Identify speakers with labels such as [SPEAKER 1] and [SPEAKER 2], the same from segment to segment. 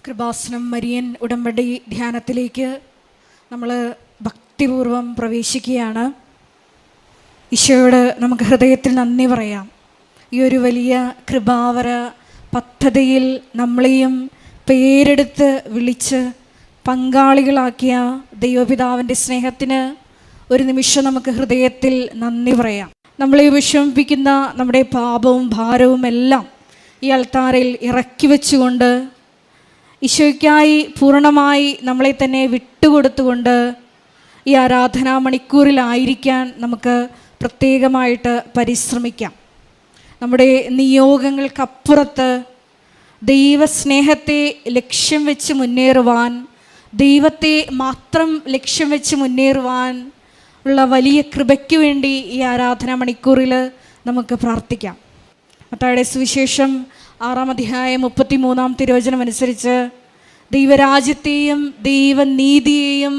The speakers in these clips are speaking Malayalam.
[SPEAKER 1] കൃപാസനം മരിയൻ ഉടമ്പടി ധ്യാനത്തിലേക്ക് നമ്മൾ ഭക്തിപൂർവം പ്രവേശിക്കുകയാണ്. ഈശോയോട് നമുക്ക് ഹൃദയത്തിൽ നന്ദി പറയാം. ഈ ഒരു വലിയ കൃപാവര പദ്ധതിയിൽ നമ്മളെയും പേരെടുത്ത് വിളിച്ച് പങ്കാളികളാക്കിയ ദൈവപിതാവിൻ്റെ സ്നേഹത്തിന് ഒരു നിമിഷം നമുക്ക് ഹൃദയത്തിൽ നന്ദി പറയാം. നമ്മളെ വിഷമിപ്പിക്കുന്ന നമ്മുടെ പാപവും ഭാരവും എല്ലാം ഈ അൾത്താരയിൽ ഇറക്കി വെച്ചുകൊണ്ട് ഈശോയ്ക്കായി പൂർണ്ണമായി നമ്മളെ തന്നെ വിട്ടുകൊടുത്തുകൊണ്ട് ഈ ആരാധനാ മണിക്കൂറിലായിരിക്കാൻ നമുക്ക് പ്രത്യേകമായിട്ട് പരിശ്രമിക്കാം. നമ്മുടെ നിയോഗങ്ങൾക്കപ്പുറത്ത് ദൈവസ്നേഹത്തെ ലക്ഷ്യം വെച്ച് മുന്നേറുവാൻ, ദൈവത്തെ മാത്രം ലക്ഷ്യം വെച്ച് മുന്നേറുവാൻ ഉള്ള വലിയ കൃപയ്ക്ക് വേണ്ടി ഈ ആരാധനാ മണിക്കൂറിൽ നമുക്ക് പ്രാർത്ഥിക്കാം. മത്തായിയുടെ സുവിശേഷം 6-ാം അധ്യായം 33-ാം തിരുവചനം അനുസരിച്ച് ദൈവരാജ്യത്തെയും ദൈവനീതിയെയും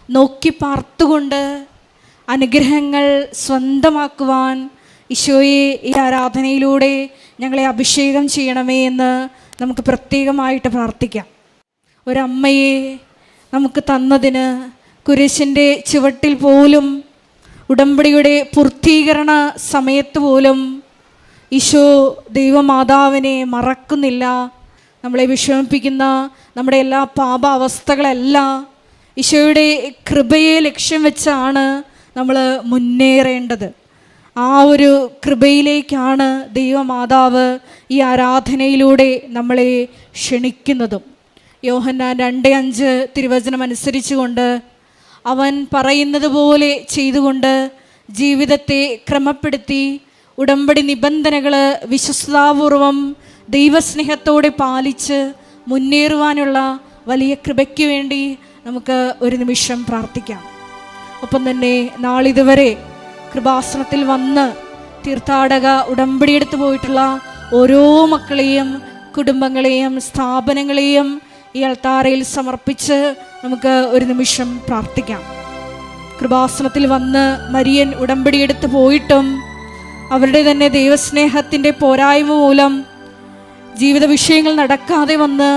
[SPEAKER 1] നോക്കി പാർത്തുകൊണ്ട് അനുഗ്രഹങ്ങൾ സ്വന്തമാക്കുവാൻ ഈശോയെ ഈ ആരാധനയിലൂടെ ഞങ്ങളെ അഭിഷേകം ചെയ്യണമേ എന്ന് നമുക്ക് പ്രത്യേകമായിട്ട് പ്രാർത്ഥിക്കാം. ഒരമ്മയെ നമുക്ക് തന്നതിന് കുരിശിൻ്റെ ചുവട്ടിൽ പോലും, ഉടമ്പടിയുടെ പൂർത്തീകരണ സമയത്ത് പോലും ഈശോ ദൈവമാതാവിനെ മറക്കുന്നില്ല. നമ്മളെ വിഷമിപ്പിക്കുന്ന നമ്മുടെ എല്ലാ പാപാവസ്ഥകളെല്ലാം ഈശോയുടെ കൃപയെ ലക്ഷ്യം വെച്ചാണ് നമ്മൾ മുന്നേറേണ്ടത്. ആ ഒരു കൃപയിലേക്കാണ് ദൈവമാതാവ് ഈ ആരാധനയിലൂടെ നമ്മളെ ക്ഷണിക്കുന്നതും. യോഹന്നാൻ 2:5 തിരുവചനം അനുസരിച്ചുകൊണ്ട് അവൻ പറയുന്നത് പോലെ ചെയ്തുകൊണ്ട് ജീവിതത്തെ ക്രമപ്പെടുത്തി ഉടമ്പടി നിബന്ധനകൾ വിശ്വസ്താപൂർവം ദൈവസ്നേഹത്തോടെ പാലിച്ച് മുന്നേറുവാനുള്ള വലിയ കൃപയ്ക്ക് വേണ്ടി നമുക്ക് ഒരു നിമിഷം പ്രാർത്ഥിക്കാം. ഒപ്പം തന്നെ നാളിതുവരെ കൃപാസനത്തിൽ വന്ന് തീർത്ഥാടക ഉടമ്പടി എടുത്തു പോയിട്ടുള്ള ഓരോ മക്കളെയും കുടുംബങ്ങളെയും സ്ഥാപനങ്ങളെയും ഈ അൾത്താരയിൽ സമർപ്പിച്ച് നമുക്ക് ഒരു നിമിഷം പ്രാർത്ഥിക്കാം. കൃപാസനത്തിൽ വന്ന് മരിയൻ ഉടമ്പടി എടുത്തു പോയിട്ടും അവരുടെ തന്നെ ദൈവസ്നേഹത്തിൻ്റെ പോരായ്മ മൂലം ജീവിത വിഷയങ്ങൾ നടക്കാതെ വന്ന്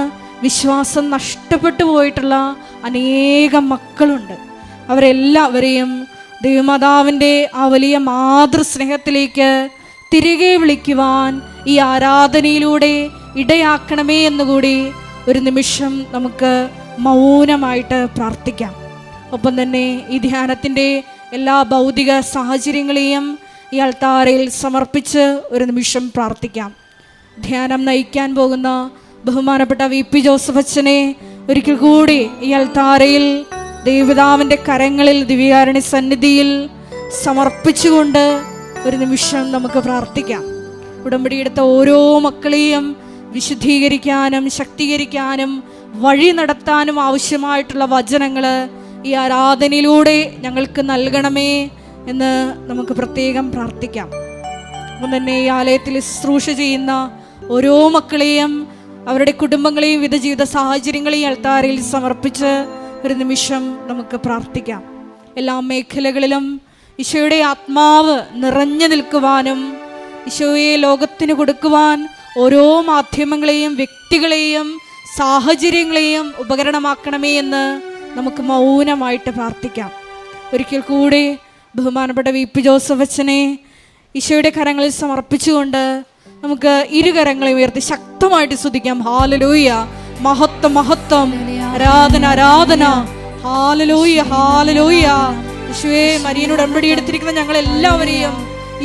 [SPEAKER 1] വിശ്വാസം നഷ്ടപ്പെട്ടു പോയിട്ടുള്ള അനേകം മക്കളുണ്ട്. അവരെല്ലാവരെയും ദൈവമാതാവിൻ്റെ ആ വലിയ മാതൃസ്നേഹത്തിലേക്ക് തിരികെ വിളിക്കുവാൻ ഈ ആരാധനയിലൂടെ ഇടയാക്കണമേ എന്നുകൂടി ഒരു നിമിഷം നമുക്ക് മൗനമായിട്ട് പ്രാർത്ഥിക്കാം. ഒപ്പം തന്നെ ഈ ധ്യാനത്തിൻ്റെ എല്ലാ ഭൗതിക സാഹചര്യങ്ങളെയും ഈ അൾത്താരയിൽ സമർപ്പിച്ച് ഒരു നിമിഷം പ്രാർത്ഥിക്കാം. ധ്യാനം നയിക്കാൻ പോകുന്ന ബഹുമാനപ്പെട്ട VP ജോസഫ് അച്ഛനെ ഒരിക്കൽ കൂടി ഈ അൾത്താരയിൽ ദൈവപിതാവിൻ്റെ കരങ്ങളിൽ ദിവ്യകാരുണ്യ സന്നിധിയിൽ സമർപ്പിച്ചുകൊണ്ട് ഒരു നിമിഷം നമുക്ക് പ്രാർത്ഥിക്കാം. ഉടമ്പടിയെടുത്ത ഓരോ മക്കളെയും വിശുദ്ധീകരിക്കാനും ശക്തീകരിക്കാനും വഴി നടത്താനും ആവശ്യമായിട്ടുള്ള വചനങ്ങൾ ഈ ആരാധനയിലൂടെ ഞങ്ങൾക്ക് നൽകണമേ എന്ന് നമുക്ക് പ്രത്യേകം പ്രാർത്ഥിക്കാം. അപ്പം തന്നെ ഈ ആലയത്തിൽ ശുശ്രൂഷ ചെയ്യുന്ന ഓരോ മക്കളെയും അവരുടെ കുടുംബങ്ങളെയും വിവിധ ജീവിത സാഹചര്യങ്ങളെയും അൾത്താരയിൽ സമർപ്പിച്ച് ഒരു നിമിഷം നമുക്ക് പ്രാർത്ഥിക്കാം. എല്ലാ മേഖലകളിലും ഈശോയുടെ ആത്മാവ് നിറഞ്ഞു നിൽക്കുവാനും ഈശോയെ ലോകത്തിന് കൊടുക്കുവാൻ ഓരോ മാധ്യമങ്ങളെയും വ്യക്തികളെയും സാഹചര്യങ്ങളെയും ഉപകരണമാക്കണമേ എന്ന് നമുക്ക് മൗനമായിട്ട് പ്രാർത്ഥിക്കാം. ഒരിക്കൽ കൂടെ ബഹുമാനപ്പെട്ട VP ജോസഫ് അച്ഛനെ ഈശോയുടെ കരങ്ങളിൽ സമർപ്പിച്ചുകൊണ്ട് നമുക്ക് ഇരുകരങ്ങളെ ഉയർത്തി ശക്തമായിട്ട് സ്തുതിക്കാം. ഹാലലൂയ, മഹത്വം മഹത്വം, ആരാധന ആരാധന, ഹാലലൂയ ഹാലലൂയ. ഈശോയെ മരിയനോട് ഉടമ്പടി എടുത്തിരിക്കുന്ന ഞങ്ങൾ എല്ലാവരെയും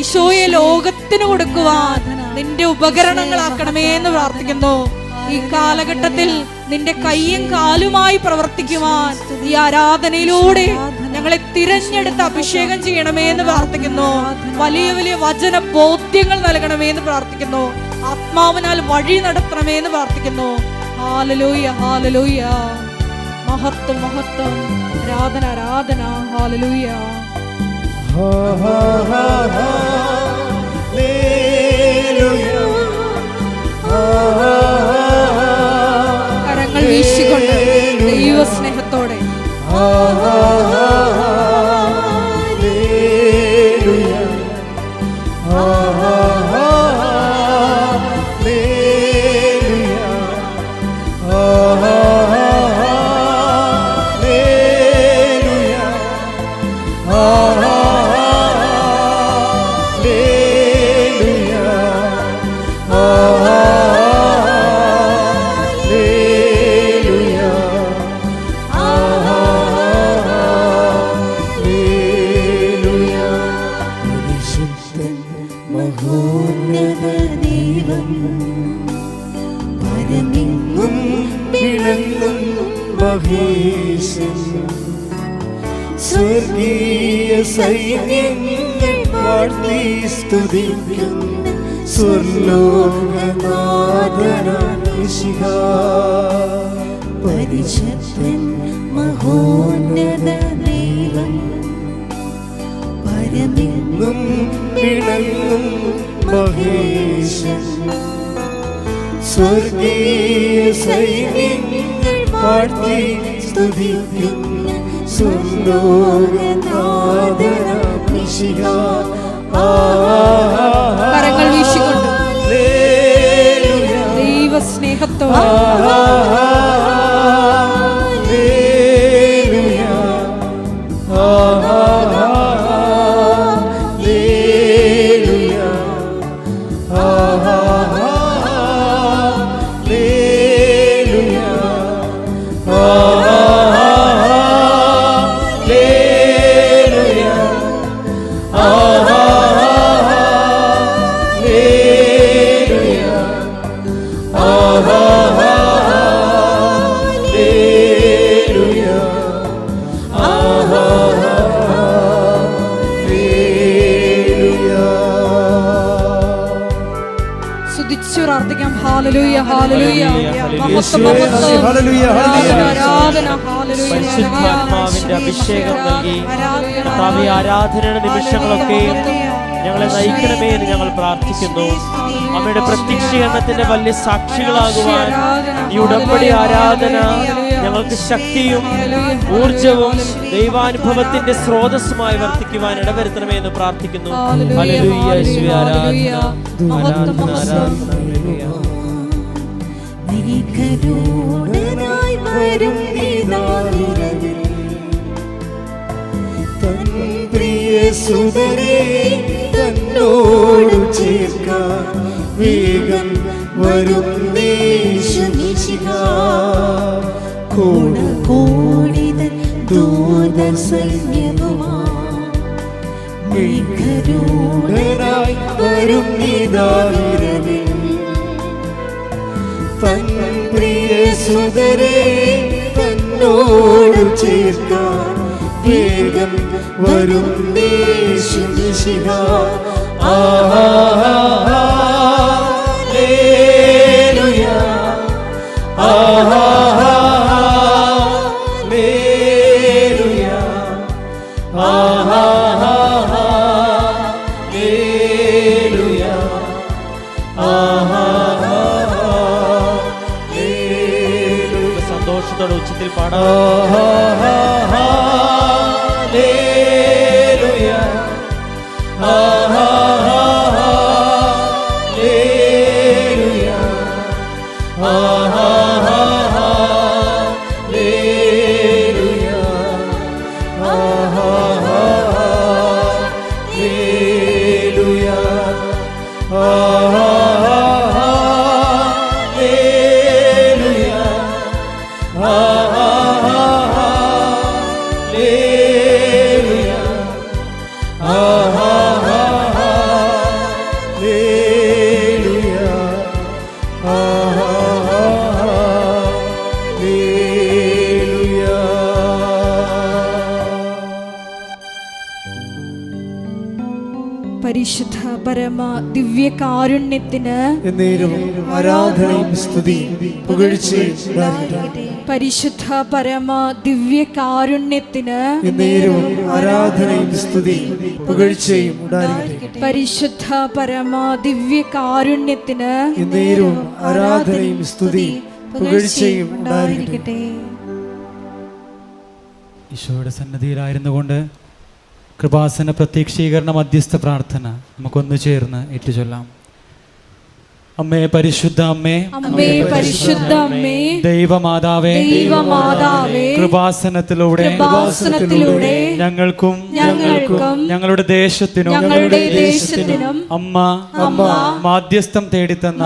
[SPEAKER 1] ഈശോയെ ലോകത്തിന് കൊടുക്കുവാൻ നിന്റെ ഉപകരണങ്ങളാക്കണമേ എന്ന് പ്രാർത്ഥിക്കുന്നു. ഈ കാലഘട്ടത്തിൽ നിന്റെ കയ്യും കാലുമായി പ്രവർത്തിക്കുവാൻ ഈ ആരാധനയിലൂടെ ഞങ്ങളെ തിരഞ്ഞെടുത്ത് അഭിഷേകം ചെയ്യണമേ എന്ന് പ്രാർത്ഥിക്കുന്നു. വലിയ വലിയ വചന ബോധ്യങ്ങൾ നൽകണമേ എന്ന് പ്രാർത്ഥിക്കുന്നു. ആത്മാവിനാൽ വഴി നടത്തണമേ എന്ന് പ്രാർത്ഥിക്കുന്നു. ഹാലലൂയ ഹാലലൂയ, മഹത്വം മഹത്വം, ആരാധന ആരാധന, ഹാലലൂയ. കരങ്ങൾ വീശിക്കൊണ്ട് ദൈവസ്നേഹത്തോടെ
[SPEAKER 2] Oh പരമെങ്ങും വിളങ്ങും മഹേശൻ. സ്വർഗീയ സൈന്യങ്ങൾ വാഴ്ത്തി സ്തുതിക്കുന്ന സ്വർലോകനാഥനാം മിശിഹാ. പരിശുദ്ധൻ മഹോന്നത ദൈവം, പരമെങ്ങും വിളങ്ങും മഹേശൻ. സ്വർഗീയ സൈന്യങ്ങൾ വാഴ്ത്തി സ്തുതിക്കുന്ന സ്വർലോകനാഥനാം മിശിഹാ.
[SPEAKER 1] കരങ്ങൾ വീശിക്കൊണ്ട് ദൈവസ്നേഹത്തോടെ പ്രാർത്ഥിക്കാം. ഹല്ലേലൂയ ഹല്ലേലൂയ ആരാധന
[SPEAKER 3] പരിശുദ്ധാത്മാവിന്റെ അഭിഷേകം നൽകി ആരാധനയുടെ നിമിഷങ്ങളൊക്കെയും ഞങ്ങളെ നയിക്കണമേ എന്ന് ഞങ്ങൾ പ്രാർത്ഥിക്കുന്നു. അമ്മയുടെ പ്രത്യക്ഷീകരണത്തിന്റെ വലിയ സാക്ഷികളാകുവാൻ ഈ ഉടമ്പടി ആരാധന ഞങ്ങൾക്ക് ശക്തിയും ഊർജവും ദൈവാനുഭവത്തിന്റെ സ്രോതസ്സുമായി വർത്തിക്കുവാൻ ഇടവരുത്തണമേ എന്ന് പ്രാർത്ഥിക്കുന്നു. ഹല്ലേലൂയ യേശുവേ ആരാധന ആരാധന ആരാധന.
[SPEAKER 2] കരുണനായി വരും നിലാവിരവിൽ തൻ പ്രിയ സുതരെ തന്നോടു ചേർക്കാൻ വേഗം വരും യേശുമിശിഹാ. കോടിതൻ ദൂതസൈന്യവുമായി കരുണനായി വരും നിലാവിരവിൽ തൻ പ്രിയ സുതരെ തന്നോടു ചേർക്കാൻ വേഗം വരും യേശുമിശിഹാ. ഹല്ലേലൂയ ഹല്ലേലൂയ ഹല്ലേലൂയ.
[SPEAKER 3] സന്തോഷത്തോടെ ഉച്ചത്തിൽ പാടാം.
[SPEAKER 2] ഹല്ലേലൂയ ഹല്ലേലൂയ ഹല്ലേലൂയ ഹല്ലേലൂയ
[SPEAKER 1] പരിശുദ്ധ പരമ ദിവ്യ കാരുണ്യത്തിന്
[SPEAKER 2] ആരാധനയും സ്തുതിയും പുകഴ്ചയും ഉണ്ടാകട്ടെ.
[SPEAKER 1] പരിശുദ്ധ പരമ ദിവ്യ കാരുണ്യത്തിന്
[SPEAKER 2] ആരാധനയും സ്തുതിയും പുകഴ്ചയും ഉണ്ടാകട്ടെ.
[SPEAKER 1] പരിശുദ്ധ പരമ ദിവ്യ കാരുണ്യത്തിന്
[SPEAKER 2] ആരാധനയും സ്തുതിയും പുകഴ്ചയും ഉണ്ടാകട്ടെ.
[SPEAKER 4] ഈശോയുടെ സന്നദ്ധിയിലായിരുന്നു കൊണ്ട് കൃപാസന പ്രത്യക്ഷീകരണ മധ്യസ്ഥ പ്രാർത്ഥന നമുക്കൊന്നു ചേർന്ന് ഏറ്റുചൊല്ലാം. അമ്മേ പരിശുദ്ധ അമ്മേ,
[SPEAKER 1] അമ്മേ പരിശുദ്ധ അമ്മേ,
[SPEAKER 4] ദൈവമാതാവേ,
[SPEAKER 1] ദൈവമാതാവേ,
[SPEAKER 4] കൃപാസനത്തിലൂടെ ഞങ്ങൾക്കും ഞങ്ങളുടെ ദേശത്തിനും അമ്മ മാധ്യസ്ഥം തേടിത്തന്ന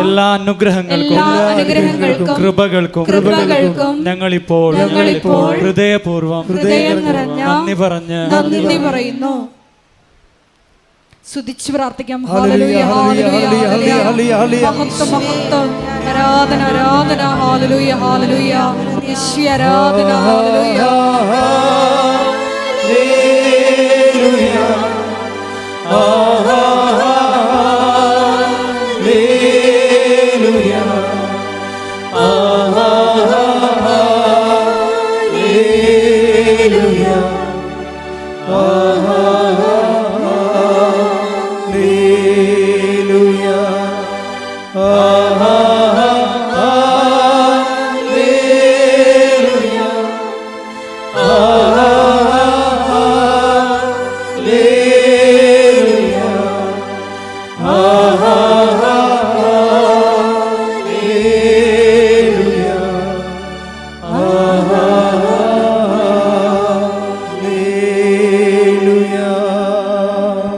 [SPEAKER 4] എല്ലാ അനുഗ്രഹങ്ങൾക്കും കൃപകൾക്കും ഞങ്ങളിപ്പോൾ ഹൃദയപൂർവ്വം നന്ദി പറഞ്ഞ്
[SPEAKER 1] പറയുന്നു. സ്തുതിച്ച് പ്രാർത്ഥിക്കാം.
[SPEAKER 2] ഹല്ലേലൂയ, ഹല്ലേലൂയ, ഹല്ലേലൂയ, ഹല്ലേലൂയ.
[SPEAKER 1] മഹത്വം, മഹത്വം, ആരാധന, ആരാധന, ഹല്ലേലൂയ, ഹല്ലേലൂയ, യേശുവേ ആരാധന, ഹല്ലേലൂയ.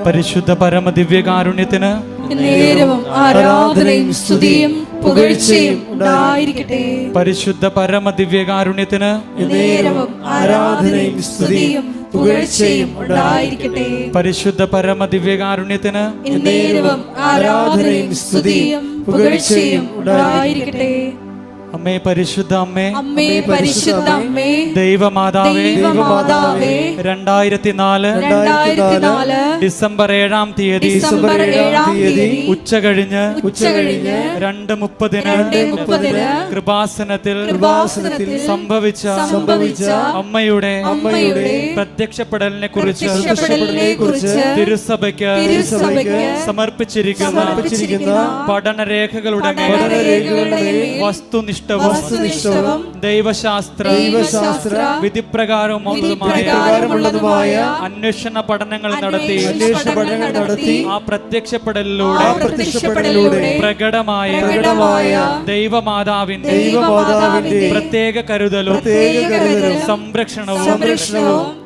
[SPEAKER 4] പരിശുദ്ധ പരമദിവ്യകാരുണ്യത്തിന്
[SPEAKER 1] നേരവും ആരാധനയും സ്തുതിയും പുകഴ്ചയും ഉണ്ടായിരിക്കട്ടെ.
[SPEAKER 4] പരിശുദ്ധ പരമദിവ്യകാരുണ്യത്തിന്
[SPEAKER 1] നേരവും ആരാധനയും സ്തുതിയും പുകഴ്ചയും ഉണ്ടായിരിക്കട്ടെ.
[SPEAKER 4] പരിശുദ്ധ പരമദിവ്യകാരുണ്യത്തിന്
[SPEAKER 1] നേരവും ആരാധനയും സ്തുതിയും പുകഴ്ചയും ഉണ്ടായിരിക്കട്ടെ.
[SPEAKER 4] അമ്മേ പരിശുദ്ധ അമ്മേ,
[SPEAKER 1] അമ്മേ പരിശുദ്ധ അമ്മേ,
[SPEAKER 4] ദൈവമാതാവേ,
[SPEAKER 1] ദൈവമാതാവേ,
[SPEAKER 4] 2004 ഡിസംബർ 7-ാം തീയതി ഉച്ചകഴിഞ്ഞ് 2:30 കൃപാസനത്തിൽ സംഭവിച്ച അമ്മയുടെ പ്രത്യക്ഷപ്പെടലിനെ കുറിച്ച് തിരുസഭയ്ക്ക് സമർപ്പിച്ചിരിക്കുന്ന പഠനരേഖകളുടെ വസ്തുനിഷ്ഠവും ദൈവശാസ്ത്ര വിധിപ്രകാരമുള്ളതുമായ അന്വേഷണ പഠനങ്ങൾ നടത്തി ആ പ്രത്യക്ഷപ്പെടലിലൂടെ പ്രകടമായ ദൈവമാതാവിന്റെ പ്രത്യേക കരുതലും സംരക്ഷണവും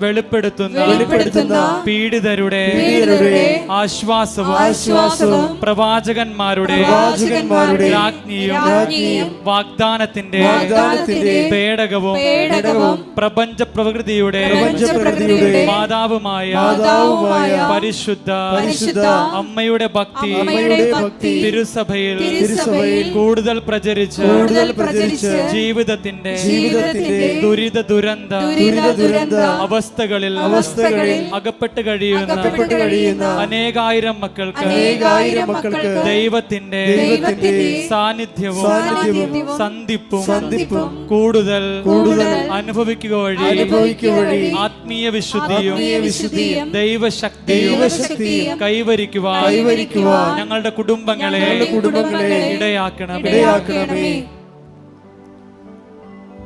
[SPEAKER 4] വെളിപ്പെടുത്തുന്ന പീഡിതരുടെ ആശ്വാസവും പ്രവാചകന്മാരുടെ രാജ്ഞിയും വാഗ്ദാനത്തിന്റെ പേടകവും പ്രപഞ്ച പ്രകൃതിയുടെ മാതാവുമായ പരിശുദ്ധ അമ്മയുടെ ഭക്തി തിരുസഭയിൽ കൂടുതൽ പ്രചരിച്ച് ജീവിതത്തിന്റെ ദുരിത ദുരന്ത അവസ്ഥകളിൽ അകപ്പെട്ട് കഴിയുന്ന അനേകായിരം മക്കൾക്ക് ദൈവത്തിന്റെ സാന്നിധ്യവും സന്ധിപ്പും കൂടുതൽ അനുഭവിക്കുക വഴി ആത്മീയ വിശുദ്ധിയും ദൈവശക്തിയും കൈവരിക്കുവാൻ ഞങ്ങളുടെ കുടുംബങ്ങളെ ഇടയാക്കണമേ.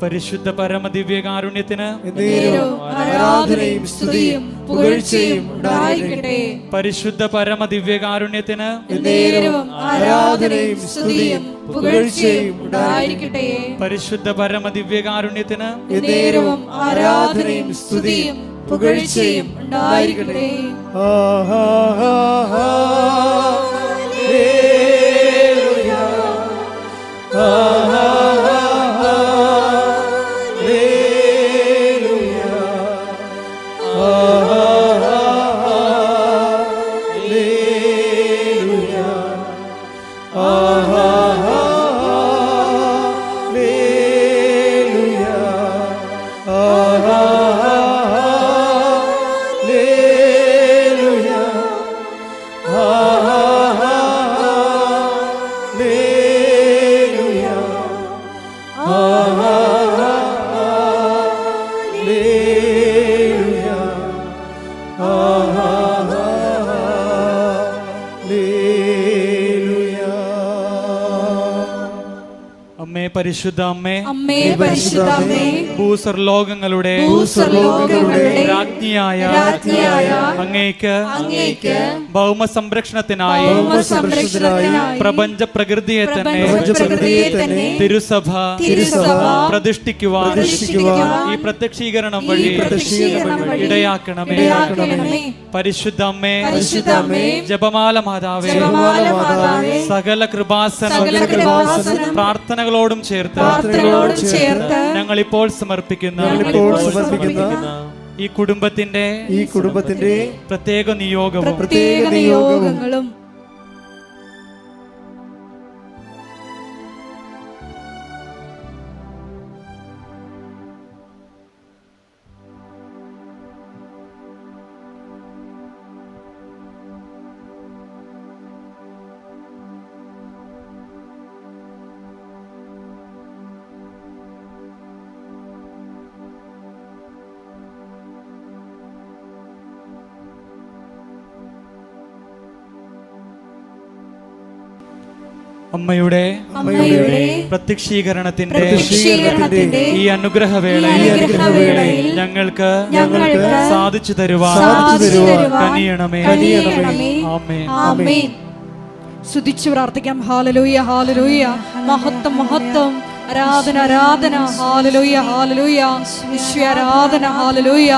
[SPEAKER 4] പരിശുദ്ധ പരമദിവ്യകാരുണ്യത്തിന്
[SPEAKER 2] ആരാധനയും സ്തുതിയും പുകഴ്ചയും ഉണ്ടായിരിക്കട്ടെ.
[SPEAKER 4] പരിശുദ്ധ പരമദിവ്യകാരുണ്യത്തിന്
[SPEAKER 2] ആരാധനയും സ്തുതിയും പുകഴ്ചയും ഉണ്ടായിരിക്കട്ടെ.
[SPEAKER 4] പരിശുദ്ധ പരമദിവ്യകാരുണ്യത്തിന്
[SPEAKER 2] ആരാധനയും സ്തുതിയും പുകഴ്ചയും ഉണ്ടായിരിക്കട്ടെ.
[SPEAKER 4] പരിശുദ്ധ അമ്മേ,
[SPEAKER 1] അമ്മേ പരിശുദ്ധ അമ്മേ,
[SPEAKER 4] ഭൂസ്വർലോകങ്ങളുടെ രാജ്ഞിയായ അങ്ങേക്ക് ഭൗമ സംരക്ഷണത്തിനായി പ്രപഞ്ച പ്രകൃതിയെ തന്നെ തിരുസഭ പ്രതിഷ്ഠിക്കുവാൻ ഈ പ്രത്യക്ഷീകരണം വഴി ഇടയാക്കണമേ. പരിശുദ്ധ അമ്മേ, ജപമാല മാതാവേ, സകല കൃപാസന പ്രാർത്ഥനകളോടും ചേർത്ത് ഞങ്ങൾ ഇപ്പോൾ സമർപ്പിക്കുന്ന ഈ കുടുംബത്തിന്റെ പ്രത്യേക നിയോഗവും
[SPEAKER 1] പ്രത്യേക നിയോഗങ്ങളും
[SPEAKER 4] അമ്മയുടെ പ്രത്യക്ഷീകരണത്തിന്റെ ഈ അനുഗ്രഹവേളയിൽ ഞങ്ങൾക്ക് സാധിച്ചു തരുവാൻ കനിയണമേ.
[SPEAKER 1] ആമേൻ. സ്തുതിച്ചു പ്രാർത്ഥിക്കാം. Hallelujah, hallelujah. മഹത്വം, മഹത്വം. ആരാധന, ആരാധന. Hallelujah, hallelujah. ഈശോയെ ആരാധന. ഹല്ലേലൂയ.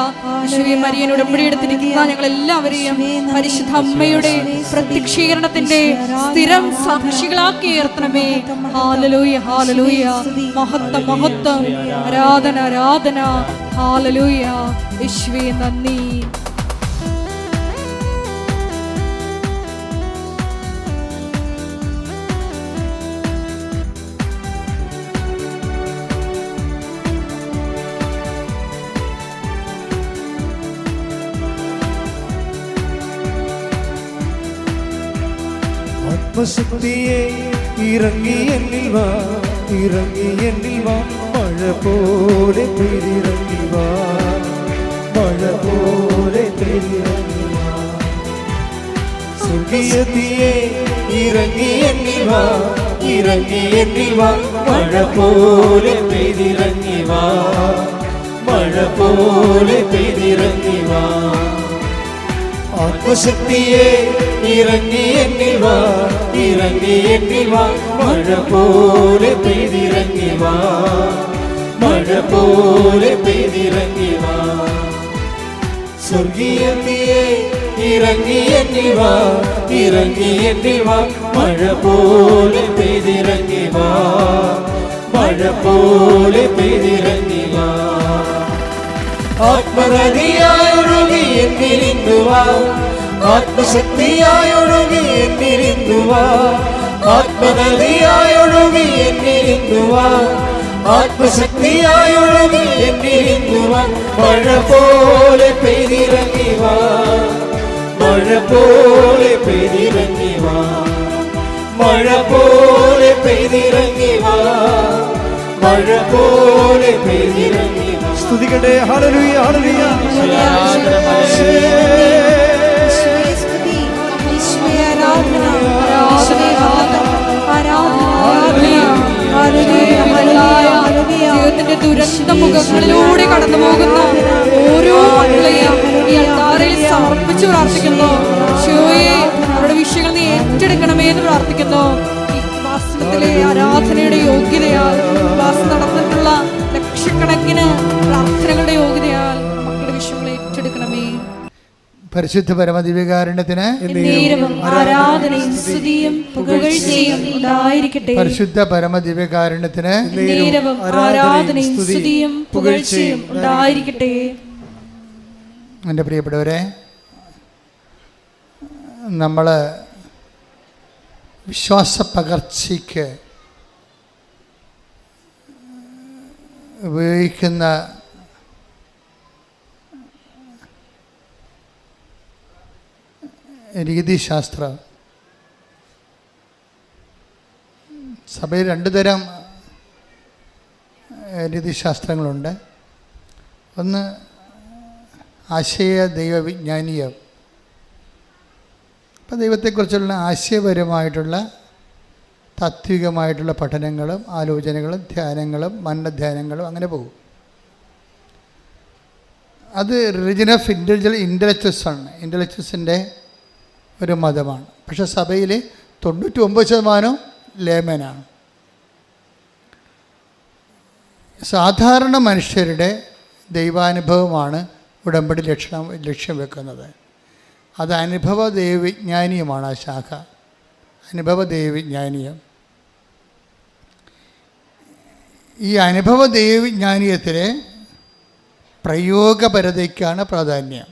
[SPEAKER 1] ഈശോയെ മരിയൻ ഉടമ്പടി എടുത്തിരിക്കുന്ന ഞങ്ങൾ എല്ലാവരെയും പരിശുദ്ധ അമ്മയുടെ പ്രത്യക്ഷീകരണത്തിന്റെ സ്ഥിരം സാക്ഷികളാക്കി ഉയർത്തണമേ. Hallelujah, hallelujah. മഹത്വം, മഹത്വം. ആരാധന, ആരാധന. ഹല്ലേലൂയ. ഈശോയെ നന്ദി.
[SPEAKER 2] ആത്മശക്തിയെ ഇറങ്ങി എന്നിൽ വാ, ഇറങ്ങി എന്നിൽ വാ, മഴ പോലെ പെയ്തിറങ്ങി വാ, മഴ പോലെ പെയ്തിറങ്ങി വാ. സ്വർഗീയതയെ ഇറങ്ങി എന്നിൽ വാ, ഇറങ്ങി എന്നിൽ വാ, മഴ പോലെ പെയ്തിറങ്ങി വാ, മഴ പോലെ പെയ്തിറങ്ങി വാ. ആത്മശക്തിയെ ഇറങ്ങി എന്നിൽ വാ, ഇറങ്ങി എന്നിൽ വാ, മഴ പോലെ പെയ്തിറങ്ങി വാ, മഴ പോലെ പെയ്തിറങ്ങി വാ. സ്വർഗീയതയെ ഇറങ്ങി എന്നിൽ വാ, ഇറങ്ങി എന്നിൽ വാ, മഴ പോലെ പെയ്തിറങ്ങി വാ, മഴ പോലെ പെയ്തിറങ്ങി വാ. ആത്മനദിയായൊഴുകി എന്നിരിന്നു വാ, ആത്മശക്തിയായൊഴുകി എന്നിരിന്നു വാ, ആത്മനദിയായൊഴുകി എന്നിരിന്നു വാ, ആത്മശക്തിയായൊഴുകി എന്നിരിന്നു വാ. മഴ പോലെ പെയ്തിറങ്ങി വാ, മഴ പോലെ പെയ്തിറങ്ങി വാ, മഴ പോലെ പെയ്തിറങ്ങി വാ, മഴ പോലെ പെയ്തിറങ്ങി വാ. സ്തുതിക്കട്ടെ. ഹല്ലേലൂയ, ഹല്ലേലൂയ.
[SPEAKER 1] ജീവിതത്തിന്റെ ദുരന്ത മുഖങ്ങളിലൂടെ കടന്നു പോകുന്ന ഓരോ മക്കളെയും ഈ അൾത്താരയിൽ സമർപ്പിച്ച് പ്രാർത്ഥിക്കുന്നു. ഈശോയെ അവരുടെ വിഷയങ്ങൾ നീ ഏറ്റെടുക്കണമേ എന്ന് പ്രാർത്ഥിക്കുന്നു. ഈ വാസനത്തിലെ ആരാധനയുടെ യോഗ്യതയാൽ വാസം നടന്നിട്ടുള്ള ലക്ഷക്കണക്കിന് പ്രാർത്ഥനകളുടെ യോഗ്യതയാൽ മക്കളുടെ വിഷയങ്ങൾ ഏറ്റെടുക്കണമേ.
[SPEAKER 5] പരിശുദ്ധ പരമദിവ്യകാരുണ്യത്തിന്
[SPEAKER 1] ആരാധനയും സ്തുതിയും പുകഴ്ചയും ഉണ്ടായിരിക്കട്ടെ.
[SPEAKER 5] പരിശുദ്ധ പരമദിവ്യകാരുണ്യത്തിന്
[SPEAKER 1] ആരാധനയും സ്തുതിയും പുകഴ്ചയും ഉണ്ടായിരിക്കട്ടെ.
[SPEAKER 5] എൻ്റെ പ്രിയപ്പെട്ടവരെ, നമ്മൾ വിശ്വാസ പകർച്ചയ്ക്ക് ഉപയോഗിക്കുന്ന രീതിശാസ്ത്രം, സഭയിൽ രണ്ട് തരം രീതിശാസ്ത്രങ്ങളുണ്ട്. ഒന്ന് ആശയ ദൈവവിജ്ഞാനീയം. അപ്പോൾ ദൈവത്തെക്കുറിച്ചുള്ള ആശയപരമായിട്ടുള്ള താത്വികമായിട്ടുള്ള പഠനങ്ങളും ആലോചനകളും ധ്യാനങ്ങളും മനനധ്യാനങ്ങളും അങ്ങനെ പോകും. അത് റിലിജൻ ഓഫ് ഇൻ്റലക്ച്വൽസ് ആണ്, ഇൻ്റലക്ച്വൽസിൻ്റെ ഒരു മതമാണ്. പക്ഷേ സഭയിൽ 99% ലേമനാണ്. സാധാരണ മനുഷ്യരുടെ ദൈവാനുഭവമാണ് ഉടമ്പടി ലക്ഷ്യം വെക്കുന്നത്. അത് അനുഭവ ദൈവവിജ്ഞാനീയമാണ് ആ ശാഖ, അനുഭവ ദൈവവിജ്ഞാനീയം. ഈ അനുഭവ ദൈവവിജ്ഞാനീയത്തിലെ പ്രയോഗപരതയ്ക്കാണ് പ്രാധാന്യം.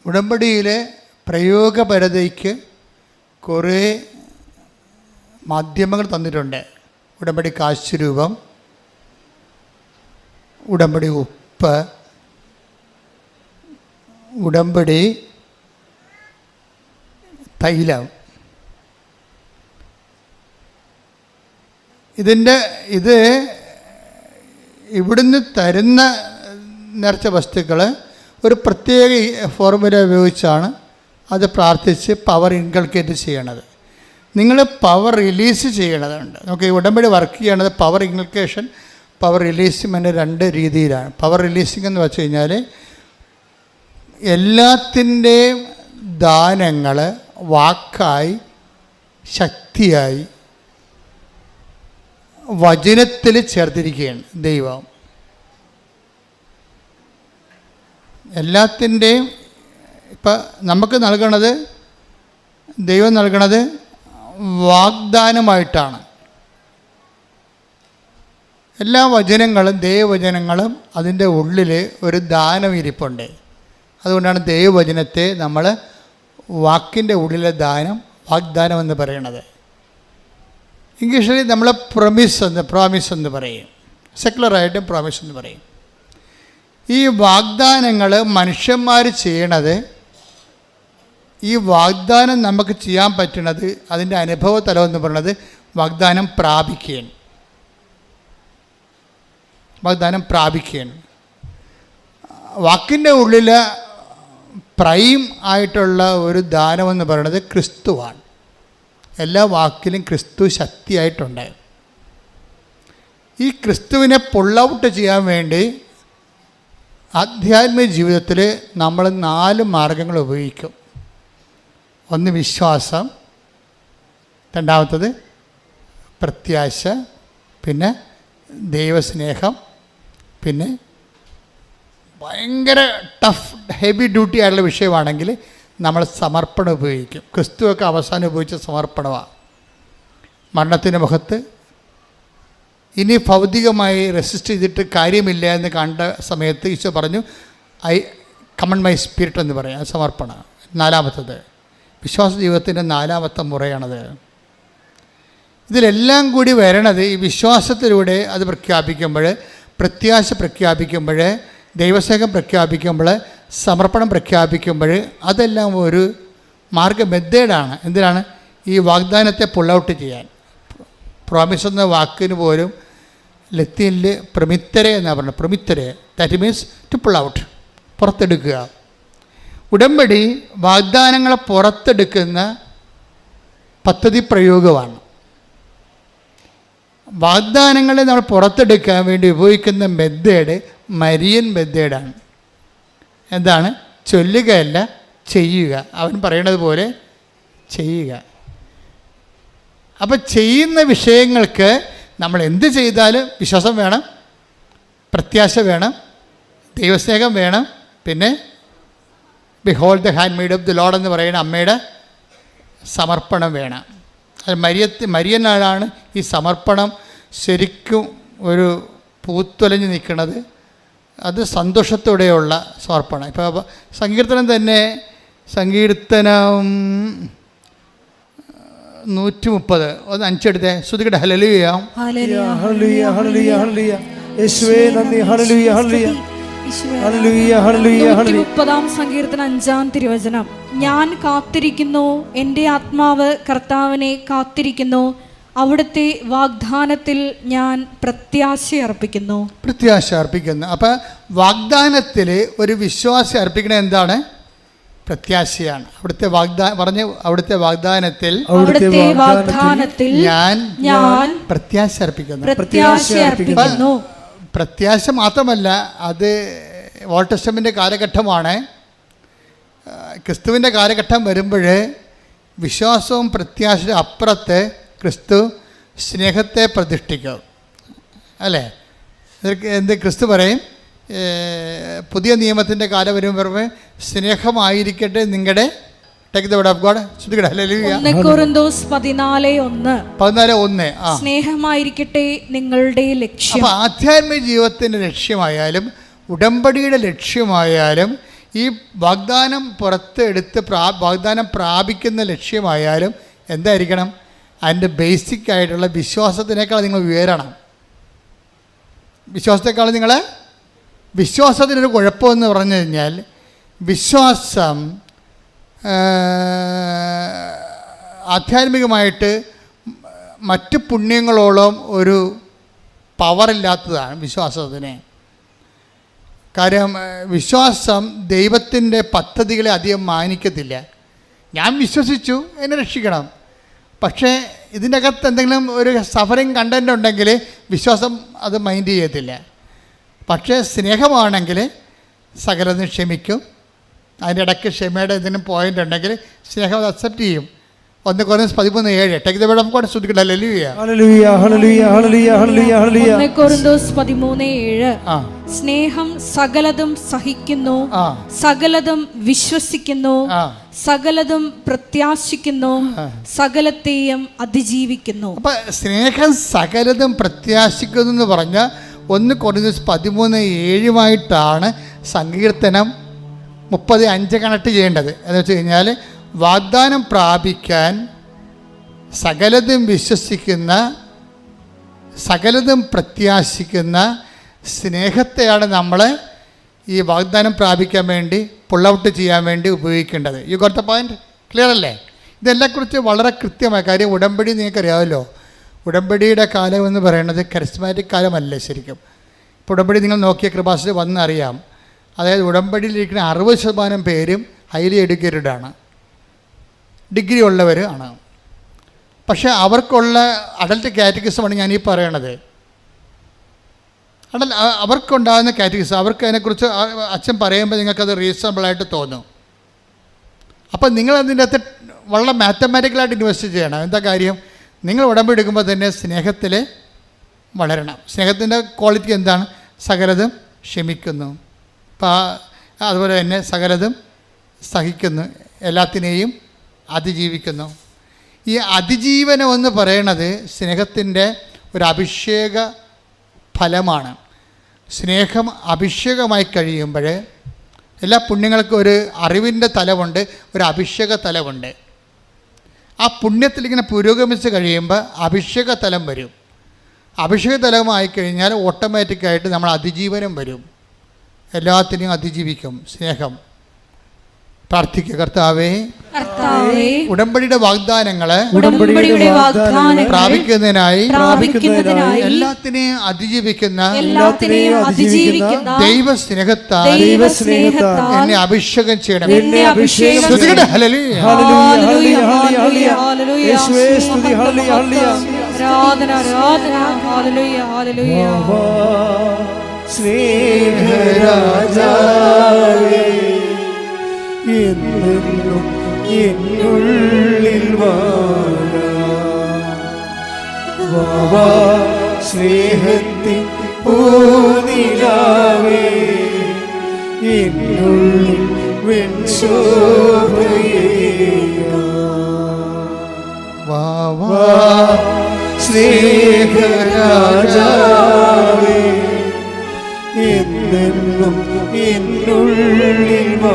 [SPEAKER 5] ഉടമ്പടിയിലെ പ്രയോഗപരതയ്ക്ക് കുറേ മാധ്യമങ്ങൾ തന്നിട്ടുണ്ട്. ഉടമ്പടി കാശുരൂപം, ഉടമ്പടി ഉപ്പ്, ഉടമ്പടി തൈലം. ഇത് ഇവിടുന്ന് തരുന്ന നേർച്ച വസ്തുക്കൾ ഒരു പ്രത്യേക ഫോർമുല ഉപയോഗിച്ചാണ് അത് പ്രാർത്ഥിച്ച് പവർ ഇൻകൾക്കേറ്റ് ചെയ്യണത്. നിങ്ങൾ പവർ റിലീസ് ചെയ്യണതുണ്ട്. നമുക്ക് ഈ ഉടമ്പടി വർക്ക് ചെയ്യണത് പവർ ഇൻകൾക്കേഷൻ, പവർ റിലീസിങ് രണ്ട് രീതിയിലാണ്. പവർ റിലീസിങ് എന്ന് വെച്ച് കഴിഞ്ഞാൽ എല്ലാത്തിൻ്റെയും ദാനങ്ങൾ വാക്കായി, ശക്തിയായി, വചനത്തിൽ ചേർത്തിരിക്കുകയാണ് ദൈവം. എല്ലാത്തിൻ്റെയും ഇപ്പം നമുക്ക് നൽകണത്, ദൈവം നൽകണത് വാഗ്ദാനമായിട്ടാണ്. എല്ലാ വചനങ്ങളും, ദൈവവചനങ്ങളും അതിൻ്റെ ഉള്ളിൽ ഒരു ദാനം ഇരിപ്പുണ്ട്. അതുകൊണ്ടാണ് ദൈവവചനത്തെ നമ്മൾ വാക്കിൻ്റെ ഉള്ളിലെ ദാനം, വാഗ്ദാനം എന്ന് പറയണത്. ഇംഗ്ലീഷിൽ നമ്മൾ പ്രോമിസ് എന്ന് പറയും, സെക്കുലറായിട്ടും പ്രോമിസ് എന്ന് പറയും. ഈ വാഗ്ദാനങ്ങൾ മനുഷ്യന്മാർ ചെയ്യണത്, ഈ വാഗ്ദാനം നമുക്ക് ചെയ്യാൻ പറ്റണത്, അതിൻ്റെ അനുഭവതലം എന്ന് പറയുന്നത് വാഗ്ദാനം പ്രാപിക്കുകയാണ്. വാഗ്ദാനം പ്രാപിക്കുകയാണ്. വാക്കിൻ്റെ ഉള്ളിൽ പ്രൈം ആയിട്ടുള്ള ഒരു ദാനമെന്ന് പറയുന്നത് ക്രിസ്തുവാണ്. എല്ലാ വാക്കിലും ക്രിസ്തു ശക്തിയായിട്ടുണ്ട്. ഈ ക്രിസ്തുവിനെ പുൾ ഔട്ട് ചെയ്യാൻ വേണ്ടി ആധ്യാത്മിക ജീവിതത്തിൽ നമ്മൾ 4 മാർഗങ്ങൾ ഉപയോഗിക്കും. ഒന്ന് വിശ്വാസം, രണ്ടാമത്തത് പ്രത്യാശ, പിന്നെ ദൈവസ്നേഹം, പിന്നെ ഭയങ്കര ടഫ് ഹെവി ഡ്യൂട്ടി ആയിട്ടുള്ള വിഷയമാണെങ്കിൽ നമ്മൾ സമർപ്പണം ഉപയോഗിക്കും. ക്രിസ്തുവൊക്കെ അവസാനം ഉപയോഗിച്ച സമർപ്പണമാണ്. മരണത്തിൻ്റെ മുഖത്ത് ഇനി ഭൗതികമായി റെസിസ്റ്റ് ചെയ്തിട്ട് കാര്യമില്ല എന്ന് കണ്ട സമയത്ത് ഈശോ പറഞ്ഞു, ഐ കമൺ മൈ സ്പിരിറ്റ് എന്ന് പറയും. അത് സമർപ്പണം. 4-മത്തത് വിശ്വാസ ജീവിതത്തിൻ്റെ 4-മത്തെ മുറയാണത്. ഇതിലെല്ലാം കൂടി വരണത് ഈ വിശ്വാസത്തിലൂടെ അത് പ്രഖ്യാപിക്കുമ്പോൾ, പ്രത്യാശ പ്രഖ്യാപിക്കുമ്പോൾ, ദൈവസ്നേഹം പ്രഖ്യാപിക്കുമ്പോൾ, സമർപ്പണം പ്രഖ്യാപിക്കുമ്പോൾ, അതെല്ലാം ഒരു മെത്തേഡാണ്. എന്തിനാണ്? ഈ വാഗ്ദാനത്തെ പുൾ ഔട്ട് ചെയ്യാൻ. പ്രോമിസ് എന്ന വാക്കിന് പോലും ലത്തീനിൽ പ്രമിത്തരെ എന്നാണ് പറയുന്നത്. പ്രമിത്തരെ, that means to pull out, പുറത്തെടുക്കുക. ഉടമ്പടി വാഗ്ദാനങ്ങളെ പുറത്തെടുക്കുന്ന പദ്ധതി പ്രയോഗമാണ്. വാഗ്ദാനങ്ങളെ നമ്മൾ പുറത്തെടുക്കാൻ വേണ്ടി ഉപയോഗിക്കുന്ന മെത്തേഡ് മരിയൻ മെത്തേഡാണ്. എന്താണ്? ചൊല്ലുകയല്ല, ചെയ്യുക. അവൻ പറയണത് പോലെ ചെയ്യുക. അപ്പം ചെയ്യുന്ന വിഷയങ്ങൾക്ക് നമ്മൾ എന്ത് ചെയ്താലും വിശ്വാസം വേണം, പ്രത്യാശ വേണം, ദൈവസ്നേഹം വേണം, പിന്നെ behold the hand made of the Lord എന്ന് പറയുന്ന അമ്മയുടെ സമർപ്പണം വേണം. അത് മരിയനാണ് ഈ സമർപ്പണം ശരിക്കും ഒരു പൂത്തൊലഞ്ഞ് നിൽക്കുന്നത്. അത് സന്തോഷത്തോടെയുള്ള സമർപ്പണം. ഇപ്പോൾ സങ്കീർത്തനം തന്നെ, സങ്കീർത്തനം 130 ഒന്ന് 5 എടുത്തേ. ശ്രുതികട്ടെ. ഹല്ലേലൂയ
[SPEAKER 2] ഹല്ലേലൂയ ഹല്ലേലൂയ ഹല്ലേലൂയ. യേശുവേ നന്ദി. ഹല്ലേലൂയ ഹല്ലേലൂയ ഹല്ലേലൂയ ഹല്ലേലൂയ ഹല്ലേലൂയ.
[SPEAKER 1] 30-ാം സങ്കീർത്തനം 5-ാം തിരുവചനം. ഞാൻ കാത്തിരിക്കുന്നു, എൻ്റെ ആത്മാവ് കർത്താവിനെ കാത്തിരിക്കുന്നു, അവിടുത്തെ വാഗ്ദാനത്തിൽ ഞാൻ പ്രത്യാശ അർപ്പിക്കുന്നു.
[SPEAKER 5] അപ്പം വാഗ്ദാനത്തിൽ ഒരു വിശ്വാസം അർപ്പിക്കണത് എന്താണ്? പ്രത്യാശയാണ്. അവിടുത്തെ അവിടുത്തെ വാഗ്ദാനത്തിൽ ഞാൻ പ്രത്യാശ അർപ്പിക്കുന്നു. പ്രത്യാശ മാത്രമല്ല, അത് ഓൾഡ് ടെസ്റ്റമെൻ്റ് കാലഘട്ടമാണ്. ക്രിസ്തുവിൻ്റെ കാലഘട്ടം വരുമ്പോൾ വിശ്വാസവും പ്രത്യാശയുടെ അപ്പുറത്ത് ക്രിസ്തു സ്നേഹത്തെ പ്രതിഷ്ഠിക്കും. അല്ലേ? എന്ത് ക്രിസ്തു പറയും? പുതിയ നിയമത്തിൻ്റെ കാലം വരുമ്പോൾ സ്നേഹമായിരിക്കട്ടെ നിങ്ങളുടെ take the word of God. ശ്രദ്ധിക്കട്ടെ. ഹല്ലേലൂയ.
[SPEAKER 1] 1 കൊരിന്തോസ് 14:1
[SPEAKER 5] 14:1. ആ,
[SPEAKER 1] സ്നേഹമായിരിക്കട്ടെ നിങ്ങളുടെ ലക്ഷ്യം.
[SPEAKER 5] അപ്പോൾ ആധ്യാത്മിക ജീവിതത്തിൻ്റെ ലക്ഷ്യമായാലും ഉടമ്പടിയുടെ ലക്ഷ്യമായാലും ഈ വാഗ്ദാനം പുറത്തെടുത്ത് വാഗ്ദാനം പ്രാപിക്കുന്ന ലക്ഷ്യമായാലും എന്തായിരിക്കണം? അതിൻ്റെ ബേസിക് ആയിട്ടുള്ള വിശ്വാസത്തിനേക്കാൾ നിങ്ങൾ ഉയരണം. വിശ്വാസത്തെക്കാൾ നിങ്ങൾ വിശ്വാസത്തിനൊരു കുഴപ്പമെന്ന് പറഞ്ഞു കഴിഞ്ഞാൽ വിശ്വാസം ആധ്യാത്മികമായിട്ട് മറ്റ് പുണ്യങ്ങളോളം ഒരു പവറില്ലാത്തതാണ് വിശ്വാസത്തിന്. കാര്യം വിശ്വാസം ദൈവത്തിൻ്റെ പദ്ധതികളെ അധികം മാനിക്കത്തില്ല. ഞാൻ വിശ്വസിച്ചു, എന്നെ രക്ഷിക്കണം. പക്ഷേ ഇതിൻ്റെ അകത്ത് എന്തെങ്കിലും ഒരു സഫറിങ് കണ്ടൻ്റ് ഉണ്ടെങ്കിൽ വിശ്വാസം അത് മൈൻഡ് ചെയ്യത്തില്ല. പക്ഷേ സ്നേഹമാണെങ്കിൽ സകലതും ക്ഷമിക്കും. അതിൻ്റെ ഇടയ്ക്ക് ക്ഷമയുടെ എന്തെങ്കിലും പോയിൻ്റ് ഉണ്ടെങ്കിൽ സ്നേഹം അത് അക്സെപ്റ്റ് ചെയ്യും. 1 കൊരിന്തോസ് 13:7 take the word of God. ശ്രദ്ധിക്കട്ടെ. ഹല്ലേലൂയ.
[SPEAKER 2] ഹല്ലേലൂയ ഹല്ലേലൂയ ഹല്ലേലൂയ ഹല്ലേലൂയ ഹല്ലേലൂയ.
[SPEAKER 1] 1 കൊരിന്തോസ് 13:7
[SPEAKER 5] ആ,
[SPEAKER 1] സ്നേഹം സകലതും സഹിക്കുന്നു,
[SPEAKER 5] ആ,
[SPEAKER 1] സകലതും വിശ്വസിക്കുന്നു,
[SPEAKER 5] ആ.
[SPEAKER 1] സകലതും പ്രത്യാശിക്കുന്നു, സകലത്തെയും അതിജീവിക്കുന്നു.
[SPEAKER 5] അപ്പം സ്നേഹം സകലതും പ്രത്യാശിക്കുന്നു എന്ന് പറഞ്ഞാൽ 1 കൊരിന്തോസ് 13:7 സങ്കീർത്തനം 30:5 കണക്ട് ചെയ്യേണ്ടത്. എന്ന് വെച്ച് കഴിഞ്ഞാൽ വാഗ്ദാനം പ്രാപിക്കാൻ സകലതും വിശ്വസിക്കുന്ന, സകലതും പ്രത്യാശിക്കുന്ന സ്നേഹത്തെയാണ് നമ്മൾ ഈ വാഗ്ദാനം പ്രാപിക്കാൻ വേണ്ടി പുൾ ഔട്ട് ചെയ്യാൻ വേണ്ടി ഉപയോഗിക്കേണ്ടത്. You got the point? Clear അല്ലേ? ഇതെല്ലാക്കുറിച്ച് വളരെ കൃത്യമായ കാര്യം. ഉടമ്പടി നിങ്ങൾക്കറിയാമല്ലോ. ഉടമ്പടിയുടെ കാലം എന്ന് പറയുന്നത് കരിസ്മാറ്റിക് കാലമല്ല ശരിക്കും. ഇപ്പോൾ ഉടമ്പടി നിങ്ങൾ നോക്കിയ കൃപാസന വന്നറിയാം. അതായത് ഉടമ്പടിയിലിരിക്കുന്ന 60% പേരും ഹൈലി എഡ്യൂക്കേറ്റഡ് ആണ്, ഡിഗ്രി ഉള്ളവർ ആണ്. പക്ഷേ അവർക്കുള്ള അഡൽട്ട് കാറ്റഗറിസമാണ് ഞാൻ ഈ പറയണത്. അവർക്കുണ്ടാകുന്ന കാറ്റഗറിസം, അവർക്ക് അതിനെക്കുറിച്ച് അച്ഛൻ പറയുമ്പോൾ നിങ്ങൾക്കത് റീസണബിളായിട്ട് തോന്നും. അപ്പം നിങ്ങളതിൻ്റെ അകത്ത് വളരെ മാത്തമാറ്റിക്കലായിട്ട് ഇൻവെസ്റ്റ് ചെയ്യണം. എന്താ കാര്യം? നിങ്ങൾ ഉടമ്പടി എടുക്കുമ്പോൾ തന്നെ സ്നേഹത്തിൽ വളരണം. സ്നേഹത്തിൻ്റെ ക്വാളിറ്റി എന്താണ്? സകലതും ക്ഷമിക്കുന്നു, അതുപോലെ തന്നെ സകലതും സഹിക്കുന്നു, എല്ലാത്തിനെയും അതിജീവിക്കുന്നു. ഈ അതിജീവനം എന്ന് പറയണത് സ്നേഹത്തിൻ്റെ ഒരു അഭിഷേക ഫലമാണ്. സ്നേഹം അഭിഷേകമായി കഴിയുമ്പോൾ എല്ലാ പുണ്യങ്ങൾക്കും ഒരു അറിവിൻ്റെ തലമുണ്ട്, ഒരു അഭിഷേക തലമുണ്ട്. ആ പുണ്യത്തിലിങ്ങനെ പുരോഗമിച്ച് കഴിയുമ്പോൾ അഭിഷേക തലം വരും. അഭിഷേക തലമായി കഴിഞ്ഞാൽ ഓട്ടോമാറ്റിക്കായിട്ട് നമ്മൾ അതിജീവനം വരും. എല്ലാത്തിനെയും അതിജീവിക്കും സ്നേഹം. പ്രാർത്ഥിക്കുക. കർത്താവേ, ഉടമ്പടിയുടെ വാഗ്ദാനങ്ങളെ പ്രാപിക്കുന്നതിനായി എല്ലാത്തിനെയും അതിജീവിക്കുന്ന ദൈവസ്നേഹത്താൽ എന്നെ അഭിഷേകം ചെയ്യണം.
[SPEAKER 2] സ്നേഹരാജാവേ, എന്നെന്നും എന്നുള്ളിൽ വാ, സ്നേഹത്തിൻ പൂനിലാവേ, എന്നുള്ളിൽ വെൺശോഭയേകാ. സ്നേഹരാജാവേ, എന്നെന്നും എന്നുള്ളിൽ വാ,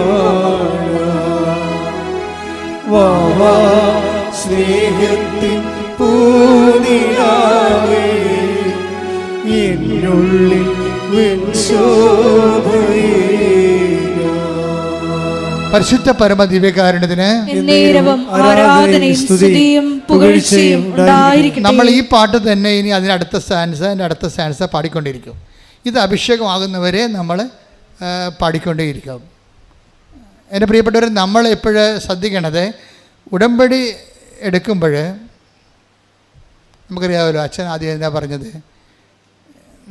[SPEAKER 2] സ്നേഹത്തിൻ പൂനിലാവേ, എന്നുള്ളിൽ വെൺശോഭയേകാ.
[SPEAKER 5] പരിശുദ്ധ പരമ ദിവ്യകാരുണ്യത്തിന്
[SPEAKER 1] ആരാധനയും സ്തുതിയും പുകഴ്ചയും ഉണ്ടായിരിക്കട്ടെ.
[SPEAKER 5] നമ്മൾ ഈ പാട്ട് തന്നെ ഇനി അതിനടുത്ത സ്റ്റാൻസ പാടിക്കൊണ്ടിരിക്കും. ഇത് അഭിഷേകമാകുന്നവരെ നമ്മൾ പാടിക്കൊണ്ടേയിരിക്കും. എൻ്റെ പ്രിയപ്പെട്ടവർ, നമ്മൾ എപ്പോഴും ശ്രദ്ധിക്കണത് ഉടമ്പടി എടുക്കുമ്പോൾ നമുക്കറിയാമല്ലോ, അച്ഛൻ ആദ്യം എന്താ പറഞ്ഞത്?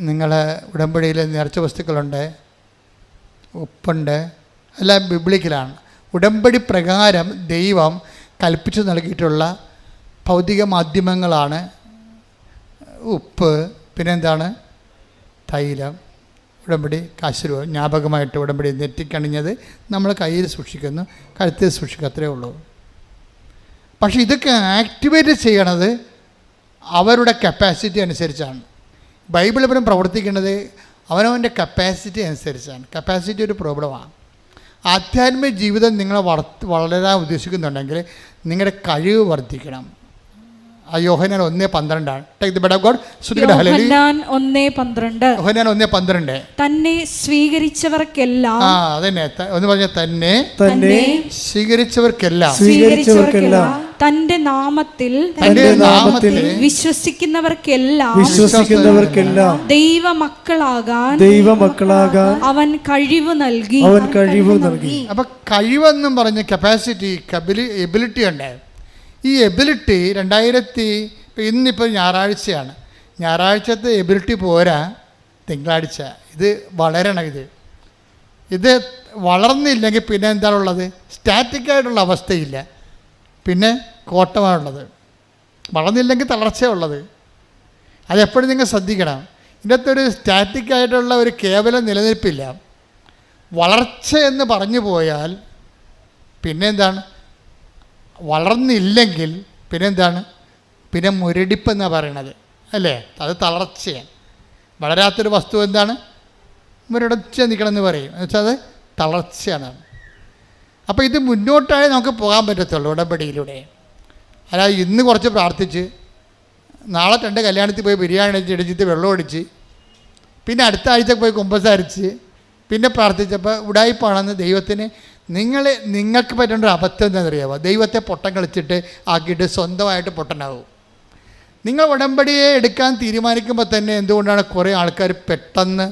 [SPEAKER 5] നിങ്ങൾ ഉടമ്പടിയിൽ നേർച്ച വസ്തുക്കളുണ്ട്, ഉപ്പുണ്ട്, എല്ലാം ബിബ്ലിക്കലാണ്. ഉടമ്പടി പ്രകാരം ദൈവം കൽപ്പിച്ചു നൽകിയിട്ടുള്ള ഭൗതിക മാധ്യമങ്ങളാണ് ഉപ്പ്, പിന്നെന്താണ്? തൈലം. ഉടമ്പടി കാശുരൂപ ജ്ഞാപകമായിട്ട് ഉടമ്പടി നെറ്റിക്കണിഞ്ഞത് നമ്മൾ കയ്യിൽ സൂക്ഷിക്കുന്നു, കഴുത്തിൽ സൂക്ഷിക്കുക, അത്രയേ ഉള്ളൂ. പക്ഷെ ഇതൊക്കെ ആക്ടിവേറ്റ് ചെയ്യണത് അവരുടെ കപ്പാസിറ്റി അനുസരിച്ചാണ്. ബൈബിൾ ഇവരും പ്രവർത്തിക്കുന്നത് അവനവൻ്റെ കപ്പാസിറ്റി അനുസരിച്ചാണ്. കപ്പാസിറ്റി ഒരു പ്രോബ്ലമാണ്. ആധ്യാത്മിക ജീവിതം നിങ്ങളെ വളരാൻ ഉദ്ദേശിക്കുന്നുണ്ടെങ്കിൽ നിങ്ങളുടെ കഴിവ് വർദ്ധിക്കണം. യോഹന്നാൻ 1:12 take the word of God.
[SPEAKER 1] യോഹന്നാൻ 1:12
[SPEAKER 5] യോഹന്നാൻ 1:12
[SPEAKER 1] തന്നെ സ്വീകരിച്ചവർക്കെല്ലാം
[SPEAKER 5] അതന്നെ ഒന്ന് പറഞ്ഞ തന്നെ സ്വീകരിച്ചവർക്കെല്ലാം
[SPEAKER 1] തന്റെ നാമത്തിൽ വിശ്വസിക്കുന്നവർക്കെല്ലാം ദൈവമക്കളാകാൻ അവൻ കഴിവ് നൽകി.
[SPEAKER 5] അപ്പൊ കഴിവെന്നും പറഞ്ഞ കപ്പാസിറ്റി എബിലിറ്റി ഉണ്ട്. ഈ എബിലിറ്റി ഇന്നിപ്പോൾ ഞായറാഴ്ചയാണ്. ഞായറാഴ്ചത്തെ എബിലിറ്റി പോരാ, തിങ്കളാഴ്ച ഇത് വളരണം. ഇത് വളർന്നില്ലെങ്കിൽ പിന്നെ എന്താണുള്ളത്? സ്റ്റാറ്റിക്കായിട്ടുള്ള അവസ്ഥയില്ല, പിന്നെ കോട്ടമാണുള്ളത്. വളർന്നില്ലെങ്കിൽ തളർച്ചയുള്ളത്. അതെപ്പോഴും നിങ്ങൾ ശ്രദ്ധിക്കണം. ഇതിനകത്ത് ഒരു സ്റ്റാറ്റിക്കായിട്ടുള്ള ഒരു കേവലം നിലനിൽപ്പില്ല. വളർച്ച എന്ന് പറഞ്ഞു പോയാൽ പിന്നെ എന്താണ്? വളർന്നില്ലെങ്കിൽ പിന്നെന്താണ്? പിന്നെ മുരടിപ്പെന്നാണ് പറയണത്, അല്ലേ? അത് തളർച്ചയാണ്. വളരാത്തൊരു വസ്തു എന്താണ്? മുരടച്ച നിൽക്കണമെന്ന് പറയും. എന്നുവെച്ചാൽ അത് തളർച്ചയാണ്. അപ്പോൾ ഇത് മുന്നോട്ടായി നമുക്ക് പോകാൻ പറ്റത്തുള്ളൂ ഉടമ്പടിയിലൂടെ. അല്ലാതെ ഇന്ന് കുറച്ച് പ്രാർത്ഥിച്ച് നാളെ 2 കല്യാണത്തിൽ പോയി ബിരിയാണി അടിച്ചിട്ട് വെള്ളം ഒടിച്ച് പിന്നെ അടുത്ത ആഴ്ച പോയി കുമ്പസാരിച്ച് പിന്നെ പ്രാർത്ഥിച്ചപ്പോൾ ഉടായിപ്പാണെന്ന് ദൈവത്തിന് നിങ്ങൾക്ക് പറ്റേണ്ട ഒരു അബദ്ധം എന്താണെന്നറിയാമോ? ദൈവത്തെ പൊട്ടം കളിച്ചിട്ട് ആക്കിയിട്ട് സ്വന്തമായിട്ട് പൊട്ടനാവും. നിങ്ങൾ ഉടമ്പടിയെ എടുക്കാൻ തീരുമാനിക്കുമ്പോൾ തന്നെ എന്തുകൊണ്ടാണ് കുറേ ആൾക്കാർ പെട്ടെന്ന്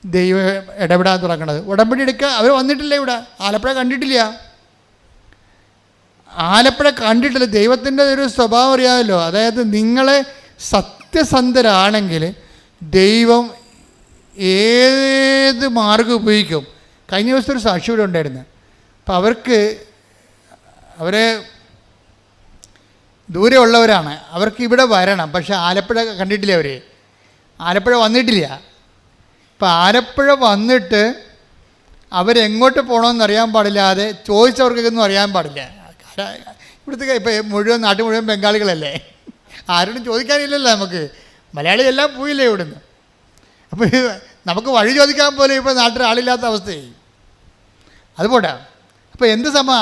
[SPEAKER 5] ദൈവം ഇടപെടാൻ തുടങ്ങുന്നത്? ഉടമ്പടി എടുക്കുക, അവർ വന്നിട്ടില്ല ഇവിടെ, ആലപ്പുഴ കണ്ടിട്ടില്ല. ദൈവത്തിൻ്റെ ഒരു സ്വഭാവം അറിയാമല്ലോ. അതായത് നിങ്ങളെ സത്യസന്ധരാണെങ്കിൽ ദൈവം ഏത് മാർഗം ഉപയോഗിക്കും. കഴിഞ്ഞ ദിവസത്തെ ഒരു സാക്ഷി ഇവിടെ ഉണ്ടായിരുന്നു. അപ്പം അവരെ ദൂരെ ഉള്ളവരാണ്, അവർക്ക് ഇവിടെ വരണം. പക്ഷേ ആലപ്പുഴ കണ്ടിട്ടില്ല, ആലപ്പുഴ വന്നിട്ടില്ല. ഇപ്പം ആലപ്പുഴ വന്നിട്ട് അവരെങ്ങോട്ട് പോകണമെന്ന് അറിയാൻ പാടില്ലാതെ ചോദിച്ചവർക്കൊന്നും അറിയാൻ പാടില്ല. ഇവിടുത്തെ ഇപ്പം നാട്ടിൽ മുഴുവൻ ബംഗാളികളല്ലേ, ആരോടും ചോദിക്കാനില്ലല്ലോ നമുക്ക്. മലയാളി എല്ലാം പോയില്ലേ ഇവിടുന്ന്. അപ്പോൾ നമുക്ക് വഴി ചോദിക്കാൻ പോലും ഇപ്പോൾ നാട്ടിൽ ആളില്ലാത്ത അവസ്ഥയായി. അതുപോട്ടെ. അപ്പോൾ എന്ത് സംഭവം?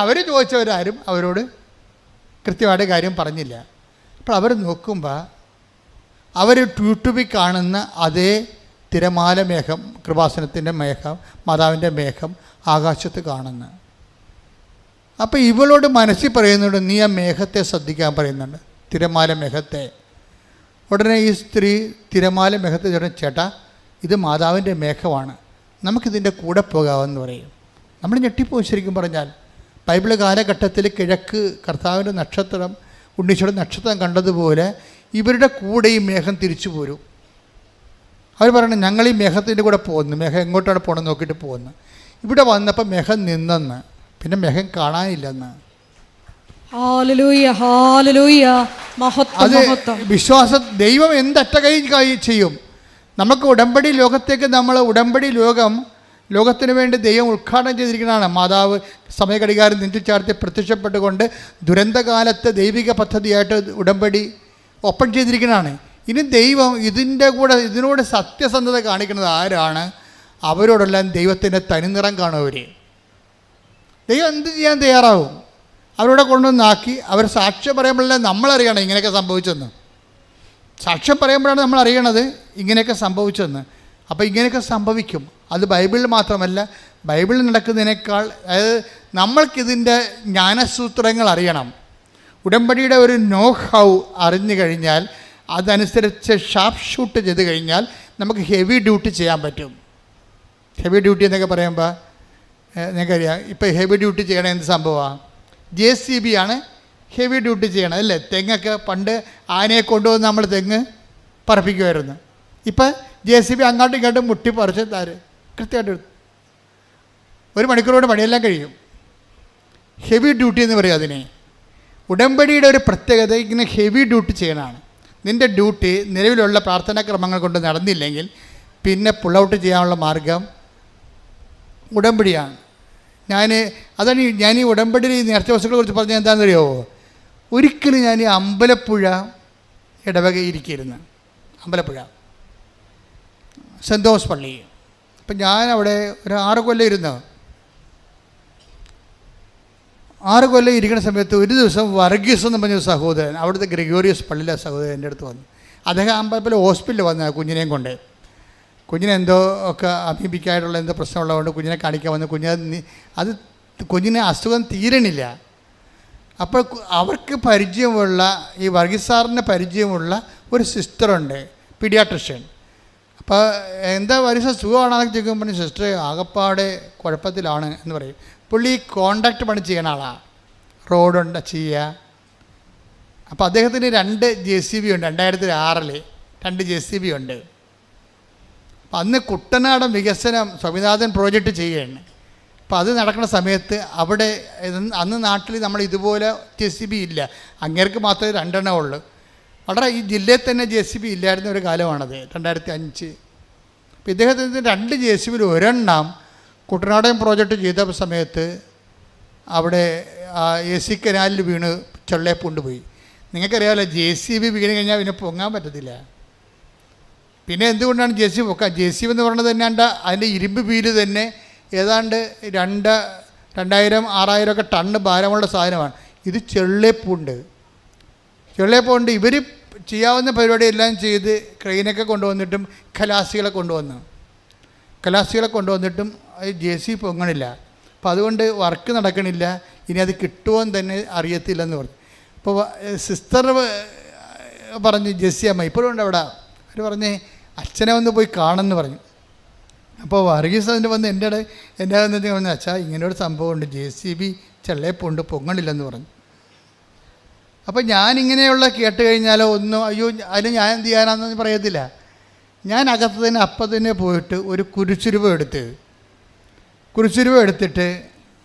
[SPEAKER 5] അവർ ചോദിച്ചവരാരും അവരോട് കൃത്യമായിട്ട് കാര്യം പറഞ്ഞില്ല. അപ്പോൾ അവർ നോക്കുമ്പോൾ അവർ ട്യൂട്യൂബിൽ കാണുന്ന അതേ തിരമാല മേഘം, കൃപാസനത്തിൻ്റെ മേഘം, മാതാവിൻ്റെ മേഘം ആകാശത്ത് കാണുന്നു. അപ്പോൾ ഇവളോട് മനസ്സിൽ പറയുന്നുണ്ട്, നീ ആ മേഘത്തെ ശ്രദ്ധിക്കാൻ പറയുന്നുണ്ട്, തിരമാല മേഘത്തെ. ഉടനെ ഈ സ്ത്രീ തിരമാല മേഘത്തെ ചേട്ടാ ഇത് മാതാവിൻ്റെ മേഘമാണ്, നമുക്കിതിൻ്റെ കൂടെ പോകാമെന്ന് പറയും. നമ്മൾ ഞെട്ടിപ്പോയി. ശരിക്കും പറഞ്ഞാൽ ബൈബിൾ കാലഘട്ടത്തിൽ കിഴക്ക് കർത്താവിൻ്റെ നക്ഷത്രം, ഉണ്ണീശോയുടെ നക്ഷത്രം കണ്ടതുപോലെ ഇവരുടെ കൂടെ ഈ മേഘം തിരിച്ചു പോരും. അവർ പറയണം, ഞങ്ങൾ ഈ മേഘത്തിൻ്റെ കൂടെ പോകുന്നു. മേഘം എങ്ങോട്ടാണ് പോകണമെന്ന് നോക്കിയിട്ട് പോകുന്നു. ഇവിടെ വന്നപ്പോൾ മേഘം നിന്നെന്ന്, പിന്നെ മേഘം കാണാനില്ലെന്ന്. അത് വിശ്വാസം. ദൈവം എന്തറ്റകൈ ചെയ്യും. നമുക്ക് ഉടമ്പടി ലോകത്തേക്ക് ഉടമ്പടി ലോകത്തിന് വേണ്ടി ദൈവം ഉദ്ഘാടനം ചെയ്തിരിക്കുന്നതാണ്. മാതാവ് സമയഘടികാരം നെഞ്ചിൽ ചാർത്തി പ്രത്യക്ഷപ്പെട്ടുകൊണ്ട് ദുരന്തകാലത്ത് ദൈവിക പദ്ധതിയായിട്ട് ഉടമ്പടി ഓപ്പൺ ചെയ്തിരിക്കുന്നതാണ്. ഇനി ദൈവം ഇതിനോട് സത്യസന്ധത കാണിക്കുന്നത് ആരാണ്? അവരോടെല്ലാം ദൈവത്തിൻ്റെ തനിനിറം കാണും. ദൈവം എന്ത് ചെയ്യാൻ തയ്യാറാവും? അവരോടെ കൊണ്ടുവന്നാക്കി അവർ സാക്ഷ്യം പറയുമ്പോഴല്ലേ നമ്മളറിയണം ഇങ്ങനെയൊക്കെ സംഭവിച്ചെന്ന്. സാക്ഷ്യം പറയുമ്പോഴാണ് നമ്മൾ അറിയണത് ഇങ്ങനെയൊക്കെ സംഭവിച്ചെന്ന്. അപ്പോൾ ഇങ്ങനെയൊക്കെ സംഭവിക്കും. അത് ബൈബിളിൽ മാത്രമല്ല, ബൈബിളിൽ നടക്കുന്നതിനേക്കാൾ, അതായത് നമ്മൾക്കിതിൻ്റെ ജ്ഞാനസൂത്രങ്ങൾ അറിയണം. ഉടമ്പടിയുടെ ഒരു നോ ഹൗ അറിഞ്ഞു കഴിഞ്ഞാൽ അതനുസരിച്ച് ഷാർപ്പ് ഷൂട്ട് ചെയ്ത് കഴിഞ്ഞാൽ നമുക്ക് ഹെവി ഡ്യൂട്ടി ചെയ്യാൻ പറ്റും. ഹെവി ഡ്യൂട്ടി എന്നൊക്കെ പറയുമ്പോൾ നിങ്ങൾക്കറിയാം, ഇപ്പോൾ ഹെവി ഡ്യൂട്ടി ചെയ്യണ എന്ത് സംഭവമാണ്? JCB ആണ് ഹെവി ഡ്യൂട്ടി ചെയ്യണം, അല്ലേ? തെങ്ങൊക്കെ പണ്ട് ആനയെ കൊണ്ടുവന്ന് നമ്മൾ തെങ്ങ് പറപ്പിക്കുമായിരുന്നു. ഇപ്പം JCB അങ്ങോട്ടും ഇങ്ങോട്ടും മുട്ടി പറിച്ച് കൃത്യമായിട്ട് 1 മണിക്കൂറോട് പണിയെല്ലാം കഴിയും. ഹെവി ഡ്യൂട്ടി എന്ന് പറയും അതിനെ. ഉടമ്പടിയുടെ ഒരു പ്രത്യേകത ഇങ്ങനെ ഹെവി ഡ്യൂട്ടി ചെയ്യണതാണ്. നിൻ്റെ ഡ്യൂട്ടി നിലവിലുള്ള പ്രാർത്ഥനാക്രമങ്ങൾ കൊണ്ട് നടന്നില്ലെങ്കിൽ പിന്നെ പുൾ ഔട്ട് ചെയ്യാനുള്ള മാർഗം ഉടമ്പടിയാണ്. അതാണ് ഞാൻ ഈ ഉടമ്പടിയിൽ ഈ നേർച്ച വസ്തുക്കളെ കുറിച്ച് പറഞ്ഞാൽ എന്താണെന്ന് അറിയാമോ? ഒരിക്കലും ഞാൻ ഈ അമ്പലപ്പുഴ ഇടവകയിരിക്കുന്നു, അമ്പലപ്പുഴ സെൻറ് തോമസ് പള്ളി. അപ്പം ഞാനവിടെ ഒരു 6 കൊല്ലം ഇരുന്നു. 6 കൊല്ലം ഇരിക്കുന്ന സമയത്ത് ഒരു ദിവസം വർഗീസ് എന്ന് പറഞ്ഞ സഹോദരൻ, അവിടുത്തെ ഗ്രിഗോറിയസ് പള്ളിയിലെ സഹോദരൻ എൻ്റെ അടുത്ത് വന്നു. അദ്ദേഹം അമ്പലപ്പുഴ ഹോസ്പിറ്റലിൽ വന്ന കുഞ്ഞിനെയും കൊണ്ട്. കുഞ്ഞിന് എന്തോ ഒക്കെ അമീബിക്കായിട്ടുള്ള എന്തോ പ്രശ്നമുള്ളതുകൊണ്ട് കുഞ്ഞിനെ കാണിക്കാൻ വന്നു. കുഞ്ഞിന് അസുഖം തീരണില്ല. അപ്പോൾ അവർക്ക് പരിചയമുള്ള, ഈ വർഗീസ് സാറിന് പരിചയമുള്ള ഒരു സിസ്റ്ററുണ്ട്, പീഡിയാട്രിഷ്യൻ. അപ്പോൾ എന്താ വർഗീസ് സുഖമാണെന്നൊക്കെ ചോദിക്കുമ്പോൾ പറഞ്ഞു, സിസ്റ്റർ ആകപ്പാടെ കുഴപ്പത്തിലാണ് എന്ന് പറയും. പുള്ളി കോൺട്രാക്ട് പണി ചെയ്യണ ആളാണ്, റോഡുണ്ട് ചെയ്യുക. അപ്പോൾ അദ്ദേഹത്തിന് 2 JCB ഉണ്ട്, 2006 2 JCB ഉണ്ട്. അപ്പം അന്ന് കുട്ടനാടൻ വികസനം സ്വാമിനാഥൻ പ്രോജക്റ്റ് ചെയ്യുകയാണ്. അപ്പോൾ അത് നടക്കുന്ന സമയത്ത് അവിടെ അന്ന് നാട്ടിൽ നമ്മൾ ഇതുപോലെ JCB ഇല്ല, അങ്ങേർക്ക് മാത്രമേ 2 എണ്ണം ഉള്ളൂ. വളരെ ഈ ജില്ലയിൽ തന്നെ JCB ഇല്ലായിരുന്ന ഒരു കാലമാണത്, 2005. അപ്പോൾ ഇദ്ദേഹത്തിന് 2 JCBയിൽ 1 എണ്ണം കുട്ടനാടൻ പ്രോജക്റ്റ് ചെയ്ത സമയത്ത് അവിടെ AC കനാലിൽ വീണ് ചെള്ളയെ കൊണ്ടുപോയി. നിങ്ങൾക്കറിയാമല്ലോ, JCB വീണ് കഴിഞ്ഞാൽ പിന്നെ പൊങ്ങാൻ പറ്റത്തില്ല. പിന്നെ എന്തുകൊണ്ടാണ് JCB പൊക്കാൻ? JCB എന്ന് പറയുന്നത് തന്നെ അതിൻ്റെ ഇരുമ്പ് വീല് തന്നെ ഏതാണ്ട് 2000-6000 ഒക്കെ ടണ്ണ് ഭാരമുള്ള സാധനമാണ്. ഇത് ചെള്ളേപ്പുണ്ട്. ഇവർ ചെയ്യാവുന്ന പരിപാടിയെല്ലാം ചെയ്ത് ക്രെയിനൊക്കെ കൊണ്ടുവന്നിട്ടും ഖലാസികളെ കൊണ്ടുവന്നിട്ടും JCB പൊങ്ങണില്ല. അപ്പോൾ അതുകൊണ്ട് വർക്ക് നടക്കണില്ല. ഇനി അത് കിട്ടുമോയെന്ന് തന്നെ അറിയത്തില്ലെന്ന് പറഞ്ഞു. അപ്പോൾ സിസ്റ്റർ പറഞ്ഞ്, ജെസ്സി അമ്മ ഇപ്പോഴും ഉണ്ട് അവിടെ, അവർ പറഞ്ഞ് അച്ഛനെ ഒന്ന് പോയി കാണുമെന്ന് പറഞ്ഞു. അപ്പോൾ വർഗീസ് അതിൻ്റെ വന്ന് എൻ്റെ പറഞ്ഞ അച്ഛാ ഇങ്ങനെയൊരു സംഭവമുണ്ട്, JCB ചെള്ളേപ്പുണ്ട്, പൊങ്ങണില്ലെന്ന് പറഞ്ഞു. അപ്പോൾ ഞാനിങ്ങനെയുള്ള കേട്ട് കഴിഞ്ഞാലോ ഒന്നും അയ്യോ അതിന് ഞാൻ എന്ത് ചെയ്യാനാണെന്ന് പറയത്തില്ല. ഞാൻ അകത്ത് തന്നെ അപ്പം തന്നെ പോയിട്ട് ഒരു കുരിശുരൂപം എടുത്തിട്ട്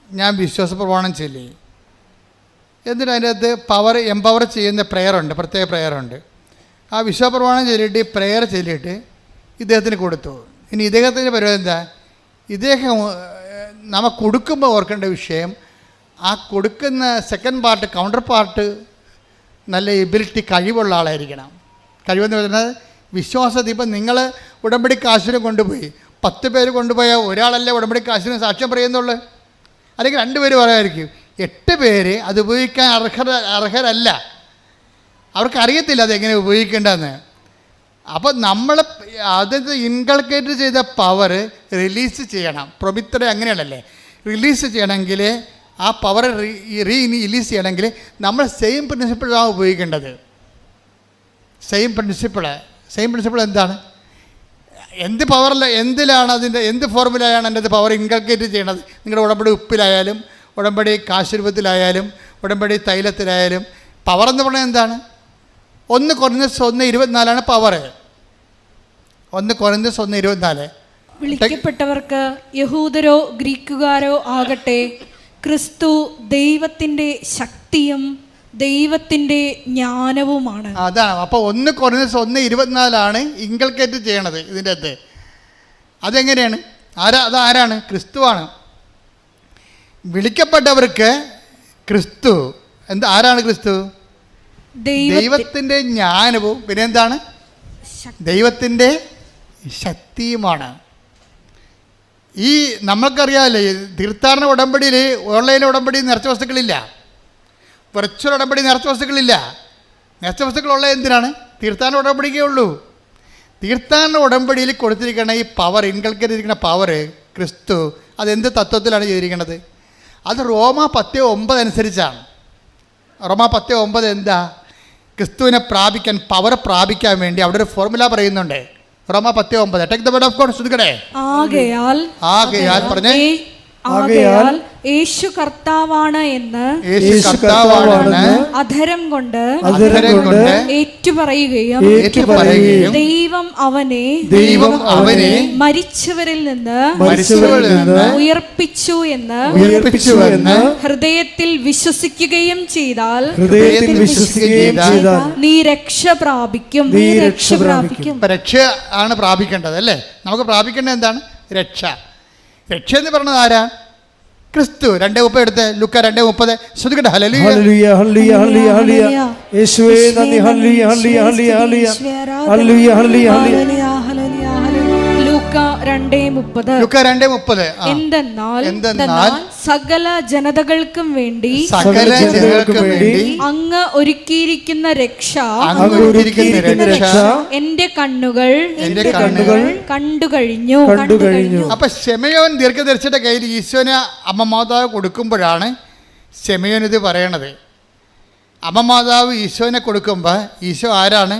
[SPEAKER 5] ഞാൻ വിശ്വാസ പ്രമാണം ചൊല്ലി. എന്നിട്ട് അതിൻ്റെ അകത്ത് എംപവർ ചെയ്യുന്ന പ്രയറുണ്ട്, പ്രത്യേക പ്രയറുണ്ട്. ആ വിശ്വാസ പ്രമാണം ചൊല്ലിയിട്ട് പ്രയർ ചൊല്ലിയിട്ട് ഇദ്ദേഹത്തിന് കൊടുത്തു. ഇനി ഇദ്ദേഹത്തിൻ്റെ പരിപാടി എന്താ? ഇദ്ദേഹം നമ്മൾ കൊടുക്കുമ്പോൾ ഓർക്കേണ്ട വിഷയം, ആ കൊടുക്കുന്ന സെക്കൻഡ് പാർട്ട്, കൗണ്ടർ പാർട്ട് നല്ല എബിലിറ്റി, കഴിവുള്ള ആളായിരിക്കണം. കഴിവെന്ന് പറയുന്നത് വിശ്വാസത്തിൽ. ഇപ്പം നിങ്ങൾ ഉടമ്പടി കാശിന് കൊണ്ടുപോയി 10 പേര് കൊണ്ടുപോയാൽ ഒരാളല്ലേ ഉടമ്പടി കാശിന് സാക്ഷ്യം പറയുന്നുള്ളൂ, അല്ലെങ്കിൽ 2 പേര് പറയാമായിരിക്കും. 8 പേര് അത് ഉപയോഗിക്കാൻ അർഹരല്ല, അവർക്കറിയത്തില്ല അതെങ്ങനെ ഉപയോഗിക്കേണ്ടതെന്ന്. അപ്പോൾ നമ്മൾ അത് ഇൻകൾക്കേറ്റ് ചെയ്ത പവർ റിലീസ് ചെയ്യണം. പ്രൊമിത്തറെ അങ്ങനെയാണല്ലേ, റിലീസ് ചെയ്യണമെങ്കിൽ ആ പവർ റിലീസ് ചെയ്യണമെങ്കിൽ നമ്മൾ സെയിം പ്രിൻസിപ്പിളാണ് ഉപയോഗിക്കേണ്ടത്. സെയിം പ്രിൻസിപ്പിൾ എന്താണ്? എന്ത് പവറിൽ എന്തിലാണ് അതിൻ്റെ എന്ത് ഫോർമുലയാണ് എൻ്റെ പവർ ഇൻകൾക്കേറ്റ് ചെയ്യണത്? നിങ്ങളുടെ ഉടമ്പടി ഉപ്പിലായാലും ഉടമ്പടി കാശുരൂപത്തിലായാലും ഉടമ്പടി തൈലത്തിലായാലും പവർ എന്ന് പറഞ്ഞാൽ എന്താണ്? 1 Corinthians 1:24 പവർ. 1 Corinthians 1:24.
[SPEAKER 1] വിളിക്കപ്പെട്ടവർക്ക് യഹൂദരോ ഗ്രീക്കുകാരോ ആകട്ടെ, ക്രിസ്തു ദൈവത്തിൻ്റെ ശക്തിയും ദൈവത്തിൻ്റെ ജ്ഞാനവുമാണ്.
[SPEAKER 5] അതാണ്. അപ്പോൾ 1 Corinthians 1:24 ഇൻകൾക്കേറ്റ് ചെയ്യണത് ഇതിൻ്റെ അകത്ത്. അതെങ്ങനെയാണ്? അതാരാണ്? ക്രിസ്തുവാണ്. വിളിക്കപ്പെട്ടവർക്ക് ക്രിസ്തു ആരാണ്? ക്രിസ്തു ദൈവത്തിൻ്റെ ജ്ഞാനവും പിന്നെ എന്താണ്? ദൈവത്തിൻ്റെ ശക്തിയുമാണ്. ഈ നമ്മൾക്കറിയാമല്ലേ, തീർത്ഥാടന ഉടമ്പടിയിൽ ഓൺലൈൻ ഉടമ്പടി നിറച്ച വസ്തുക്കളില്ല, വെർച്വൽ ഉടമ്പടി നിറച്ച വസ്തുക്കളില്ല. നിറച്ച വസ്തുക്കളുള്ള എന്തിനാണ്? തീർത്ഥാടന ഉടമ്പടിക്കേ ഉള്ളൂ. തീർത്ഥാടന ഉടമ്പടിയിൽ കൊടുത്തിരിക്കുന്ന ഈ പവർ, ഇൻകൾക്കേറ്റ് ചെയ്തിരിക്കുന്ന പവർ ക്രിസ്തു, അതെന്ത് തത്വത്തിലാണ് ചെയ്തിരിക്കുന്നത്? അത് റോമാ 10:9 അനുസരിച്ചാണ്. റോമാ 10:9 എന്താ? ക്രിസ്തുവിനെ പ്രാപിക്കാൻ, പവർ പ്രാപിക്കാൻ വേണ്ടി അവിടെ ഒരു ഫോർമുല പറയുന്നുണ്ട്. റോമാ 10:9. Take the word of God. ശ്രദ്ധിക്കണേ. ആകയാൽ പറഞ്ഞേ,
[SPEAKER 1] ആകയാൽ യേശു കർത്താവാണ് എന്ന് അധരം കൊണ്ട് ഏറ്റുപറയുകയും ദൈവം അവനെ മരിച്ചവരിൽ നിന്ന് ഉയർപ്പിച്ചു എന്ന് ഹൃദയത്തിൽ വിശ്വസിക്കുകയും ചെയ്താൽ നീ രക്ഷ പ്രാപിക്കും.
[SPEAKER 5] രക്ഷ ആണ് പ്രാപിക്കേണ്ടത് അല്ലേ? നമുക്ക് പ്രാപിക്കേണ്ടത് എന്താണ്? രക്ഷ. രക്ഷ എന്ന് പറഞ്ഞത് ആരാ? ക്രിസ്തു. 2:30 എടുത്ത്, ലുക്ക 2:30. ശ്രദ്ധിക്കട്ടെ. ഹല്ലേലൂയ.
[SPEAKER 2] ഹല്ലേലൂയ ഹല്ലേലൂയ ഹല്ലേലൂയ ഹല്ലേലൂയ. യേശുവേ നന്ദി. ഹല്ലേലൂയ ഹല്ലേലൂയ ഹല്ലേലൂയ ഹല്ലേലൂയ ഹല്ലേലൂയ ഹല്ലേലൂയ ഹല്ലേലൂയ.
[SPEAKER 1] ലൂക്ക 2:30.
[SPEAKER 5] ലുക്ക 2:30.
[SPEAKER 1] എന്തെന്നാൽ സകല ജനതകൾക്കും വേണ്ടി
[SPEAKER 5] സകല ജനങ്ങൾക്കും വേണ്ടി
[SPEAKER 1] അങ്ങ് ഒരുക്കിയിരിക്കുന്ന രക്ഷ
[SPEAKER 5] അങ്ങ് ഒരുക്കിയിരിക്കുന്ന രക്ഷ
[SPEAKER 1] എന്റെ കണ്ണുകൾ കണ്ടു കഴിഞ്ഞു.
[SPEAKER 5] അപ്പൊ ശെമയോൻ ദീർഘദർശിയുടെ കയ്യിൽ ഈശോനെ അമ്മ മാതാവ് കൊടുക്കുമ്പോഴാണ് ശെമയോൻ ഇത് പറയണത്. അമ്മ മാതാവ് ഈശോനെ കൊടുക്കുമ്പോൾ ഈശോ ആരാണ്?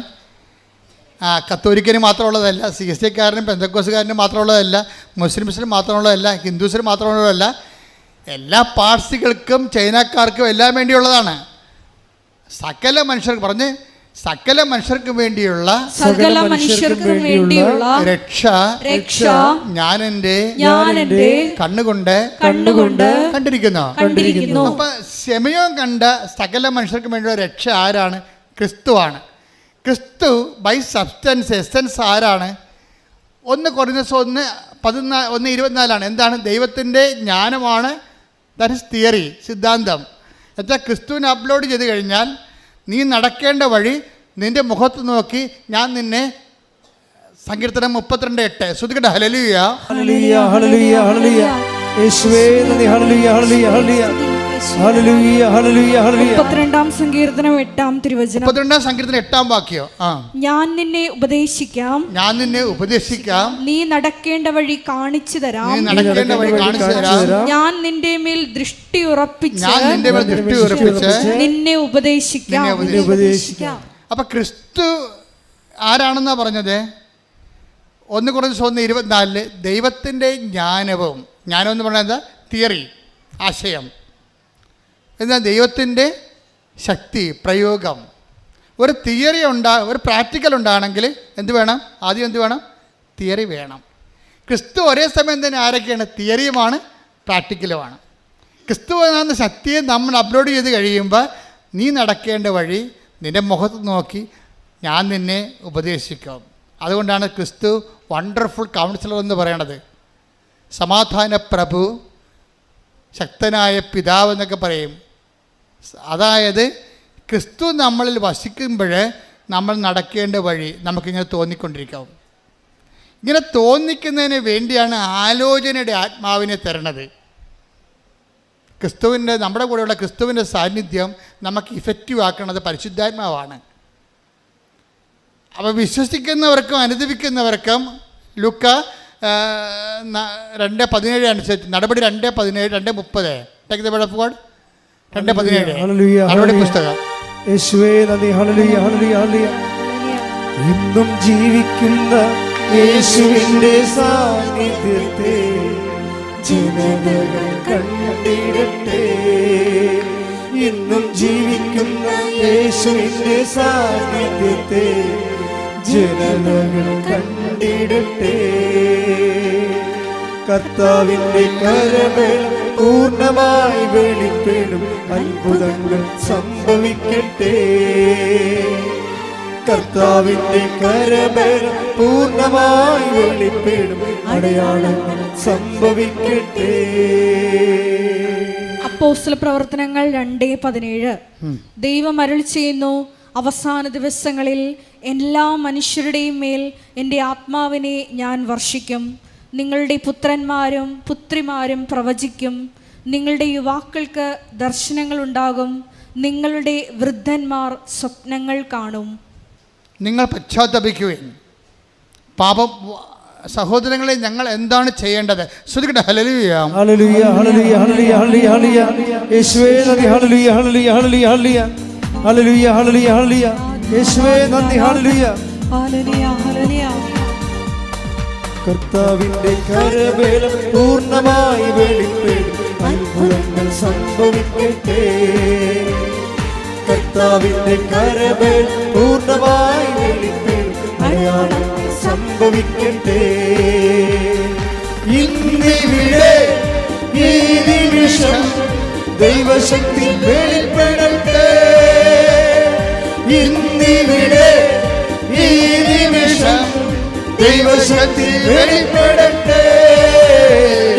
[SPEAKER 5] കത്തോലിക്കന് മാത്രമുള്ളതല്ല, സി എസ് ഐക്കാരനും പെന്തക്കോസുകാരനും മാത്രമുള്ളതല്ല, മുസ്ലിംസിനും മാത്രമുള്ളതല്ല, ഹിന്ദുസിനും മാത്രമുള്ളതല്ല, എല്ലാ പാർസികൾക്കും ചൈനക്കാർക്കും എല്ലാം വേണ്ടിയുള്ളതാണ്. സകല മനുഷ്യർക്ക് പറഞ്ഞ് സകല മനുഷ്യർക്കും വേണ്ടിയുള്ള രക്ഷ ഞാൻ എൻ്റെ കണ്ണുകൊണ്ട് കണ്ടിരിക്കുന്നു. അപ്പൊ ശെമയോൻ കണ്ട സകല മനുഷ്യർക്കും വേണ്ടിയുള്ള രക്ഷ ആരാണ്? ക്രിസ്തുവാണ്. ക്രിസ്തു ബൈ സബ്സ്റ്റൻസ് എസൻസ് ആരാണ്? 1 കൊരിന്ത്യസ് 1:24 എന്താണ്? ദൈവത്തിൻ്റെ ജ്ഞാനമാണ്. ദാറ്റ് ഇസ് തിയറി, സിദ്ധാന്തം. എന്നുവെച്ചാൽ ക്രിസ്തുവിനെ അപ്ലോഡ് ചെയ്ത് കഴിഞ്ഞാൽ നീ നടക്കേണ്ട വഴി നിൻ്റെ മുഖത്ത് നോക്കി ഞാൻ നിന്നെ, സങ്കീർത്തനം 32:8. ശ്രദ്ധിക്കട്ടെ. ഹല്ലേലൂയ
[SPEAKER 2] ഹല്ലേലൂയ ഹല്ലേലൂയ ഹല്ലേലൂയ. യേശുവേ നന്ദി. ഹല്ലേലൂയ ഹല്ലേലൂയ ഹല്ലേലൂയ ഹല്ലേലൂയ ഹല്ലേലൂയ ഹല്ലേലൂയ.
[SPEAKER 1] 32-ാം സങ്കീർത്തനം 8-ാം തിരുവചനം.
[SPEAKER 5] 32-ാം സങ്കീർത്തനം 8-ാം വാക്യം.
[SPEAKER 1] ഞാൻ നിന്നെ ഉപദേശിക്കാം,
[SPEAKER 5] നീ
[SPEAKER 1] നടക്കേണ്ട വഴി കാണിച്ചു തരാം, ഞാൻ നിന്റെ മേൽ ദൃഷ്ടി ഉറപ്പിച്ച് നിന്നെ ഉപദേശിക്കാം.
[SPEAKER 5] അപ്പൊ ക്രിസ്തു ആരാണെന്നാ പറഞ്ഞത്? 1 കൊരിന്ത്യസ് 1:24 ദൈവത്തിൻ്റെ ജ്ഞാനം എന്ന് പറഞ്ഞാൽ എന്താ? തിയറി, ആശയം. എന്നാൽ ദൈവത്തിൻ്റെ ശക്തി, പ്രയോഗം. ഒരു തിയറി ഒരു പ്രാക്ടിക്കൽ ഉണ്ടാണെങ്കിൽ എന്ത് വേണം? ആദ്യം എന്ത് വേണം? തിയറി വേണം. ക്രിസ്തു ഒരേ സമയം തന്നെ ആരൊക്കെയാണ്? തിയറിയുമാണ്, പ്രാക്ടിക്കലുമാണ്. ക്രിസ്തു എന്ന ശക്തിയെ നമ്മൾ അപ്ലോഡ് ചെയ്ത് കഴിയുമ്പോൾ നീ നടക്കേണ്ട വഴി നിൻ്റെ മുഖത്ത് നോക്കി ഞാൻ നിന്നെ ഉപദേശിക്കും. അതുകൊണ്ടാണ് ക്രിസ്തു വണ്ടർഫുൾ കൗൺസിലർ എന്ന് പറയണത്. സമാധാന പ്രഭു, ശക്തനായ പിതാവ് എന്നൊക്കെ പറയും. അതായത് ക്രിസ്തു നമ്മളിൽ വസിക്കുമ്പോൾ നമ്മൾ നടക്കേണ്ട വഴി നമുക്കിങ്ങനെ തോന്നിക്കൊണ്ടിരിക്കും. ഇങ്ങനെ തോന്നിക്കുന്നതിന് വേണ്ടിയാണ് ആലോചനയുടെ ആത്മാവിനെ തരണത്. നമ്മുടെ കൂടെയുള്ള ക്രിസ്തുവിൻ്റെ സാന്നിധ്യം നമുക്ക് ഇഫക്റ്റീവ് ആക്കുന്നത് പരിശുദ്ധാത്മാവാണ്. അപ്പോൾ വിശ്വസിക്കുന്നവർക്കും അനുദപിക്കുന്നവർക്കും ലുക്ക 2:17 അനുസരിച്ച് നടപടി 2:17 2:30 take the word of God 2:17 നടപടി പുസ്തകം.
[SPEAKER 2] യേശുവേ നന്ദി. ഹല്ലേലൂയ ഹല്ലേലൂയ ഹല്ലേലൂയ. ഇന്നും ജീവിക്കുന്ന യേശുവിന്റെ സാന്നിധ്യത്തെ ജനതകൾ കണ്ടിടട്ടെ. ഇന്നും ജീവിക്കുന്ന യേശുവിന്റെ സാന്നിധ്യത്തെ ജനതകൾ കണ്ടിടട്ടെ. കർത്താവിന്റെ കരബലം പൂർണ്ണമായി വെളിപ്പെടും, അത്ഭുതങ്ങൾ സംഭവിക്കട്ടെ. കർത്താവിന്റെ കരബലം പൂർണ്ണമായി വെളിപ്പെടും, അടയാളങ്ങൾ സംഭവിക്കട്ടെ.
[SPEAKER 1] അപ്പോസ്തല പ്രവർത്തനങ്ങൾ 2:17 ദൈവം അരുളി ചെയ്യുന്നു, അവസാന ദിവസങ്ങളിൽ എല്ലാ മനുഷ്യരുടെയും മേൽ എൻ്റെ ആത്മാവിനെ ഞാൻ വർഷിക്കും. നിങ്ങളുടെ പുത്രന്മാരും പുത്രിമാരും പ്രവചിക്കും, നിങ്ങളുടെ യുവാക്കൾക്ക് ദർശനങ്ങൾ ഉണ്ടാകും, നിങ്ങളുടെ വൃദ്ധന്മാർ സ്വപ്നങ്ങൾ കാണും.
[SPEAKER 5] നിങ്ങൾ പശ്ചാത്തപിക്കുകയും പാപം. സഹോദരങ്ങളെ, ഞങ്ങൾ എന്താണ് ചെയ്യേണ്ടത്? ശ്രദ്ധിക്കട്ടെ. ഹല്ലേലൂയ
[SPEAKER 2] ഹല്ലേലൂയ ഹല്ലേലൂയ ഹല്ലേലൂയ ഹല്ലേലൂയ. യേശുവേ നന്ദി. ഹല്ലേലൂയ ഹല്ലേലൂയ ഹല്ലേലൂയ ഹല്ലേലൂയ ഹല്ലേലൂയ ഹല്ലേലൂയ ഹല്ലേലൂയ. യേശുവേ നന്ദി. ഹല്ലേലൂയ ഹല്ലേലൂയ ഹല്ലേലൂയ. കർത്താവിന്റെ കരബലം പൂർണ്ണമായി വെളിപ്പെടും, അത്ഭുതങ്ങൾ സംഭവിക്കട്ടെ. കർത്താവിന്റെ കരബലം പൂർണ്ണമായി വെളിപ്പെടും, അടയാളങ്ങൾ സംഭവിക്കട്ടെ. ഇന്നിവിടെ ഈ നിമിഷം ദൈവശക്തി വെളിപ്പെടട്ടെ. ഇന്നിവിടെ ഈ നിമിഷം ദൈവശക്തി വെളിപ്പെടട്ടെ.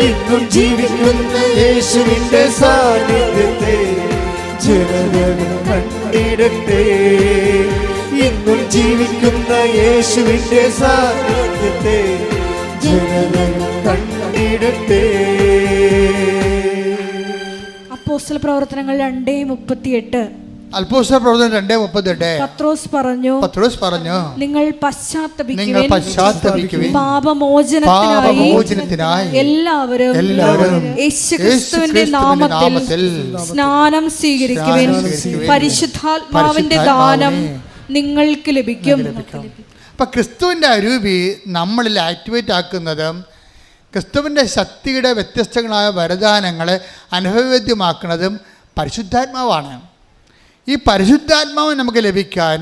[SPEAKER 2] ഇന്നും ജീവിക്കുന്ന യേശുവിന്റെ സാന്നിധ്യത്തെ ജനതകൾ കണ്ടിടട്ടെ. ഇന്നും ജീവിക്കുന്ന യേശുവിന്റെ സാന്നിധ്യത്തെ ജനതകൾ കണ്ടിടട്ടെ.
[SPEAKER 1] അപ്പോസ്തല പ്രവർത്തനങ്ങൾ 2:38.
[SPEAKER 5] അപ്പോസ്തല പ്രവർത്തനം 2:38.
[SPEAKER 1] പത്രോസ് പറഞ്ഞു,
[SPEAKER 5] നിങ്ങൾ പശ്ചാത്തപിക്കുവിൻ,
[SPEAKER 1] പാപമോചനത്തിനായി എല്ലാവരും യേശുക്രിസ്തുവിന്റെ നാമത്തിൽ സ്നാനം സ്വീകരിക്കുവിൻ. പരിശുദ്ധാത്മാവിന്റെ ദാനം നിങ്ങൾക്ക് ലഭിക്കും.
[SPEAKER 5] അപ്പൊ ക്രിസ്തുവിന്റെ അരൂപി നമ്മളിൽ ആക്ടിവേറ്റ് ആക്കുന്നതും ക്രിസ്തുവിൻ്റെ ശക്തിയുടെ വ്യത്യസ്തങ്ങളായ വരദാനങ്ങളെ അനുഭവവേദ്യമാക്കുന്നതും പരിശുദ്ധാത്മാവാണ്. ഈ പരിശുദ്ധാത്മാവ് നമുക്ക് ലഭിക്കാൻ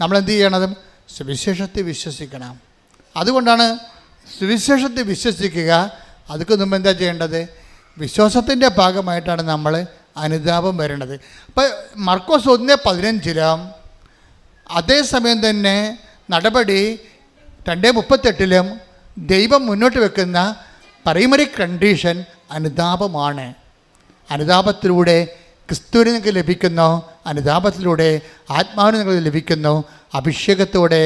[SPEAKER 5] നമ്മൾ എന്ത് ചെയ്യണതും സുവിശേഷത്തെ വിശ്വസിക്കണം. അതുകൊണ്ടാണ് സുവിശേഷത്തെ വിശ്വസിക്കുക. അതൊക്കെ മുമ്പ് എന്താ ചെയ്യേണ്ടത്? വിശ്വാസത്തിൻ്റെ ഭാഗമായിട്ടാണ് നമ്മൾ അനുതാപം വരേണ്ടത്. അപ്പോൾ മർക്കോസ് 1:15 അതേസമയം തന്നെ നടപടി 2:38 ദൈവം മുന്നോട്ട് വെക്കുന്ന പ്രൈമറി കണ്ടീഷൻ അനുതാപമാണ്. അനുതാപത്തിലൂടെ ക്രിസ്തുവിന് നിങ്ങൾക്ക് ലഭിക്കുന്നു, അനുതാപത്തിലൂടെ ആത്മാവിന് നിങ്ങൾക്ക് ലഭിക്കുന്നു. അഭിഷേകത്തോടെ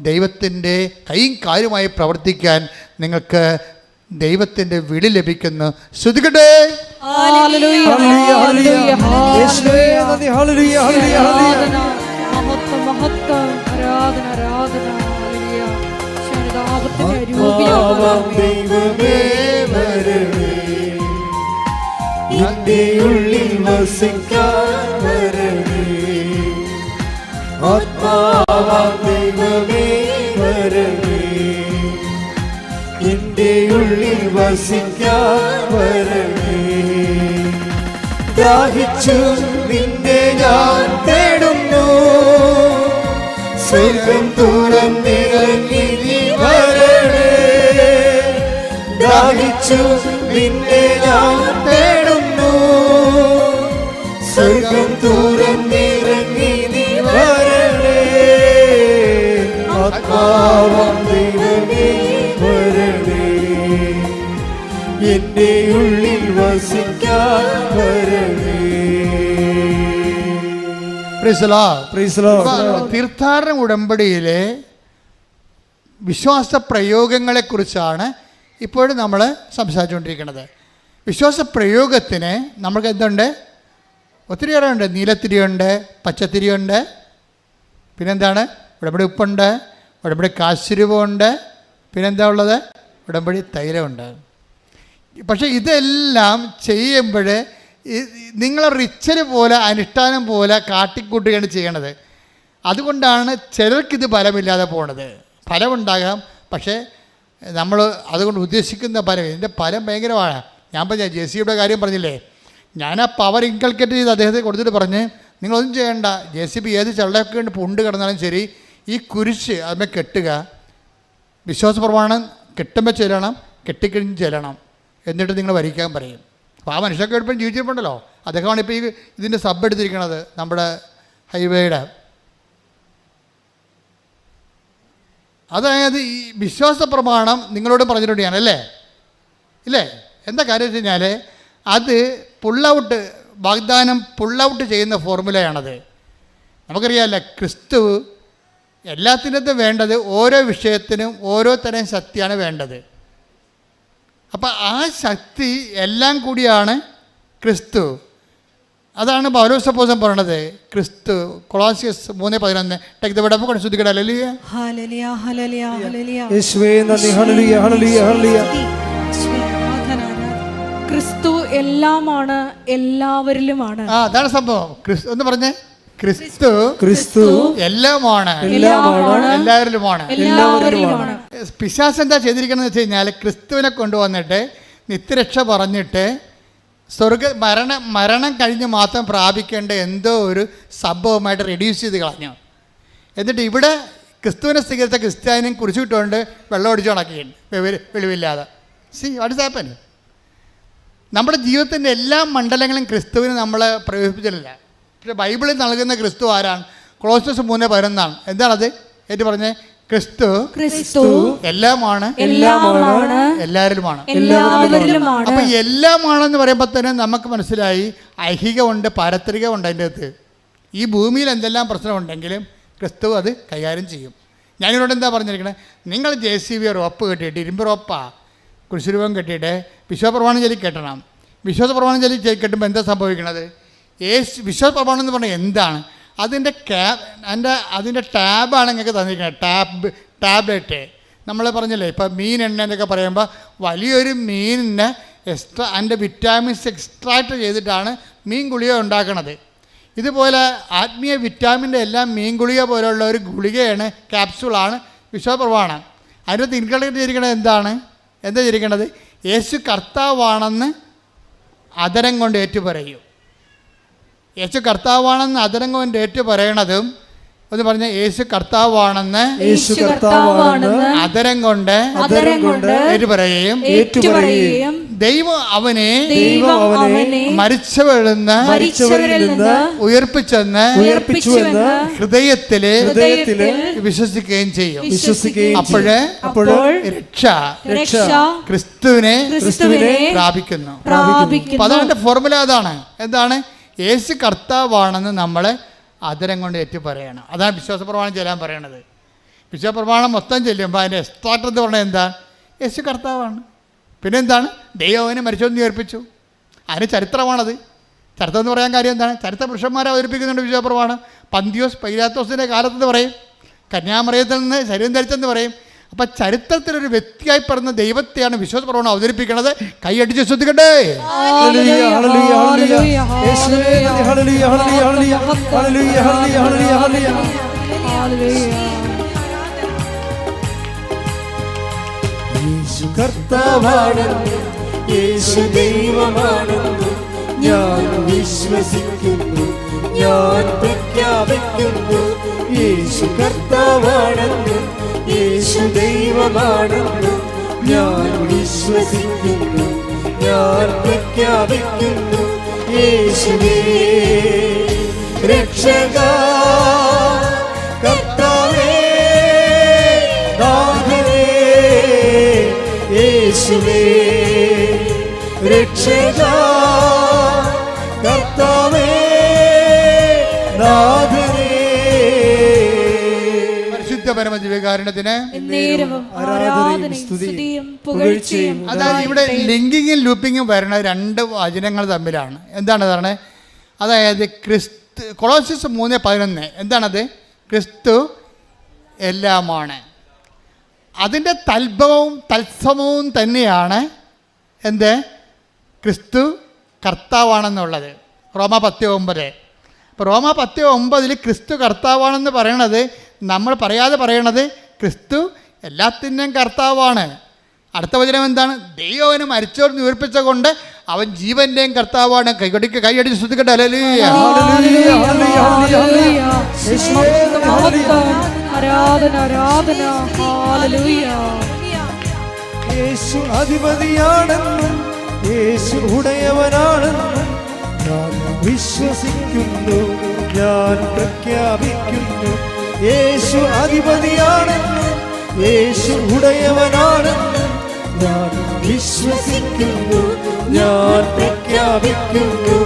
[SPEAKER 5] ദൈവത്തിൻ്റെ കൈയും കാര്യമായി പ്രവർത്തിക്കാൻ നിങ്ങൾക്ക് ദൈവത്തിൻ്റെ വിളി ലഭിക്കുന്നു. ശ്രുതികട്ടെ.
[SPEAKER 2] ദൈവമേ വരണേ, നിന്റെ ഉള്ളിൽ വസിക്കാൻ വരണേ. ആത്മാവാം ദൈവമേ വരണേ, നിന്റെ ഉള്ളിൽ വസിക്കാൻ വരണേ. ദാഹിച്ചു നിന്നെ ഞാൻ തേടുന്നു, സ്വർഗം തുറന്നിറങ്ങി നീ വരണേ. ദാഹിച്ചു നിന്നെ ഞാൻ തേടുന്നു, സ്വർഗം തുറന്നിറങ്ങി നീ വരണേ. ആത്മാവാം ദൈവമേ വരണേ, എന്റെ ഉള്ളിൽ വസിക്കാൻ വരണേ.
[SPEAKER 5] തീർത്ഥാടന ഉടമ്പടിയിലെ വിശ്വാസ പ്രയോഗങ്ങളെക്കുറിച്ചാണ് ഇപ്പോഴും നമ്മൾ സംസാരിച്ചുകൊണ്ടിരിക്കുന്നത്. വിശ്വാസ പ്രയോഗത്തിന് നമുക്ക് എന്തുണ്ട്? ഒത്തിരിയേറെ ഉണ്ട്. നീലത്തിരിയുണ്ട്, പച്ചത്തിരിയുണ്ട്, പിന്നെന്താണ്? ഉടമ്പടി ഉപ്പുണ്ട്, ഉടമ്പടി കാശുരൂപമുണ്ട്, പിന്നെന്താ ഉള്ളത്? ഉടമ്പടി തൈലമുണ്ട്. പക്ഷേ ഇതെല്ലാം ചെയ്യുമ്പോൾ നിങ്ങൾ റിച്വൽ പോലെ അനുഷ്ഠാനം പോലെ കാട്ടിക്കൂട്ടുകയാണ് ചെയ്യണത്. അതുകൊണ്ടാണ് ചിലർക്കിത് ഫലമില്ലാതെ പോണത്. ഫലമുണ്ടാകാം, പക്ഷേ നമ്മൾ അതുകൊണ്ട് ഉദ്ദേശിക്കുന്ന ഫലം, ഇതിൻ്റെ ഫലം ഭയങ്കരമാണ്. ഞാൻ പറഞ്ഞ JCBയുടെ കാര്യം പറഞ്ഞില്ലേ, ഞാൻ ആ പവർ ഇൻകൾക്കേറ്റ് ചെയ്ത് അദ്ദേഹത്തെ കൊടുത്തിട്ട് പറഞ്ഞ് നിങ്ങളൊന്നും ചെയ്യേണ്ട, JCB ഏത് ചള്ളയൊക്കെ കൊണ്ട് പുണ്ട് കിടന്നാലും ശരി, ഈ കുരിശ് അതിനെ കെട്ടുക, വിശ്വാസ പ്രമാണം കെട്ടുമ്പോൾ ചെല്ലണം, കെട്ടിക്കഴിഞ്ഞ് ചെല്ലണം, എന്നിട്ട് നിങ്ങൾ വരിക്കാൻ പറയും. അപ്പോൾ ആ മനുഷ്യർക്ക് എളുപ്പം ജീവിച്ചിട്ടുണ്ടല്ലോ. അദ്ദേഹമാണ് ഇപ്പോൾ ഈ ഇതിൻ്റെ സബ് എടുത്തിരിക്കുന്നത്, നമ്മുടെ ഹൈവേയുടെ. അതായത് ഈ വിശ്വാസ പ്രമാണം നിങ്ങളോട് പറഞ്ഞിട്ടുണ്ട് ഞാൻ, അല്ലേ? ഇല്ലേ? എന്താ കാര്യം വെച്ച് കഴിഞ്ഞാൽ അത് പുള്ളൗട്ട്, വാഗ്ദാനം പുള്ളൗട്ട് ചെയ്യുന്ന ഫോർമുലയാണത്. നമുക്കറിയാമല്ല, ക്രിസ്തു എല്ലാത്തിനകത്തും വേണ്ടത് ഓരോ വിഷയത്തിനും ഓരോ തരം ശക്തിയാണ് വേണ്ടത്. അപ്പം ആ ശക്തി എല്ലാം കൂടിയാണ് ക്രിസ്തു. അതാണ് പൗലോസ് അപ്പോസ്തലൻ പറയണത്. ക്രിസ്തു കൊളോസ്യസ് 3:11 take the word of God. ശ്രുതികട ഹല്ലേലൂയ
[SPEAKER 1] ഹല്ലേലൂയ ഹല്ലേലൂയ ഹല്ലേലൂയ.
[SPEAKER 2] യേശുവേ നന്ദി. ഹല്ലേലൂയ ഹല്ലേലൂയ ഹല്ലേലൂയ.
[SPEAKER 1] ക്രിസ്തു എല്ലാമാണ്, എല്ലാവരിലുമാണ്.
[SPEAKER 5] അതാണ് സംഭവം. ഒന്ന് പറഞ്ഞേ, ക്രിസ്തു എല്ലാമാണ്, എല്ലാവരിലുമാണ്. പിശാച് എന്താ ചെയ്തിരിക്കണമെന്ന് വെച്ച് കഴിഞ്ഞാൽ ക്രിസ്തുവിനെ കൊണ്ടുവന്നിട്ട് നിത്യരക്ഷ പറഞ്ഞിട്ട് മരണം കഴിഞ്ഞ് മാത്രം പ്രാപിക്കേണ്ട എന്തോ ഒരു സംഭവമായിട്ട് റെഡ്യൂസ് ചെയ്ത് കളഞ്ഞു. എന്നിട്ട് ഇവിടെ ക്രിസ്തുവിനെ സ്വീകരിച്ച ക്രിസ്ത്യാനിയും കുറിച്ചിട്ടുകൊണ്ട് വെള്ളം ഒടിച്ചു നടക്കുകയാണ് വെളിവില്ലാതെ. What is happen? നമ്മുടെ ജീവിതത്തിൻ്റെ എല്ലാ മണ്ഡലങ്ങളും ക്രിസ്തുവിന് നമ്മൾ പ്രവേശിപ്പിച്ചിട്ടില്ല. പക്ഷേ ബൈബിളിൽ നൽകുന്ന ക്രിസ്തു ആരാണ്? കൊളോസ്യസ് 3:11 എന്താണത്? ഏറ്റു പറഞ്ഞേ, ക്രിസ്തു
[SPEAKER 1] ക്രിസ്തു
[SPEAKER 5] എല്ലാമാണ്,
[SPEAKER 1] എല്ലാമാണ്,
[SPEAKER 5] എല്ലാവരിലുമാണ്.
[SPEAKER 1] എല്ലാവരിലുമാണ്.
[SPEAKER 5] അപ്പൊ എല്ലാമാണെന്ന് പറയുമ്പോൾ തന്നെ നമുക്ക് മനസ്സിലായി ഐഹികമുണ്ട്, പാരത്രികമുണ്ട്. അതിൻ്റെ അകത്ത് ഈ ഭൂമിയിൽ എന്തെല്ലാം പ്രശ്നമുണ്ടെങ്കിലും ക്രിസ്തു അത് കൈകാര്യം ചെയ്യും. ഞാനിവിടെ എന്താ പറഞ്ഞിരിക്കണേ, നിങ്ങൾ JCB റോപ്പ് കെട്ടിയിട്ട്, ഇരുമ്പ് റോപ്പാ കുരിശുരൂപം കെട്ടിയിട്ട് വിശ്വപ്രമാണം ചൊല്ലി കെട്ടണം. വിശ്വാസപ്രമാണം ചൊല്ലി കെട്ടുമ്പോൾ എന്താ സംഭവിക്കണത്? വിശ്വാസപ്രമാണം എന്ന് പറഞ്ഞാൽ എന്താണ്? അതിൻ്റെ ടാബാണ് നിങ്ങൾക്ക് തന്നിരിക്കുന്നത്. ടാബ്ലറ്റ് നമ്മൾ പറഞ്ഞില്ലേ, ഇപ്പോൾ മീൻ എണ്ണ എന്നൊക്കെ പറയുമ്പോൾ വലിയൊരു മീനിന് എക്സ്ട്രാ അതിൻ്റെ വിറ്റാമിൻസ് എക്സ്ട്രാക്ട് ചെയ്തിട്ടാണ് മീൻ ഗുളിക ഉണ്ടാക്കണത്. ഇതുപോലെ ആത്മീയ വിറ്റാമിൻ്റെ എല്ലാം മീൻ ഗുളിക പോലുള്ള ഒരു ഗുളികയാണ്, ക്യാപ്സ്യൂളാണ് വിശ്വപ്രമാണം. അതിനകത്ത് ഇൻക്ലൂഡ് ചെയ്തിരിക്കണത് എന്താ ചെയ്തിരിക്കണത്? യേശു കർത്താവാണെന്ന് അതരം കൊണ്ട് ഏറ്റുപറയും. യേശു കർത്താവാണെന്ന് അതരം കൊണ്ട് ഏറ്റുപറയണതും എന്ന് പറഞ്ഞാൽ യേശു കർത്താവാണെന്ന് അതരം കൊണ്ട് ഏറ്റുപറയുകയും ദൈവം അവനെ മരിച്ചവരിൽ നിന്ന് ഉയർപ്പിച്ചെന്ന് ഹൃദയത്തില് വിശ്വസിക്കുകയും ചെയ്യും. അപ്പോഴ് രക്ഷ ക്രിസ്തുവിനെ പ്രാപിക്കുന്നു. അപ്പൊ അതാണ് ഫോർമുല. അതാണ് എന്താണ്? യേശു കർത്താവാണെന്ന് നമ്മൾ അതരം കൊണ്ട് ഏറ്റു പറയണം. അതാണ് വിശ്വാസപ്രമാണം ചെല്ലാൻ പറയണത്. വിശ്വാസപ്രമാണം മൊത്തം ചെല്ലുമ്പോൾ അതിൻ്റെ എക്സ്ട്രാക്ട് എന്ന് പറഞ്ഞാൽ എന്താ? യേശു കർത്താവാണ്. പിന്നെ എന്താണ്? ദൈവം അവനെ മരിച്ചൊന്ന് ഉയർപ്പിച്ചു. അതിന് ചരിത്രമാണത്. ചരിത്രം എന്ന് പറയാൻ കാര്യം എന്താണ്? ചരിത്ര പുരുഷന്മാരെ അവതരിപ്പിക്കുന്നുണ്ട് വിശ്വാസപ്രമാണം. പന്തിയോസ് പൈലാത്തോസിൻ്റെ കാലത്തെന്ന് പറയും, കന്യാമറിയത്തിൽ നിന്ന് ശരീരം ധരിച്ചെന്ന് പറയും. അപ്പം ചരിത്രത്തിലൊരു വ്യക്തിയായി പറഞ്ഞ ദൈവത്തെയാണ് വിശ്വാസപ്രമാണം അവതരിപ്പിക്കുന്നത്. കൈയടിച്ച് ശ്രദ്ധിക്കട്ടെ.
[SPEAKER 2] യേശു കർത്താവാണെന്ന്, യേശു ദൈവമാണെന്ന് ഞാൻ വിശ്വസിക്കുന്നു, ഞാൻ പ്രഖ്യാപിക്കുന്നു. യേശു കർത്താവാണെന്ന്, യേശു ദൈവമാണെന്ന് ഞാൻ വിശ്വസിക്കുന്നു, ഞാൻ പ്രഖ്യാപിക്കുന്നു. യേശുവേ രക്ഷക, കർത്താവേ നാഥനേ, യേശുവേ രക്ഷക, കർത്താവേ നാഥനേ.
[SPEAKER 5] പരമദിവ്യകാരുണ്യത്തിന്
[SPEAKER 1] അതായത്
[SPEAKER 5] ഇവിടെ ലിങ്കിങ്ങും ലൂപ്പിങ്ങും വരുന്ന രണ്ട് വചനങ്ങൾ തമ്മിലാണ്. എന്താണ് പറഞ്ഞത്? അതായത് ക്രിസ്തു, കൊളോസ്യസ് 3:11 എന്താണത്? ക്രിസ്തു എല്ലാമാണ്. അതിൻ്റെ തൽഭവവും തത്സമവും തന്നെയാണ് എന്ത്? ക്രിസ്തു കർത്താവാണെന്നുള്ളത്. റോമ 10:9. അപ്പോൾ റോമ 10:9 ക്രിസ്തു കർത്താവാണെന്ന് പറയണത് നമ്മൾ പറയാതെ പറയണത് ക്രിസ്തു എല്ലാത്തിൻ്റെയും കർത്താവാണ്. അടുത്ത വചനം എന്താണ്? ദൈവം മരിച്ചവർ ഉയർപ്പിച്ച കൊണ്ട് അവൻ ജീവന്റെയും കർത്താവാണ്. കൈയടിച്ച് ശ്രദ്ധിക്കട്ടെ. ഹല്ലേലൂയ.
[SPEAKER 2] യേശു അധിപതിയാണെന്നും യേശു ഉടയവനാണെന്നും ഞാൻ വിശ്വസിക്കുന്നു, ഞാൻ പ്രഖ്യാപിക്കുന്നു. യേശു അധിപതിയാണെന്നും യേശു ഉടയവനാണെന്നും ഞാൻ വിശ്വസിക്കുന്നു, ഞാൻ പ്രഖ്യാപിക്കുന്നു.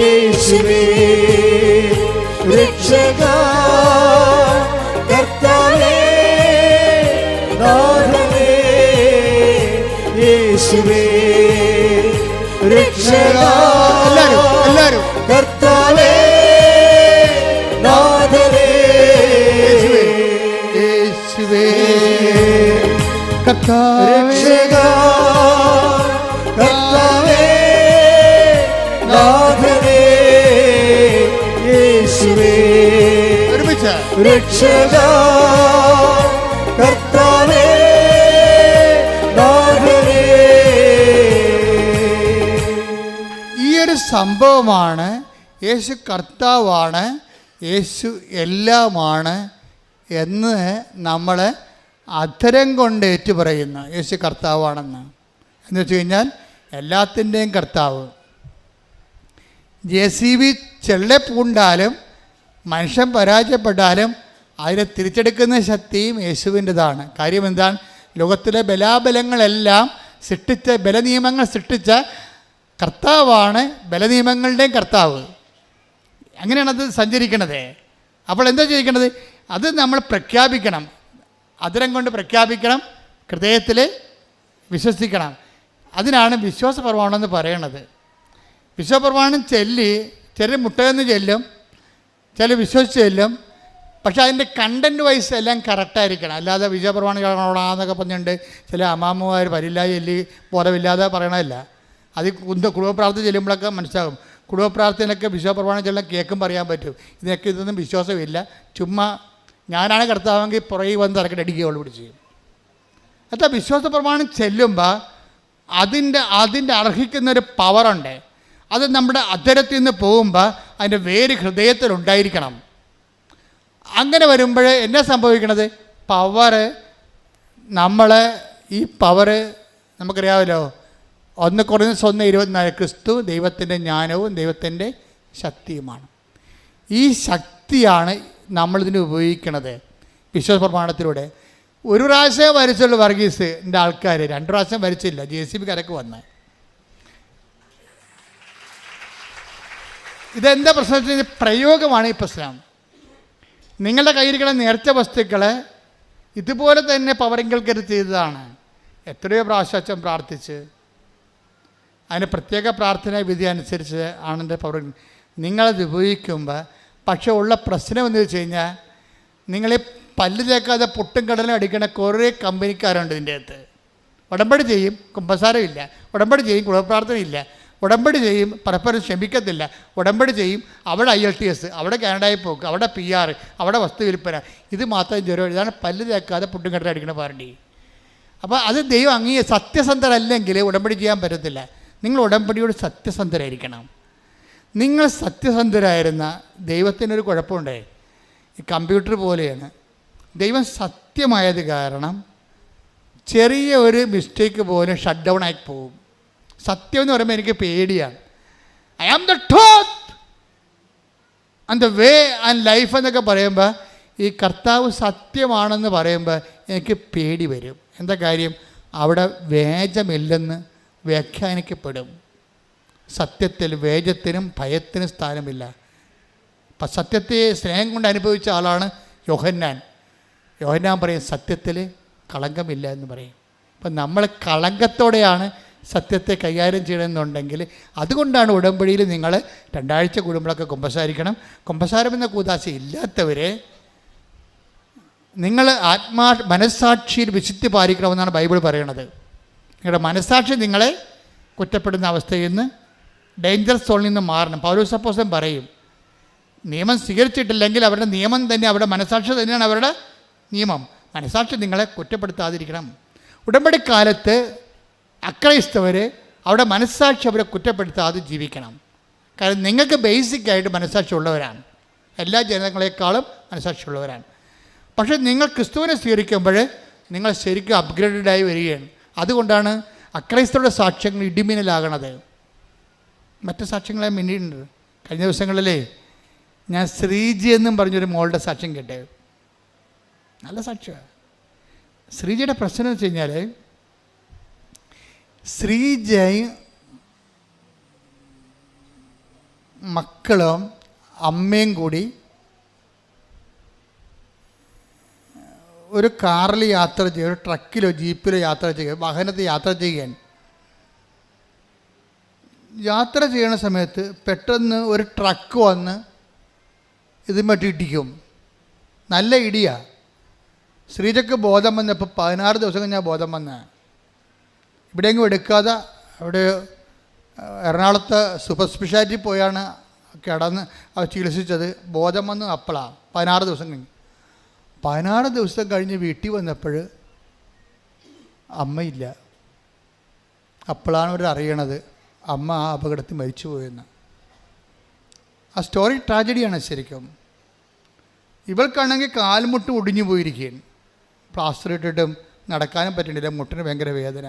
[SPEAKER 2] യേശുവേ രക്ഷക, കർത്താവേ നാഥനേ, യേശുവേ രക്ഷക,
[SPEAKER 5] എല്ലാവരും
[SPEAKER 2] കർത്താവേ നാഥനേ,
[SPEAKER 5] യേശുവേ
[SPEAKER 2] രക്ഷക, കർത്താവേ നാഥനേ, യേശുവേ രക്ഷക, കർത്താവേ നാഥനേ.
[SPEAKER 5] ഈ ഒരു സംഭവമാണ് യേശു കർത്താവാണ്, യേശു എല്ലാമാണ് എന്ന് നമ്മൾ അധരം കൊണ്ട് ഏറ്റുപറയുന്നു. യേശു കർത്താവാണെന്ന് എന്ന് വെച്ച് കഴിഞ്ഞാൽ എല്ലാത്തിൻ്റെയും കർത്താവ്. JCB ചെള്ളപ്പൂണ്ടാലും മനുഷ്യൻ പരാജയപ്പെട്ടാലും അതിനെ തിരിച്ചെടുക്കുന്ന ശക്തിയും യേശുവിൻ്റെതാണ്. കാര്യം എന്താണ്? ലോകത്തിലെ ബലാബലങ്ങളെല്ലാം സൃഷ്ടിച്ച, ബലനിയമങ്ങൾ സൃഷ്ടിച്ച കർത്താവാണ് ബലനിയമങ്ങളുടെയും കർത്താവ്. അങ്ങനെയാണ് അത് സഞ്ചരിക്കണത്. അപ്പോൾ എന്താ ചെയ്യിക്കണത്? അത് നമ്മൾ പ്രഖ്യാപിക്കണം, അതിരം കൊണ്ട് പ്രഖ്യാപിക്കണം, ഹൃദയത്തിൽ വിശ്വസിക്കണം. അതിനാണ് വിശ്വാസ പ്രമാണം എന്ന് പറയണത്. വിശ്വാസ പ്രമാണം ചൊല്ലി ചില മുട്ടയെന്ന് ചെല്ലും, ചില വിശ്വസിച്ച് ചെല്ലും. പക്ഷേ അതിൻ്റെ കണ്ടൻറ്റ് വൈസ് എല്ലാം കറക്റ്റായിരിക്കണം. അല്ലാതെ വിശ്വാസ പ്രമാണം കാണണമെന്നൊക്കെ പറഞ്ഞിട്ടുണ്ട് ചില അമ്മാമ്മമാർ വരില്ല ചൊല്ലി ബോധമില്ലാതെ പറയണമല്ല. അത് കുടുംബ പ്രാർത്ഥന ചെല്ലുമ്പോഴൊക്കെ മനസ്സിലാകും. കുടുംബ പ്രാർത്ഥനയൊക്കെ വിശ്വാസ പ്രമാണം ചെല്ലാൻ കേൾക്കും പറയാൻ പറ്റും. ഇതൊന്നും വിശ്വാസമില്ല, ചുമ്മാ ഞാനാണ് കർത്താവെങ്കിൽ പുറകെ വന്ന് തിരക്കിട്ട് അടിക്കുകയുള്ളൂ പിടിച്ച്. അതാ വിശ്വാസ പ്രമാണം ചെല്ലുമ്പോൾ അതിൻ്റെ അർഹിക്കുന്നൊരു പവറുണ്ട്. അത് നമ്മുടെ അധരത്തിൽ നിന്ന് പോകുമ്പോൾ അതിൻ്റെ വേര് ഹൃദയത്തിലുണ്ടായിരിക്കണം. അങ്ങനെ വരുമ്പോൾ എന്നാ സംഭവിക്കണത്? പവറ് ഈ പവറ് നമുക്കറിയാമല്ലോ, 1 Corinthians 1:24 ക്രിസ്തു ദൈവത്തിൻ്റെ ജ്ഞാനവും ദൈവത്തിൻ്റെ ശക്തിയുമാണ്. ഈ ശക്തിയാണ് നമ്മളിതിന് ഉപയോഗിക്കണത് വിശ്വാസ പ്രമാണത്തിലൂടെ. ഒരു പ്രാവശ്യം വരച്ചുള്ളൂ വർഗീസിൻ്റെ ആൾക്കാർ, 2 പ്രാവശ്യം വരച്ചില്ല. JCB കരക്ക് വന്ന് ഇതെന്താ പ്രശ്നം? പ്രയോഗമാണ് ഈ പ്രശ്നം. നിങ്ങളുടെ കയ്യിരിക്കുന്ന നേർച്ച വസ്തുക്കളെ ഇതുപോലെ തന്നെ പവറിങ്കൽക്കരുത് ചെയ്തതാണ്. എത്രയോ പ്രാവശ്യം പ്രാർത്ഥിച്ച് അതിന് പ്രത്യേക പ്രാർത്ഥന വിധി അനുസരിച്ച് ആണ് എൻ്റെ പവർ. നിങ്ങളത് ഉപയോഗിക്കുമ്പോൾ പക്ഷേ ഉള്ള പ്രശ്നം എന്ന് വെച്ച് കഴിഞ്ഞാൽ, നിങ്ങളെ പല്ല് തേക്കാതെ പൊട്ടും കടലും അടിക്കുന്ന കുറേ കമ്പനിക്കാരുണ്ട് ഇതിൻ്റെ അകത്ത്. ഉടമ്പടി ചെയ്യും, കുമ്പസാരമില്ല. ഉടമ്പടി ചെയ്യും, കുടുംബപ്രാർത്ഥനയില്ല. ഉടമ്പടി ചെയ്യും, പരസ്പരം ക്ഷമിക്കത്തില്ല. ഉടമ്പടി ചെയ്യും, അവിടെ IELTS, അവിടെ കാനഡയിൽ പോക്ക്, അവിടെ PR, അവിടെ വസ്തു വിൽപ്പന. ഇത് മാത്രം ജ്വരം. ഇതാണ് പല്ല് തേക്കാതെ പൊട്ടും കടലും അടിക്കുന്ന പാർട്ടി. അപ്പോൾ അത് ദൈവം സത്യസന്ധരല്ലെങ്കിൽ ഉടമ്പടി ചെയ്യാൻ പറ്റത്തില്ല. നിങ്ങൾ ഉടമ്പടിയോട് സത്യസന്ധരായിരിക്കണം. നിങ്ങൾ സത്യസന്ധരായിരുന്ന ദൈവത്തിനൊരു കുഴപ്പമുണ്ടേ. ഈ കമ്പ്യൂട്ടർ പോലെയാണ്. ദൈവം സത്യമായത് കാരണം ചെറിയ ഒരു മിസ്റ്റേക്ക് പോലും ഷട്ട് ഡൗൺ ആയി പോകും. സത്യം എന്ന് പറയുമ്പോൾ എനിക്ക് പേടിയാണ്. I am the truth and the way and life എന്നൊക്കെ പറയുമ്പോൾ, ഈ കർത്താവ് സത്യമാണെന്ന് പറയുമ്പോൾ എനിക്ക് പേടി വരും. എന്താ കാര്യം? അവിടെ വേജമില്ലെന്ന് വ്യാഖ്യാനിക്കപ്പെടും. സത്യത്തിൽ വേജത്തിനും ഭയത്തിനും സ്ഥാനമില്ല. അപ്പം സത്യത്തെ സ്നേഹം കൊണ്ട് അനുഭവിച്ച ആളാണ് യോഹന്നാൻ. യോഹന്നാൻ പറയും സത്യത്തിൽ കളങ്കമില്ല എന്ന് പറയും. അപ്പം നമ്മൾ കളങ്കത്തോടെയാണ് സത്യത്തെ കൈകാര്യം ചെയ്യണമെന്നുണ്ടെങ്കിൽ, അതുകൊണ്ടാണ് ഉടമ്പടിയിൽ നിങ്ങൾ 2 ആഴ്ച കൂടുമ്പോഴൊക്കെ കുമ്പസാരിക്കണം. കുമ്പസാരം എന്ന കൂതാശ ഇല്ലാത്തവരെ നിങ്ങൾ മനസ്സാക്ഷിയിൽ വിശുദ്ധി പാലിക്കണമെന്നാണ് ബൈബിൾ പറയണത്. നിങ്ങളുടെ മനസ്സാക്ഷി നിങ്ങളെ കുറ്റപ്പെടുന്ന അവസ്ഥയിൽ നിന്ന്, ഡേഞ്ചർ സോണിൽ നിന്ന് മാറണം. പൗലോസ് അപ്പോസ്തലൻ പറയും, നിയമം സ്വീകരിച്ചിട്ടില്ലെങ്കിൽ അവരുടെ നിയമം തന്നെ, അവരുടെ മനസ്സാക്ഷി തന്നെയാണ് അവരുടെ നിയമം. മനസ്സാക്ഷി നിങ്ങളെ കുറ്റപ്പെടുത്താതിരിക്കണം. ഉടമ്പടിക്കാലത്ത് അക്രൈസ്തവർ അവിടെ മനസ്സാക്ഷി അവരെ കുറ്റപ്പെടുത്താതെ ജീവിക്കണം. കാരണം നിങ്ങൾക്ക് ബേസിക്കായിട്ട് മനസ്സാക്ഷി ഉള്ളവരാണ്, എല്ലാ ജനങ്ങളെക്കാളും മനസ്സാക്ഷി ഉള്ളവരാണ്. പക്ഷേ നിങ്ങൾ ക്രിസ്തുവിനെ സ്വീകരിക്കുമ്പോൾ നിങ്ങൾ ശരിക്കും അപ്ഗ്രേഡഡായി വരികയാണ്. അതുകൊണ്ടാണ് അക്രൈസ്തവരുടെ സാക്ഷ്യങ്ങൾ ഇടിമിന്നലാകണത്. മറ്റ് സാക്ഷ്യങ്ങളെ മിന്നിട്ടുണ്ട്. കഴിഞ്ഞ ദിവസങ്ങളിലേ ഞാൻ ശ്രീജി എന്നും പറഞ്ഞൊരു മോളുടെ സാക്ഷ്യം കേട്ടേ. നല്ല സാക്ഷ്യമാണ്. ശ്രീജയുടെ പ്രശ്നം എന്ന് വെച്ച് കഴിഞ്ഞാൽ, ശ്രീജയും മക്കളും അമ്മയും കൂടി ഒരു കാറിൽ യാത്ര ചെയ്യുക, ഒരു ട്രക്കിലോ ജീപ്പിലോ യാത്ര ചെയ്യുക, വാഹനത്തിൽ യാത്ര ചെയ്യുകയാണ്. യാത്ര ചെയ്യുന്ന സമയത്ത് പെട്ടെന്ന് ഒരു ട്രക്ക് വന്ന് ഇതുമായിട്ട് ഇടിക്കും. നല്ല ഇടിയാണ്. ശ്രീജയ്ക്ക് ബോധം വന്നപ്പോൾ 16 ദിവസം കഴിഞ്ഞാൽ ബോധം വന്ന. ഇവിടെയെങ്കിലും എടുക്കാതെ അവിടെ എറണാകുളത്ത് സൂപ്പർ സ്പെഷ്യാലിറ്റി പോയാണ് കിടന്ന് അവർ ചികിത്സിച്ചത്. ബോധം വന്ന് അപ്പോഴാണ് 16 ദിവസം കഴിഞ്ഞ്. 16 ദിവസം കഴിഞ്ഞ് വീട്ടിൽ വന്നപ്പോൾ അമ്മയില്ല. അപ്പോഴാണ് അവർ അറിയണത് അമ്മ ആ അപകടത്തിൽ മരിച്ചു പോയെന്ന്. ആ സ്റ്റോറി ട്രാജഡിയാണ് ശരിക്കും. ഇവൾക്കാണെങ്കിൽ കാൽമുട്ട് ഒടിഞ്ഞു പോയിരിക്കുകയാണ്. പ്ലാസ്റ്റർ ഇട്ടിട്ടും നടക്കാനും പറ്റണില്ല, മുട്ടിന് ഭയങ്കര വേദന.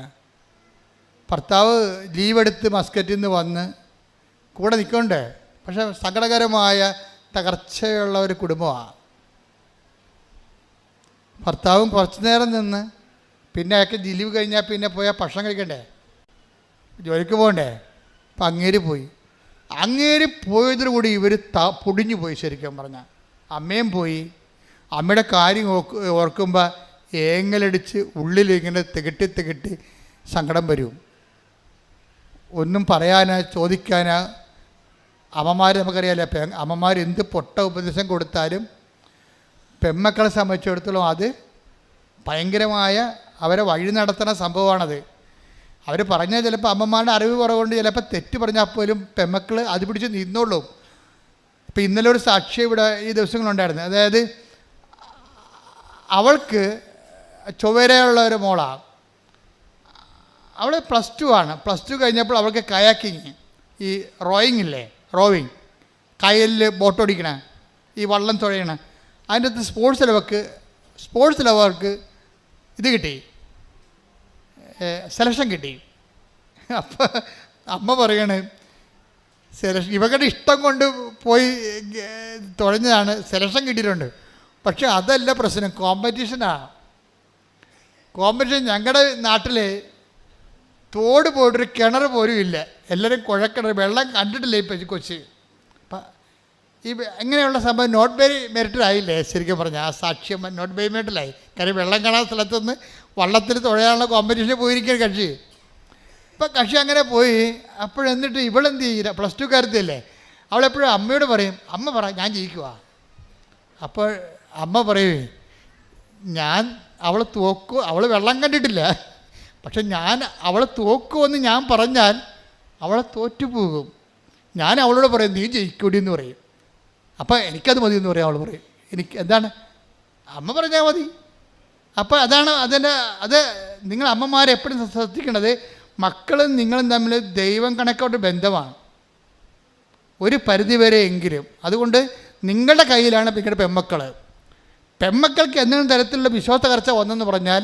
[SPEAKER 5] ഭർത്താവ് ലീവെടുത്ത് മസ്കറ്റിൽ നിന്ന് വന്ന് കൂടെ നിൽക്കണ്ടേ. പക്ഷേ സങ്കടകരമായ തകർച്ചയുള്ള ഒരു കുടുംബമാണ്. ഭർത്താവും കുറച്ച് നേരം നിന്ന് പിന്നെ അയാൾക്ക് ലീവ് കഴിഞ്ഞാൽ പിന്നെ പോയാൽ ഭക്ഷണം കഴിക്കണ്ടേ, ജോലിക്ക് പോകണ്ടേ. അപ്പം അങ്ങേര് പോയതോടുകൂടി ഇവർ പൊടിഞ്ഞു പോയി. ശരിക്കും പറഞ്ഞാൽ അമ്മയും പോയി. അമ്മയുടെ കാര്യം ഓർക്കുമ്പോൾ ഏങ്ങലടിച്ച് ഉള്ളിലിങ്ങനെ തികട്ടി സങ്കടം വരും. ഒന്നും പറയാനോ ചോദിക്കാനോ. അമ്മമാർ നമുക്കറിയാമല്ലോ, അമ്മമാർ എന്ത് പൊട്ട ഉപദേശം കൊടുത്താലും പെമ്മക്കളെ സംബന്ധിച്ചിടത്തോളം അത് ഭയങ്കരമായ അവരെ വഴി നടത്തുന്ന സംഭവമാണത്. അവർ പറഞ്ഞാൽ ചിലപ്പോൾ അമ്മമാരുടെ അറിവ് കുറവുകൊണ്ട് ചിലപ്പോൾ തെറ്റ് പറഞ്ഞാൽ പോലും പെമ്മക്കൾ അത് പിടിച്ച് നിന്നോളും. ഇപ്പോൾ ഇന്നലെ ഒരു സാക്ഷി ഇവിടെ ഈ ദിവസങ്ങളുണ്ടായിരുന്നു. അതായത് അവൾക്ക് ചൊവ്വരയുള്ള ഒരു മോളാണ്. അവൾ +2 ആണ്. +2 കഴിഞ്ഞപ്പോൾ അവൾക്ക് കയാക്കിങ്, ഈ റോവിങ് കയലിൽ ബോട്ടോടിക്കണ, ഈ വള്ളം തുഴയണ, അതിൻ്റെ അകത്ത് സ്പോർട്സിൽ അവർക്ക് ഇത് കിട്ടി, സെലക്ഷൻ കിട്ടി. അപ്പം അമ്മ പറയണ്, ഇവരുടെ ഇഷ്ടം കൊണ്ട് പോയി തുഴഞ്ഞതാണ്, സെലക്ഷൻ കിട്ടിയിട്ടുണ്ട്. പക്ഷെ അതല്ല പ്രശ്നം, കോമ്പറ്റീഷനാണ്. ഞങ്ങളുടെ നാട്ടിൽ തോട് പോയിട്ടൊരു കിണർ പോലും ഇല്ല. എല്ലാവരും കുഴക്കിണർ, വെള്ളം കണ്ടിട്ടില്ല ഇപ്പം കൊച്ചി. അപ്പം ഈ ഇങ്ങനെയുള്ള സംഭവം നോട്ട് വെരി മെറിറ്റഡ് ആയില്ലേ ശരിക്കും പറഞ്ഞാൽ. ആ സാക്ഷ്യം നോട്ട് വെരി മെറിറ്റഡായി. കാര്യം വെള്ളം കാണാൻ സ്ഥലത്തുനിന്ന് വള്ളത്തിൽ തുഴയാനുള്ള കോമ്പറ്റീഷന് പോയിരിക്കുക കക്ഷി. ഇപ്പം കക്ഷി അങ്ങനെ പോയി. അപ്പോഴെന്നിട്ട് ഇവളെന്ത് ചെയ്യില്ല, +2 കാരത്തില്ലേ, അവളെപ്പോഴും അമ്മയോട് പറയും, അമ്മ പറ ഞാൻ ജയിക്കുക. അപ്പോൾ അമ്മ പറയേ, അവൾ തോക്കും, അവൾ വെള്ളം കണ്ടിട്ടില്ല, പക്ഷെ അവളെ തോക്കുമെന്ന് ഞാൻ പറഞ്ഞാൽ അവളെ തോറ്റുപോകും. ഞാൻ അവളോട് പറയും നീ ജയിക്കൂടി എന്ന് പറയും. അപ്പം എനിക്കത് മതി എന്ന് പറയും. അവൾ പറയും എനിക്ക് എന്താണ് അമ്മ പറഞ്ഞാൽ മതി. അപ്പോൾ അത് നിങ്ങൾ അമ്മമാരെപ്പോഴും ശ്രദ്ധിക്കേണ്ടത്, മക്കളും നിങ്ങളും തമ്മിൽ ദൈവം കണക്കോട്ട് ബന്ധമാണ് ഒരു പരിധിവരെ എങ്കിലും. അതുകൊണ്ട് നിങ്ങളുടെ കയ്യിലാണ് നിങ്ങളുടെ പെമ്മക്കൾക്ക് എന്തെങ്കിലും തരത്തിലുള്ള വിശ്വാസ തകർച്ച വന്നെന്ന് പറഞ്ഞാൽ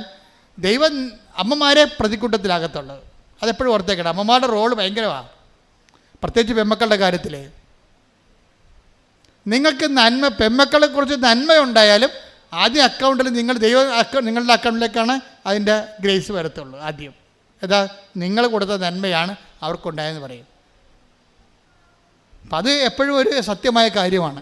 [SPEAKER 5] ദൈവം അമ്മമാരെ പ്രതിക്കൂട്ടത്തിലാകത്തുള്ളത്. അതെപ്പോഴും ഓർത്തേക്കണം. അമ്മമാരുടെ റോള് ഭയങ്കരമാണ്, പ്രത്യേകിച്ച് പെമ്മക്കളുടെ കാര്യത്തിൽ. നിങ്ങൾക്ക് പെമ്മക്കളെക്കുറിച്ച് നന്മയുണ്ടായാലും ആദ്യം അക്കൗണ്ടിൽ നിങ്ങളുടെ അക്കൗണ്ടിലേക്കാണ് അതിൻ്റെ ഗ്രേസ് വരത്തുള്ളൂ. ആദ്യം നിങ്ങൾ കൊടുത്ത നന്മയാണ് അവർക്കുണ്ടായെന്ന് പറയും. അപ്പം അത് എപ്പോഴും ഒരു സത്യമായ കാര്യമാണ്.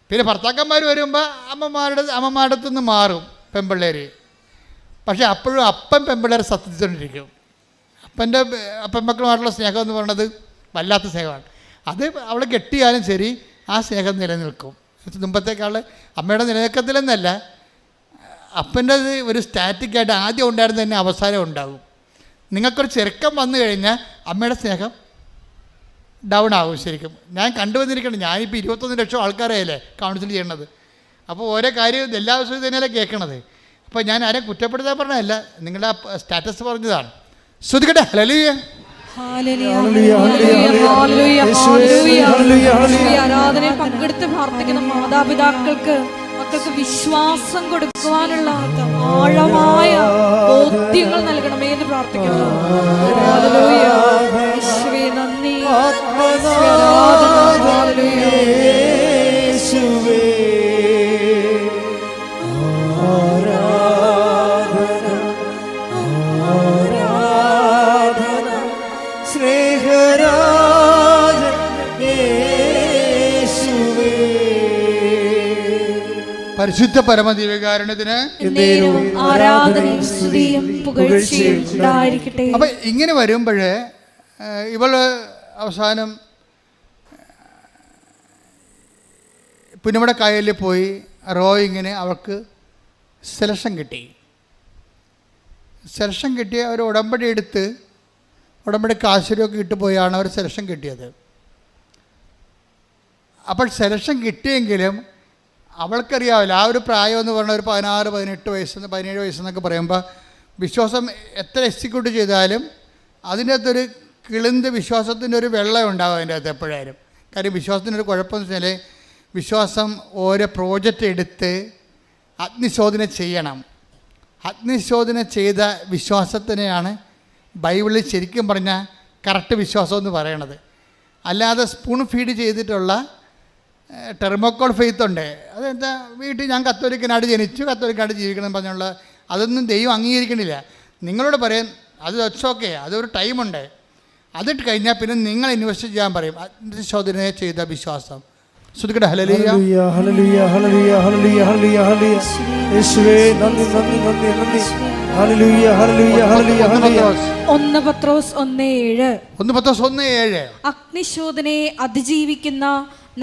[SPEAKER 5] പിന്നെ ഭർത്താക്കന്മാർ വരുമ്പോൾ അമ്മമാരുടെ അടുത്ത് നിന്ന് മാറും പെൺപിള്ളേർ. പക്ഷേ അപ്പോഴും പെൺപിള്ളേരെ ശ്രദ്ധിച്ചുകൊണ്ടിരിക്കും. പെൺമക്കളുമായിട്ടുള്ള സ്നേഹം എന്ന് പറയുന്നത് വല്ലാത്ത സ്നേഹമാണ്. അത് അവളെ കെട്ടിയാലും ശരി ആ സ്നേഹം നിലനിൽക്കും. മുമ്പത്തേക്കാൾ അമ്മയുടെ നിലനിൽക്കത്തിലെന്നല്ല, അപ്പൻ്റെ ഒരു സ്റ്റാറ്റിക്കായിട്ട് ആദ്യം ഉണ്ടായിരുന്ന തന്നെ അവസാനം ഉണ്ടാകും. നിങ്ങൾക്കൊരു ചെറുക്കം വന്നു കഴിഞ്ഞാൽ അമ്മയുടെ സ്നേഹം ഡൗൺ ആകും. ശരിക്കും ഞാൻ കണ്ടുവന്നിരിക്കണം. ഞാനിപ്പോൾ 21 ലക്ഷം ആൾക്കാരെയല്ലേ കൗൺസിൽ ചെയ്യണത്. അപ്പോൾ ഓരോ കാര്യം എല്ലാ ദിവസവും തന്നെയല്ലേ കേൾക്കണത്. അപ്പോൾ ഞാൻ ആരെയും കുറ്റപ്പെടുത്താൻ പറഞ്ഞതല്ല, നിങ്ങളുടെ സ്റ്റാറ്റസ് പറഞ്ഞതാണ്. ശ്രദ്ധിക്കട്ടെ. ഹല്ലേലൂയ,
[SPEAKER 1] ആരാധനയിൽ പങ്കെടുത്ത് പ്രാർത്ഥിക്കുന്ന മാതാപിതാക്കൾക്ക് മക്കൾക്ക് വിശ്വാസം കൊടുക്കുവാനുള്ള ആഴമായ ബോധ്യങ്ങൾ നൽകണമേ എന്ന് പ്രാർത്ഥിക്കുന്നു. നന്ദി.
[SPEAKER 5] പരിശുദ്ധ പരമദിവ്യകാരുണ്യത്തിന്
[SPEAKER 1] ആരാധനയും സ്തുതിയും പുകഴ്ചയും ഉണ്ടായിരിക്കട്ടെ.
[SPEAKER 5] അപ്പം ഇങ്ങനെ വരുമ്പോൾ ഇവള് അവസാനം പുന്നമട കായലിൽ പോയി റോയിങ്ങിന് അവൾക്ക് സെലക്ഷൻ കിട്ടി. അവർ ഉടമ്പടി കാശിലൊക്കെ ഇട്ട് പോയാണ് അവർ സെലക്ഷൻ കിട്ടിയത്. അപ്പോൾ സെലക്ഷൻ കിട്ടിയെങ്കിലും അവൾക്കറിയാവില്ല, ആ ഒരു പ്രായം എന്ന് പറഞ്ഞാൽ ഒരു 16, 18 വയസ്സ് 17 വയസ്സെന്നൊക്കെ പറയുമ്പോൾ വിശ്വാസം എത്ര എക്സിക്യൂട്ട് ചെയ്താലും അതിൻ്റെ അകത്തൊരു വിശ്വാസത്തിൻ്റെ ഒരു വെള്ളം ഉണ്ടാകും അതിൻ്റെ അകത്ത് എപ്പോഴായാലും. കാര്യം വിശ്വാസത്തിനൊരു കുഴപ്പമെന്ന് വെച്ചാൽ വിശ്വാസം ഓരോ പ്രോജക്റ്റ് എടുത്ത് അഗ്നിശോധന ചെയ്യണം. അഗ്നിശോധന ചെയ്ത വിശ്വാസത്തിനെയാണ് ബൈബിളിൽ ശരിക്കും പറഞ്ഞാൽ കറക്റ്റ് വിശ്വാസം എന്ന് പറയണത്. അല്ലാതെ സ്പൂൺ ഫീഡ് ചെയ്തിട്ടുള്ള ടെർമോക്കോൾ ഫെയ്ത്ത് ഉണ്ട്. അതെന്താ, വീട്ടിൽ ഞാൻ കത്തോലിക്കനായിട്ട് ജനിച്ചു, കത്തോലിക്കായിട്ട് ജീവിക്കണം പറഞ്ഞുള്ള അതൊന്നും ദൈവം അംഗീകരിക്കണില്ല. നിങ്ങളോട് പറയും അത് ഇറ്റ്സ് ഓക്കെ, അതൊരു ടൈമുണ്ട്. അതിട്ട് കഴിഞ്ഞാൽ പിന്നെ നിങ്ങൾ ഇൻവെസ്റ്റ് ചെയ്യാൻ പറയും. ആത്മശോധന ചെയ്ത വിശ്വാസം. ശ്രുതിക്കട്ടെ ഹല്ലേലൂയ.
[SPEAKER 2] ഹല്ലേലൂയ, ഹല്ലേലൂയ, ഹല്ലേലൂയ, ഹല്ലേലൂയ, ഹല്ലേലൂയ, ഹല്ലേലൂയ. യേശുവേ നന്ദി, നന്ദി, നന്ദി, നന്ദി. ഹല്ലേലൂയ, ഹല്ലേലൂയ, ഹല്ലേലൂയ, ഹല്ലേലൂയ.
[SPEAKER 1] 1 പത്രോസ് 1:7.
[SPEAKER 5] 1 പത്രോസ് 1:7.
[SPEAKER 1] അഗ്നിശോധനയെ അതിജീവിക്കുന്ന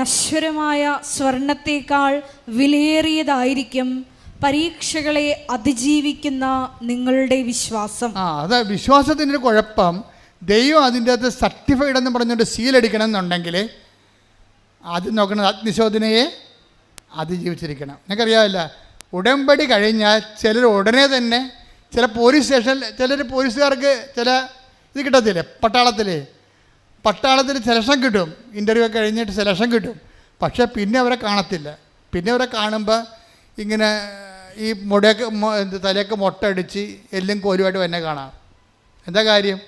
[SPEAKER 1] നശ്വരമായ സ്വർണത്തേക്കാൾ വിലയേറിയതായിരിക്കും പരീക്ഷകളെ അതിജീവിക്കുന്ന നിങ്ങളുടെ വിശ്വാസം.
[SPEAKER 5] അത് വിശ്വാസത്തിൻ്റെ ഒരു കുഴപ്പം, ദൈവം അതിൻ്റെ അകത്ത് സർട്ടിഫൈഡ് എന്ന് പറഞ്ഞുകൊണ്ട് സീലടിക്കണം എന്നുണ്ടെങ്കിൽ അത് നോക്കണം, അഗ്നിശോധനയെ അതിജീവിച്ചിരിക്കണം. നിങ്ങൾക്കറിയാമല്ല, ഉടമ്പടി കഴിഞ്ഞാൽ ചിലർ ഉടനെ തന്നെ ചില പോലീസ് സ്റ്റേഷനിൽ ചിലർ പോലീസുകാർക്ക് ചില ഇത് കിട്ടത്തില്ലേ, പട്ടാളത്തിൽ സെലക്ഷൻ കിട്ടും, ഇൻ്റർവ്യൂ ഒക്കെ കഴിഞ്ഞിട്ട് സെലക്ഷൻ കിട്ടും. പക്ഷേ പിന്നെ അവരെ കാണത്തില്ല. പിന്നെ അവരെ കാണുമ്പോൾ ഇങ്ങനെ ഈ തലയൊക്കെ മുട്ടടിച്ച് എല്ലും കോലുമായിട്ട് തന്നെ കാണാം. എന്താ കാര്യം?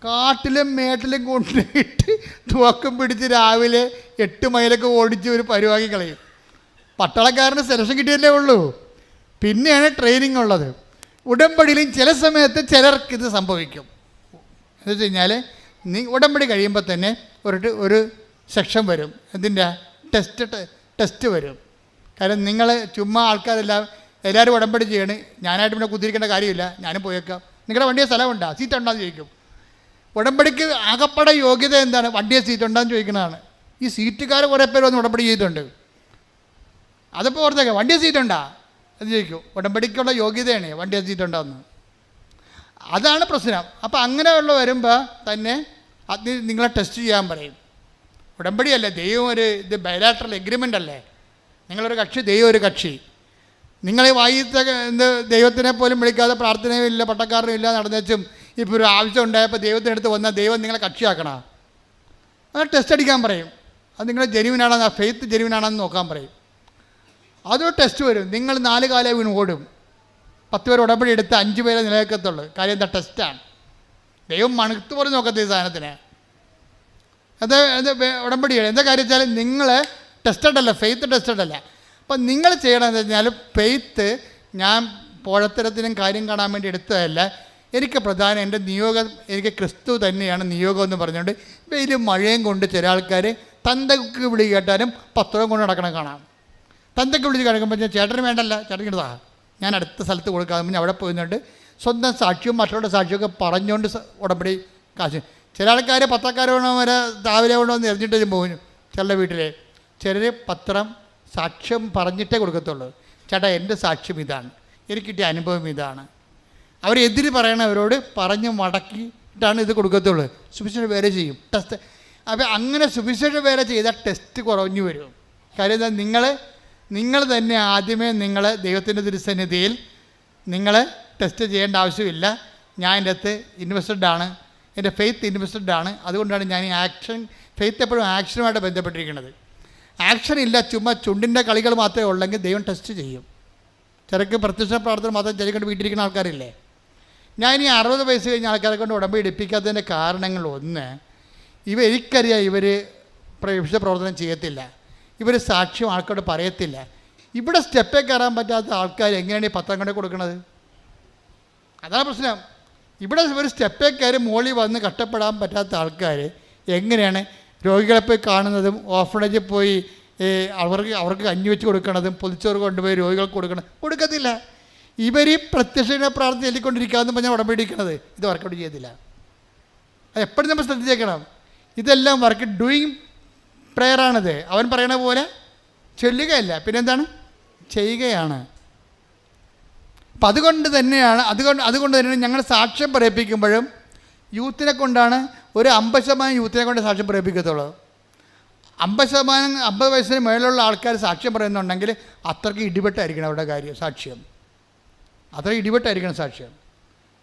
[SPEAKER 5] കാട്ടിലും മേട്ടിലും കൊണ്ടിട്ട് തുവക്കം പിടിച്ച് രാവിലെ 8 മൈലൊക്കെ ഓടിച്ച് ഒരു പരിവാക്കി കളയും. പട്ടാളക്കാരന് സെലക്ഷൻ കിട്ടിയല്ലേ ഉള്ളൂ. പിന്നെയാണ് ട്രെയിനിങ് ഉള്ളത്. ഉടമ്പടിയിലും ചില സമയത്ത് ചിലർക്ക് ഇത് സംഭവിക്കും. എന്ന് വെച്ച് കഴിഞ്ഞാൽ ഉടമ്പടി കഴിയുമ്പോൾ തന്നെ ഒരു സെക്ഷൻ വരും. എന്തിൻ്റെ ടെസ്റ്റ് വരും. കാരണം നിങ്ങൾ ചുമ്മാ എല്ലാവരും ഉടമ്പടി ചെയ്യണേ, ഞാനായിട്ട് പിന്നെ കുത്തിരിക്കേണ്ട കാര്യമില്ല, ഞാനും പോയേക്കാം. നിങ്ങളുടെ വണ്ടിയെ സ്ഥലമുണ്ടോ, സീറ്റ് ഉണ്ടോയെന്ന് ചോദിക്കും. ഉടമ്പടിക്ക് ആകപ്പാടെ യോഗ്യത എന്താണ്? വണ്ടിയെ സീറ്റ് ഉണ്ടോയെന്ന് ചോദിക്കുന്നതാണ്. ഈ സീറ്റുകാർ കുറേ പേര് വന്ന് ഉടമ്പടി ചെയ്തിട്ടുണ്ട്. അതിപ്പോൾ ഓർത്തേക്കാം, വണ്ടിയെ സീറ്റ് ഉണ്ടോ എന്ന് ചോദിക്കും. ഉടമ്പടിക്കുള്ള യോഗ്യതയാണ് വണ്ടിയെ സീറ്റ് ഉണ്ടോയെന്ന്. അതാണ് പ്രശ്നം. അപ്പോൾ അങ്ങനെയുള്ള വരുമ്പോൾ തന്നെ അത് നിങ്ങളെ ടെസ്റ്റ് ചെയ്യാൻ പറയും. ഉടമ്പടിയല്ലേ, ദൈവം ഇത് ബയലാട്രൽ എഗ്രിമെൻ്റ് അല്ലേ. നിങ്ങളൊരു കക്ഷി, ദൈവം ഒരു കക്ഷി. നിങ്ങൾ വായിത്ത ദൈവത്തിനെ പോലും വിളിക്കാതെ പ്രാർത്ഥനയും ഇല്ല, പട്ടക്കാരനും ഇല്ല നടന്നേച്ചും ഇപ്പോൾ ഒരു ആവശ്യം ഉണ്ടായപ്പോൾ ദൈവത്തിനടുത്ത് വന്നാൽ ദൈവം നിങ്ങളെ കക്ഷിയാക്കണം. അത് ടെസ്റ്റ് അടിക്കാൻ പറയും. അത് നിങ്ങൾ ജെനുവിനാണെന്ന്, ആ ഫെയ്ത്ത് ജെനുവിനാണെന്ന് നോക്കാൻ പറയും. അതൊരു ടെസ്റ്റ് വരും. നിങ്ങൾ 4 കാലം വീണ് ഓടും. 10 പേർ ഉടമ്പടി എടുത്ത് 5 പേരെ നിലനിൽക്കത്തുള്ളൂ. കാര്യം എന്താ? ടെസ്റ്റാണ്. ദൈവം മണുത്ത് പോലും നോക്കത്തെ ഈ സാധനത്തിന്. അത് ഉടമ്പടിയാണ്. എന്താ കാര്യം വെച്ചാൽ നിങ്ങൾ ടെസ്റ്റഡ് അല്ല, ഫെയ്ത്ത് ടെസ്റ്റഡ് അല്ല. അപ്പം നിങ്ങൾ ചെയ്യണമെന്ന് വെച്ചാൽ ഫെയ്ത്ത് ഞാൻ പോഴത്തരത്തിനും കാര്യം കാണാൻ വേണ്ടി എടുത്തതല്ല. എനിക്ക് പ്രധാനം എൻ്റെ നിയോഗം, എനിക്ക് ക്രിസ്തു തന്നെയാണ് നിയോഗം എന്ന് പറഞ്ഞുകൊണ്ട് വെയിലും മഴയും കൊണ്ട് ചില ആൾക്കാർ തന്തക്ക് വിളി കേട്ടാലും പത്രവും കൊണ്ട് നടക്കണം കാണാം. തന്തക്ക് വിളിച്ച് കിടക്കുമ്പോൾ ചേട്ടന് വേണ്ടല്ല, ചേട്ടനിതാ ഞാൻ അടുത്ത സ്ഥലത്ത് കൊടുക്കാതെ അവിടെ പോയിന്നുണ്ട് സ്വന്തം സാക്ഷ്യവും മറ്റുള്ള സാക്ഷിയൊക്കെ പറഞ്ഞുകൊണ്ട് ഉടമ്പടി കാശ്. ചില ആൾക്കാർ പത്രക്കാരോണോ വരെ രാവിലെ കൊണ്ടുവന്ന് എറിഞ്ഞിട്ട് പോകും. ചിലരുടെ വീട്ടിൽ ചിലർ പത്രം സാക്ഷ്യം പറഞ്ഞിട്ടേ കൊടുക്കത്തുള്ളൂ. ചേട്ടാ എൻ്റെ സാക്ഷ്യം ഇതാണ്, എനിക്ക് കിട്ടിയ അനുഭവം ഇതാണ്. അവരെതിര് പറയണവരോട് പറഞ്ഞ് മടക്കിയിട്ടാണ് ഇത് കൊടുക്കത്തുള്ളൂ. സുവിശേഷ വേല ചെയ്യും ടെസ്റ്റ്. അപ്പോൾ അങ്ങനെ സുവിശേഷ വേല ചെയ്താൽ ടെസ്റ്റ് കുറഞ്ഞു വരും. കാര്യം എന്താ? നിങ്ങൾ തന്നെ ആദ്യമേ നിങ്ങൾ ദൈവത്തിൻ്റെ തിരുസന്നിധിയിൽ നിങ്ങൾ ടെസ്റ്റ് ചെയ്യേണ്ട ആവശ്യമില്ല. ഞാൻ എൻ്റെ അകത്ത് ഇൻവെസ്റ്റഡ് ആണ്, എൻ്റെ ഫെയ്ത്ത് ഇൻവെസ്റ്റഡ് ആണ്. അതുകൊണ്ടാണ് ഞാൻ ഈ ഫെയ്ത്ത് എപ്പോഴും ആക്ഷനുമായിട്ട് ബന്ധപ്പെട്ടിരിക്കുന്നത്. ആക്ഷൻ ഇല്ല, ചുമ്മാ ചുണ്ടിൻ്റെ കളികൾ മാത്രമേ ഉള്ളെങ്കിൽ ദൈവം ടെസ്റ്റ് ചെയ്യും. ചിലക്ക് പ്രത്യക്ഷ പ്രാർത്ഥന മാത്രം ചെറിക്കൊണ്ട് വീട്ടിലിരിക്കുന്ന ആൾക്കാരില്ലേ. ഞാൻ ഈ 60 വയസ്സ് കഴിഞ്ഞ ആൾക്കാരെ കൊണ്ട് ഉടമ്പടി എടുപ്പിക്കാത്തതിൻ്റെ കാരണങ്ങൾ ഒന്ന്, എനിക്കറിയാം ഇവർ വിശുദ്ധ പ്രവർത്തനം ചെയ്യത്തില്ല, ഇവർ സാക്ഷ്യം ആൾക്കാരോട് പറയത്തില്ല. ഇവിടെ സ്റ്റെപ്പേ കയറാൻ പറ്റാത്ത ആൾക്കാർ എങ്ങനെയാണ് ഈ പത്രം കൊണ്ട് കൊടുക്കുന്നത്? അതാണ് പ്രശ്നം. ഇവിടെ ഒരു സ്റ്റെപ്പേ കയറി മോളിൽ വന്ന് കഷ്ടപ്പെടാൻ പറ്റാത്ത ആൾക്കാർ എങ്ങനെയാണ് രോഗികളെ പോയി കാണുന്നതും ഓർഫണേജിൽ പോയി അവർക്ക് കഞ്ഞി വെച്ച് കൊടുക്കണതും പൊതിച്ചോറ് കൊണ്ടുപോയി രോഗികൾക്ക് കൊടുക്കത്തില്ല. ഇവർ ഈ പ്രത്യക്ഷ പ്രാർത്ഥന ചൊല്ലിക്കൊണ്ടിരിക്കാമെന്ന് പറഞ്ഞാൽ ഉടമ്പടിക്കുന്നത് ഇത് വർക്കൗട്ട് ചെയ്യത്തില്ല. അത് എപ്പോഴും നമ്മൾ ശ്രദ്ധിച്ചേക്കണം. ഇതെല്ലാം വർക്ക് ഡൂയിങ് പ്രെയറാണിത്. അവൻ പറയണ പോലെ ചൊല്ലുകയല്ല, പിന്നെന്താണ്? ചെയ്യുകയാണ്. അപ്പം അതുകൊണ്ട് തന്നെയാണ് ഞങ്ങൾ സാക്ഷ്യം പറയിപ്പിക്കുമ്പോഴും യൂത്തിനെ കൊണ്ടാണ് ഒരു 50% യൂത്തിനെ കൊണ്ട് സാക്ഷ്യം പറയിപ്പിക്കത്തുള്ളൂ. 50 വയസ്സിന് മേലുള്ള ആൾക്കാർ സാക്ഷ്യം പറയുന്നുണ്ടെങ്കിൽ അത്രയ്ക്ക് ഇടിപെട്ടായിരിക്കണം അവരുടെ കാര്യം സാക്ഷ്യം. അത്ര ഇടിപെട്ടായിരിക്കണം സാക്ഷ്യം.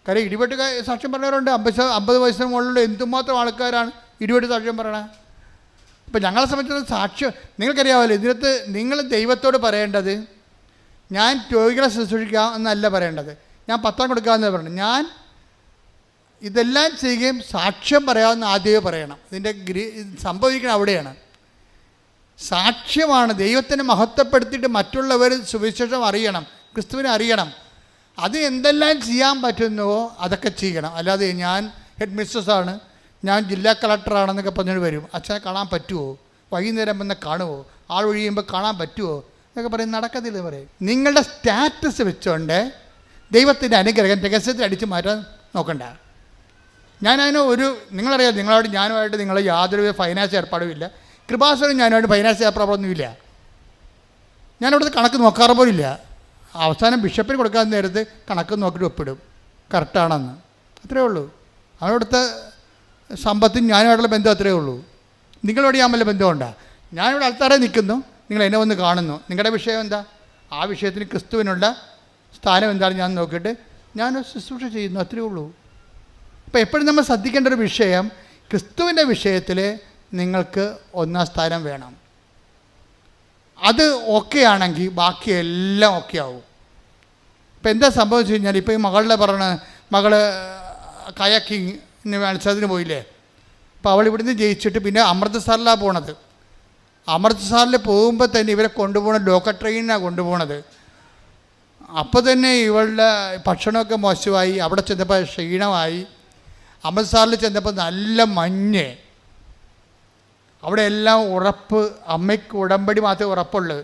[SPEAKER 5] കാര്യം ഇടിപെട്ട് സാക്ഷ്യം പറഞ്ഞവരുണ്ട്. 50 വയസ്സിന് മുകളിലുള്ള എന്തുമാത്രം ആൾക്കാരാണ് ഇടിപെട്ട് സാക്ഷ്യം പറയണത്. ഇപ്പം ഞങ്ങളെ സംബന്ധിച്ചിടത്തോളം സാക്ഷ്യം നിങ്ങൾക്കറിയാമല്ലോ. ഇതിനകത്ത് നിങ്ങൾ ദൈവത്തോട് പറയേണ്ടത് ഞാൻ രോഗികളെ ശുശ്രൂഷിക്കാം എന്നല്ല പറയേണ്ടത്, ഞാൻ പത്രം കൊടുക്കാമെന്ന് പറയണം. ഞാൻ ഇതെല്ലാം ചെയ്യുകയും സാക്ഷ്യം പറയാമെന്ന് ആദ്യമേ പറയണം. ഇതിൻ്റെ സംഭവിക്കണം അവിടെയാണ്. സാക്ഷ്യമാണ്. ദൈവത്തിനെ മഹത്വപ്പെടുത്തിയിട്ട് മറ്റുള്ളവർ സുവിശേഷം അറിയണം, ക്രിസ്തുവിനെ അറിയണം. അത് എന്തെല്ലാം ചെയ്യാൻ പറ്റുന്നുവോ അതൊക്കെ ചെയ്യണം. അല്ലാതെ ഞാൻ ഹെഡ് മിസ്ട്രസ്സാണ്, ഞാൻ ജില്ലാ കളക്ടറാണെന്നൊക്കെ പറഞ്ഞിട്ട് വരും. അച്ഛനെ കാണാൻ പറ്റുമോ, വൈകുന്നേരം വന്ന് കാണുമോ, ആൾ ഒഴിയുമ്പോൾ കാണാൻ പറ്റുമോ എന്നൊക്കെ പറയും. നടക്കത്തില്ല പറയും. നിങ്ങളുടെ സ്റ്റാറ്റസ് വെച്ചുകൊണ്ട് ദൈവത്തിൻ്റെ അനുഗ്രഹം രഹസ്യത്തിൽ അടിച്ചു മാറ്റാൻ നോക്കണ്ട. ഞാനതിന് നിങ്ങളറിയാം, നിങ്ങളോട് ഞാനുമായിട്ട് നിങ്ങൾ യാതൊരു ഫൈനാൻസ് ഏർപ്പാടും ഇല്ല. കൃപാസനം ഞാനുമായിട്ട് ഫൈനാൻസ് ഏർപ്പാടൊന്നുമില്ല. ഞാനവിടുത്തെ കണക്ക് നോക്കാറ് പോലില്ല. അവസാനം ബിഷപ്പിന് കൊടുക്കാൻ നേരത്ത് കണക്ക് നോക്കിയിട്ട് ഒപ്പിടും കറക്റ്റാണെന്ന്. അത്രയേ ഉള്ളൂ. അവിടുത്തെ സമ്പത്തും ഞാനുമായിട്ടുള്ള ബന്ധം അത്രയേ ഉള്ളൂ. നിങ്ങളോട് ഞാൻ വല്ല ബന്ധമുണ്ടോ? ഞാനിവിടെ ആൾക്കാരെ നിൽക്കുന്നു, നിങ്ങൾ എന്നെ വന്ന് കാണുന്നു. നിങ്ങളുടെ വിഷയം എന്താ? ആ വിഷയത്തിന് ക്രിസ്തുവിനുള്ള സ്ഥാനം എന്താണ് ഞാൻ നോക്കിയിട്ട് ഞാൻ ശുശ്രൂഷ ചെയ്യുന്നു. അത്രയേ ഉള്ളൂ. അപ്പോൾ എപ്പോഴും നമ്മൾ ശ്രദ്ധിക്കേണ്ട ഒരു വിഷയം, ക്രിസ്തുവിൻ്റെ വിഷയത്തിൽ നിങ്ങൾക്ക് ഒന്നാം സ്ഥാനം വേണം. അത് ഓക്കെ ആണെങ്കിൽ ബാക്കി എല്ലാം ഓക്കെ ആവും. ഇപ്പം എന്താ സംഭവിച്ചു കഴിഞ്ഞാൽ, ഇപ്പോൾ ഈ മകളുടെ മകൾ കയാക്കിങ് മത്സരത്തിന് പോയില്ലേ. അപ്പോൾ അവൾ ഇവിടുന്ന് ജയിച്ചിട്ട് പിന്നെ അമൃത്സറിലാണ് പോണത്. അമൃത്സറിൽ പോകുമ്പോൾ തന്നെ ഇവരെ കൊണ്ടുപോകണ ലോക്കൽ ട്രെയിനിനാണ് കൊണ്ടുപോകണത്. അപ്പോൾ തന്നെ ഇവളുടെ ഭക്ഷണമൊക്കെ മോശമായി. അവിടെ ചെന്നപ്പോൾ ക്ഷീണമായി. അമൃത്സറിൽ ചെന്നപ്പോൾ നല്ല മഞ്ഞ്. അവിടെ എല്ലാം ഉറപ്പ്, അമ്മയ്ക്ക് ഉടമ്പടി മാത്രമേ ഉറപ്പുള്ളൂ.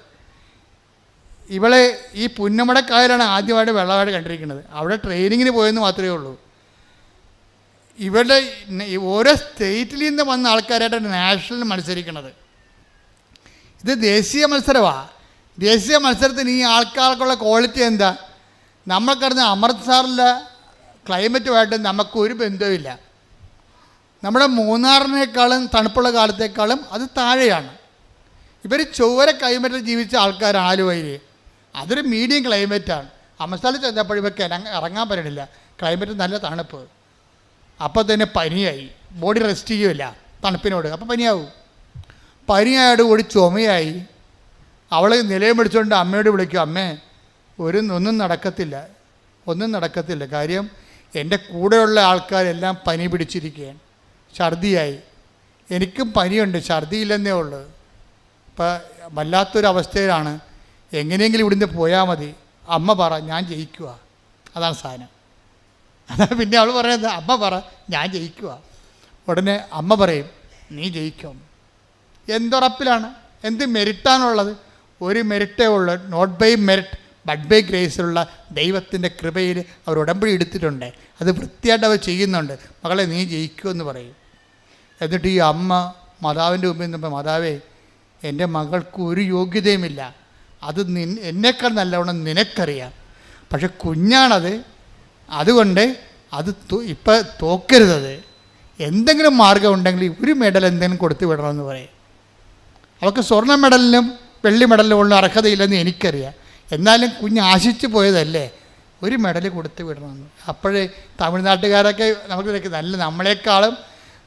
[SPEAKER 5] ഇവളെ ഈ പുന്നമടക്കായലാണ് ആദ്യമായിട്ട് വെള്ളമായിട്ട് കണ്ടിരിക്കുന്നത്. അവിടെ ട്രെയിനിങ്ങിന് പോയെന്ന് മാത്രമേ ഉള്ളൂ. ഇവരുടെ ഓരോ സ്റ്റേറ്റിൽ നിന്ന് വന്ന ആൾക്കാരായിട്ടാണ് നാഷണൽ മത്സരിക്കുന്നത്. ഇത് ദേശീയ മത്സരമാണ്. ദേശീയ മത്സരത്തിന് ഈ ആൾക്കാർക്കുള്ള ക്വാളിറ്റി എന്താ? നമ്മൾക്കറിഞ്ഞ അമൃത്സറിലെ ക്ലൈമറ്റുമായിട്ട് നമുക്കൊരു ബന്ധവുമില്ല. നമ്മുടെ മൂന്നാറിനേക്കാളും തണുപ്പുള്ള കാലത്തേക്കാളും അത് താഴെയാണ്. ഇവർ ചൊവ്വര ക്ലൈമറ്റിൽ ജീവിച്ച ആൾക്കാരാണ്. ആലുവയിൽ അതൊരു മീഡിയം ക്ലൈമറ്റാണ്. അമൃത്സറിൽ ചെന്നപ്പോൾ ഇവർക്ക് ഇറങ്ങാൻ പറ്റണില്ല. ക്ലൈമറ്റ് നല്ല തണുപ്പ്. അപ്പോൾ തന്നെ പനിയായി. ബോഡി റെസ്റ്റ് ചെയ്യുമില്ല തണുപ്പിനോട്. അപ്പോൾ പനിയാവും. പനിയായോട് കൂടി ചുമയായി. അവൾ നിലയം പിടിച്ചുകൊണ്ട് അമ്മയോട് വിളിക്കും, അമ്മേ ഒന്നും നടക്കത്തില്ല. കാര്യം എൻ്റെ കൂടെയുള്ള ആൾക്കാരെല്ലാം പനി പിടിച്ചിരിക്കുകയാണ്, ഛർദിയായി. എനിക്കും പനിയുണ്ട്, ഛർദിയില്ലെന്നേ ഉള്ളൂ. ഇപ്പം വല്ലാത്തൊരവസ്ഥയിലാണ്. എങ്ങനെയെങ്കിലും ഇവിടുന്ന് പോയാൽ മതി. അമ്മ പറ ഞാൻ ജയിക്കുക. അതാണ് സാധനം. അതാണ് പിന്നെ അവൾ പറയുന്നത്, അമ്മ പറ ഞാൻ ജയിക്കുക. ഉടനെ അമ്മ പറയും നീ ജയിക്കും. എന്തുറപ്പിലാണ്? എന്ത് മെരിറ്റാണുള്ളത്? ഒരു മെരിറ്റേ ഉള്ളൂ. Not by merit but by ഗ്രേസിലുള്ള ദൈവത്തിൻ്റെ കൃപയിൽ അവർ ഉടമ്പടി എടുത്തിട്ടുണ്ട്. അത് വൃത്തിയായിട്ട് അവർ ചെയ്യുന്നുണ്ട്. മകളെ നീ ജയിക്കുമെന്ന് പറയും. എന്നിട്ട് ഈ അമ്മ മാതാവിൻ്റെ മുമ്പിൽ നിന്നപ്പോൾ, മാതാവേ എൻ്റെ മകൾക്ക് ഒരു യോഗ്യതയുമില്ല, അത് എന്നേക്കാൾ നല്ലവണ്ണം നിനക്കറിയാം, പക്ഷെ കുഞ്ഞാണത്, അതുകൊണ്ട് അത് ഇപ്പം തോക്കരുതത്. എന്തെങ്കിലും മാർഗം ഉണ്ടെങ്കിൽ ഒരു മെഡൽ എന്തെങ്കിലും കൊടുത്തു വിടണമെന്ന് പറയും. അവൾക്ക് സ്വർണ്ണ മെഡലിനും വെള്ളി മെഡലിനും ഉള്ള അർഹതയില്ലെന്ന് എനിക്കറിയാം. എന്നാലും കുഞ്ഞ് ആശിച്ചു പോയതല്ലേ, ഒരു മെഡൽ കൊടുത്തു വിടണമെന്ന്. അപ്പോഴേ തമിഴ്നാട്ടുകാരൊക്കെ നമുക്ക് നമ്മളെക്കാളും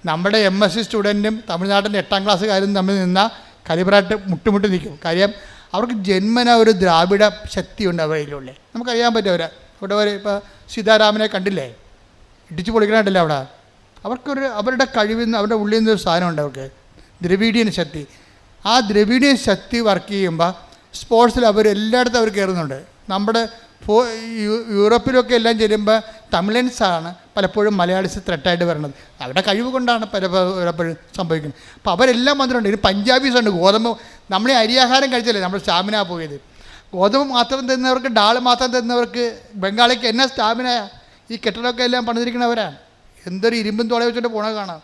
[SPEAKER 5] നമ്മുടെ MSc സ്റ്റുഡൻറ്റും തമിഴ്നാട്ടിൻ്റെ 8ാം ക്ലാസ്സുകാരും തമ്മിൽ നിന്ന കലിബറായിട്ട് മുട്ടുമുട്ടി നിൽക്കും. കാര്യം അവർക്ക് ജന്മന ഒരു ദ്രാവിഡ ശക്തിയുണ്ട് അവരിലുള്ള. നമുക്കറിയാൻ പറ്റും. ഇവിടെ ഇപ്പോൾ സീതാരാമനെ കണ്ടില്ലേ, ഇടിച്ചു പൊളിക്കണമില്ല അവിടെ. അവരുടെ കഴിവിൽ നിന്ന്, അവരുടെ ഉള്ളിൽ നിന്നൊരു സാധനമുണ്ട് അവർക്ക്, ദ്രവീഡിയൻ ശക്തി. ആ ദ്രവീഡിയൻ ശക്തി വർക്ക് ചെയ്യുമ്പോൾ സ്പോർട്സിൽ എല്ലായിടത്തും അവർ കയറുന്നുണ്ട്. നമ്മുടെ യൂറോപ്പിലൊക്കെ എല്ലാം ചെല്ലുമ്പോൾ തമിഴൻസാണ് പലപ്പോഴും മലയാളീസ് ത്രെട്ടായിട്ട് വരുന്നത്. അവരുടെ കഴിവ് കൊണ്ടാണ് പലപ്പോഴും സംഭവിക്കുന്നത്. അപ്പോൾ അവരെല്ലാം വന്നിട്ടുണ്ട്. ഇനി പഞ്ചാബീസുണ്ട്. ഗോതമ്പ്, നമ്മളീ അരിയാഹാരം കഴിച്ചല്ലേ നമ്മൾ സ്റ്റാമിന പോയത്. ഗോതമ്പ് മാത്രം തരുന്നവർക്ക്, ഡാള് മാത്രം തരുന്നവർക്ക്, ബംഗാളിക്ക് എന്നാ സ്റ്റാമിനയാ. ഈ കെട്ടിടമൊക്കെ എല്ലാം പണിതിരിക്കുന്നവരാണ്. എന്തൊരു ഇരുമ്പും തുള വെച്ചിട്ട് പോണത് കാണാം.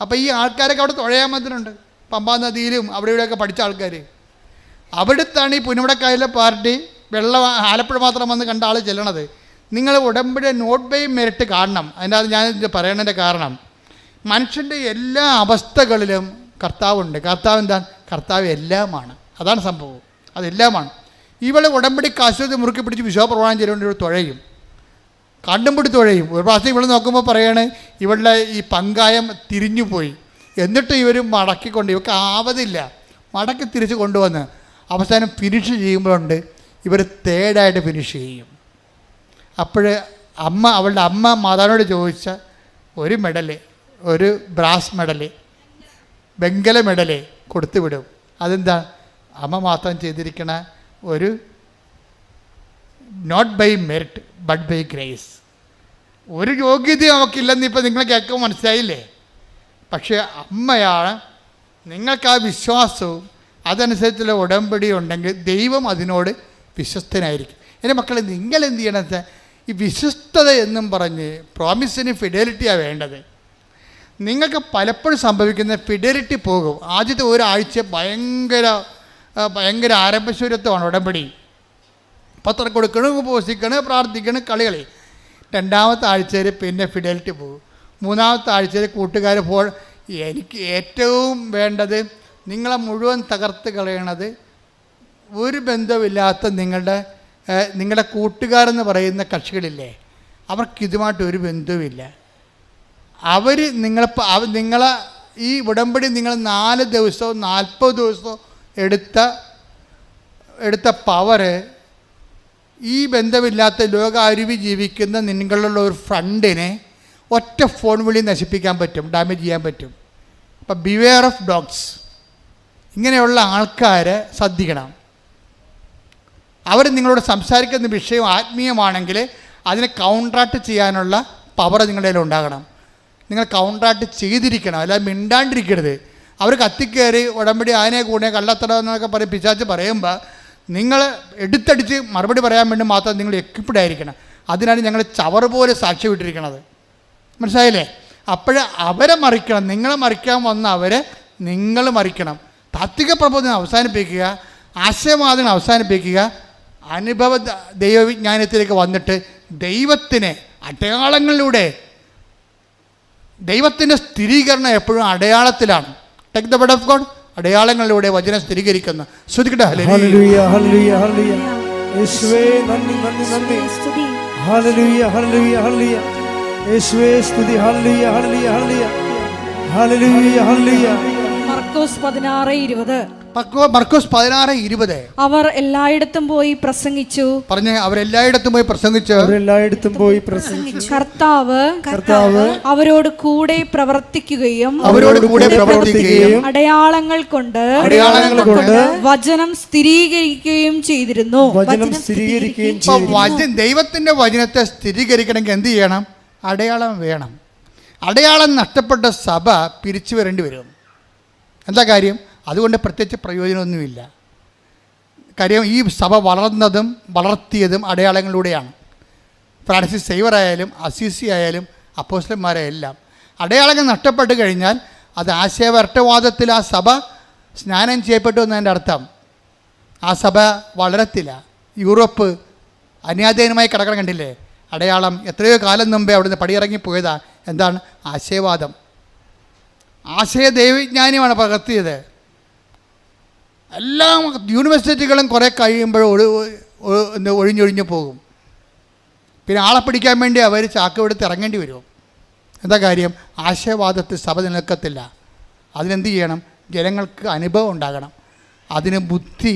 [SPEAKER 5] അപ്പോൾ ഈ ആൾക്കാരൊക്കെ അവിടെ തുഴയാൻ വന്നിട്ടുണ്ട്. പമ്പാ നദിയിലും അവിടെ ഇവിടെയൊക്കെ പഠിച്ച ആൾക്കാർ. അവിടുത്താണ് ഈ പുന്നമടക്കായലിലെ പാർട്ടി വെള്ളം ആലപ്പുഴ മാത്രം വന്ന് കണ്ട ആൾ ചെല്ലണത്. നിങ്ങൾ ഉടമ്പടി നോട്ട് ബൈ മെറിറ്റ് കാണണം. അതിൻ്റെ അത് ഞാൻ പറയണതിൻ്റെ കാരണം, മനുഷ്യൻ്റെ എല്ലാ അവസ്ഥകളിലും കർത്താവുണ്ട്. കർത്താവ് എന്താണ്? കർത്താവ് എല്ലാമാണ്. അതാണ് സംഭവം, അതെല്ലാമാണ്. ഇവളെ ഉടമ്പടി കാശ്വതി മുറുക്കി പിടിച്ച് വിശ്വാസപ്രമാണം ചെയ്തുകൊണ്ട് ഇവൾ തുഴയും, കണ്ടും പിടി തുഴയും. ഒരു പ്രാവശ്യം ഇവൾ നോക്കുമ്പോൾ പറയാണ്, ഇവളുടെ ഈ പങ്കായം തിരിഞ്ഞു പോയി. എന്നിട്ട് ഇവർ മടക്കിക്കൊണ്ട്, ഇവർക്ക് ആവതില്ല, മടക്കി തിരിച്ച് കൊണ്ടുവന്ന് അവസാനം ഫിനിഷ് ചെയ്യുമ്പോഴുണ്ട് ഇവർ തേർഡായിട്ട് ഫിനിഷ് ചെയ്യും. അപ്പോൾ അവളുടെ അമ്മ മാതാവിനോട് ചോദിച്ച ഒരു മെഡല്, ഒരു ബ്രാസ് മെഡല്, വെങ്കല മെഡല് കൊടുത്തു വിടും. അതെന്താ? അമ്മ മാത്രം ചെയ്തിരിക്കണ ഒരു not by merit but by grace. ഒരു യോഗ്യതയും അവൾക്കില്ലെന്ന് ഇപ്പോൾ നിങ്ങൾ കേൾക്കുമ്പോൾ മനസ്സിലായില്ലേ? പക്ഷേ അമ്മയാണ്. നിങ്ങൾക്ക് ആ വിശ്വാസവും അതനുസരിച്ചുള്ള ഉടമ്പടി ഉണ്ടെങ്കിൽ ദൈവം അതിനോട് വിശ്വസ്തനായിരിക്കും. എൻ്റെ മക്കളെ, നിങ്ങൾ എന്ത് ചെയ്യണമെന്ന് വെച്ചാൽ ഈ വിശ്വസ്തത എന്നും പറഞ്ഞ് പ്രോമിസിന് ഫിഡലിറ്റിയാണ് വേണ്ടത്. നിങ്ങൾക്ക് പലപ്പോഴും സംഭവിക്കുന്ന ഫിഡലിറ്റി പോകും. ആദ്യത്തെ ഒരാഴ്ച ഭയങ്കര ആരംഭശൂരത്വമാണ് ഉടമ്പടി. പത്രം കൊടുക്കണം, ഉപവസിക്കണം, പ്രാർത്ഥിക്കണം, കളികളി. രണ്ടാമത്തെ ആഴ്ചയിൽ പിന്നെ ഫിഡലിറ്റി പോകും. മൂന്നാമത്തെ ആഴ്ചയിൽ കൂട്ടുകാർ എനിക്ക് ഏറ്റവും വേണ്ടത് നിങ്ങളെ മുഴുവൻ തകർത്ത് കളയണത് ഒരു ബന്ധമില്ലാത്ത നിങ്ങളുടെ കൂട്ടുകാരെന്ന് പറയുന്ന കക്ഷികളില്ലേ, അവർക്കിതുമായിട്ട് ഒരു ബന്ധവുമില്ല. അവർ നിങ്ങളെ ഈ ഉടമ്പടി നിങ്ങൾ 4 ദിവസവും 40 ദിവസവും എടുത്ത പവറ് ഈ ബന്ധമില്ലാത്ത ലോക അരുവി ജീവിക്കുന്ന നിങ്ങളുള്ള ഒരു ഫ്രണ്ടിനെ ഒറ്റ ഫോൺ വിളി നശിപ്പിക്കാൻ പറ്റും, ഡാമേജ് ചെയ്യാൻ പറ്റും. അപ്പം ബിവെയർ ഓഫ് ഡോഗ്സ്. ഇങ്ങനെയുള്ള ആൾക്കാരെ ശ്രദ്ധിക്കണം. അവർ നിങ്ങളോട് സംസാരിക്കുന്ന വിഷയം ആത്മീയമാണെങ്കിൽ അതിനെ കൗണ്ടറാക്ട് ചെയ്യാനുള്ള പവർ നിങ്ങളുടെ കയ്യിൽ ഉണ്ടാകണം. നിങ്ങൾ കൗണ്ടറാക്ട് ചെയ്തിരിക്കണം, അല്ലാതെ മിണ്ടാണ്ടിരിക്കരുത്. അവർ കത്തിക്കയറി ഉടമ്പടി ആനെ കൂടെ കള്ളത്തടം എന്നൊക്കെ പറയും പിശാച് പറയുമ്പോൾ നിങ്ങൾ എടുത്തടിച്ച് മറുപടി പറയാൻ വേണ്ടി മാത്രം നിങ്ങൾ എക്വിപ്ഡ് ആയിരിക്കണം. അതിനാണ് ഞങ്ങൾ ചവറ് പോലെ സാക്ഷ്യം ഇട്ടിരിക്കണത്. മനസ്സിലായില്ലേ? അപ്പോഴേ അവരെ മറിക്കണം. നിങ്ങളെ മറിക്കാൻ വന്ന അവരെ നിങ്ങൾ മറിക്കണം. താത്വിക പ്രബോധനം അവസാനിപ്പിക്കുക, ആശയവാദങ്ങൾ അവസാനിപ്പിക്കുക, അനുഭവ ദൈവവിജ്ഞാനത്തിലേക്ക് വന്നിട്ട് ദൈവത്തിന് അടയാളങ്ങളിലൂടെ, ദൈവത്തിൻ്റെ സ്ഥിരീകരണം എപ്പോഴും അടയാളത്തിലാണ്. Take the word of God. അടയാളങ്ങളിലൂടെ വചനം സ്ഥിരീകരിക്കുന്നു. ശ്രദ്ധിക്കട്ടെ.
[SPEAKER 2] ഹല്ലേലൂയ, ഹല്ലേലൂയ, ഹല്ലേലൂയ. യേശുവേ നന്ദി, നന്ദി, നന്ദി. ഹല്ലേലൂയ, ഹല്ലേലൂയ, ഹല്ലേലൂയ. യേശുവേ സ്തുതി. ഹല്ലേലൂയ, ഹല്ലേലൂയ, ഹല്ലേലൂയ. ഹല്ലേലൂയ, ഹല്ലേലൂയ.
[SPEAKER 1] മർക്കോസ് 16:20.
[SPEAKER 5] മർക്കോസ് 16:20.
[SPEAKER 1] അവർ എല്ലായിടത്തും പോയി പ്രസംഗിച്ചു.
[SPEAKER 5] പറഞ്ഞ അവരെല്ലായിടത്തും പോയി പ്രസംഗിച്ചു.
[SPEAKER 1] കർത്താവ് അവരോട് കൂടെ പ്രവർത്തിക്കുകയും അടയാളങ്ങൾ കൊണ്ട് വചനം സ്ഥിരീകരിക്കുകയും ചെയ്തിരുന്നു.
[SPEAKER 5] ദൈവത്തിന്റെ വചനത്തെ സ്ഥിരീകരിക്കണമെങ്കിൽ എന്ത് ചെയ്യണം? അടയാളം വേണം. അടയാളം നഷ്ടപ്പെട്ട സഭ പിരിച്ചു വരേണ്ടി വരും. എന്താ കാര്യം? അതുകൊണ്ട് പ്രത്യേകിച്ച് പ്രയോജനമൊന്നുമില്ല. കാര്യം ഈ സഭ വളർത്തിയതും അടയാളങ്ങളിലൂടെയാണ്. ഫ്രാൻസിസ് സേവർ ആയാലും അസീസി ആയാലും അപ്പോസ്തലന്മാരെല്ലാം അടയാളങ്ങൾ നഷ്ടപ്പെട്ട് കഴിഞ്ഞാൽ അത് ആശയവരട്ടവാദത്തിൽ ആ സഭ സ്നാനം ചെയ്യപ്പെട്ടു എന്നതിൻ്റെ അർത്ഥം. ആ സഭ വളരത്തില്ല. യൂറോപ്പ് അന്യാധീനമായി കിടക്കണം, കണ്ടില്ലേ? അടയാളം എത്രയോ കാലം മുമ്പേ അവിടുന്ന് പടിയിറങ്ങിപ്പോയതാ. എന്താണ്? ആശയവാദം. ആശയ ദൈവവിജ്ഞാനിയാണ് പകർത്തിയത്. എല്ലാ യൂണിവേഴ്സിറ്റികളും കുറേ കഴിയുമ്പോൾ ഒഴിഞ്ഞൊഴിഞ്ഞു പോകും. പിന്നെ ആളെ പിടിക്കാൻ വേണ്ടി അവർ ചാക്കവെടുത്ത് ഇറങ്ങേണ്ടി വരും. എന്താ കാര്യം? ആശയവാദത്തിൽ സഭ നിലനിൽക്കത്തില്ല. അതിനെന്ത് ചെയ്യണം? ജനങ്ങൾക്ക് അനുഭവം ഉണ്ടാകണം. അതിന് ബുദ്ധി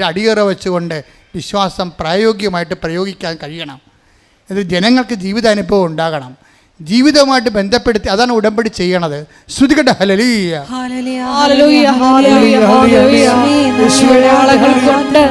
[SPEAKER 5] അടിയറ വെച്ചുകൊണ്ട് വിശ്വാസം പ്രായോഗികമായിട്ട് പ്രയോഗിക്കാൻ കഴിയണം. എന്നിട്ട് ജനങ്ങൾക്ക് ജീവിതാനുഭവം ഉണ്ടാകണം. ജീവിതവുമായിട്ട് ബന്ധപ്പെടുത്തി അതാണ് ഉടമ്പടി ചെയ്യണത്. ശ്രുതികട്ടെ. ഹല്ലേലൂയ,
[SPEAKER 1] ഹല്ലേലൂയ, ഹല്ലേലൂയ, ഹല്ലേലൂയ. അടയാളങ്ങൾ കൊണ്ട്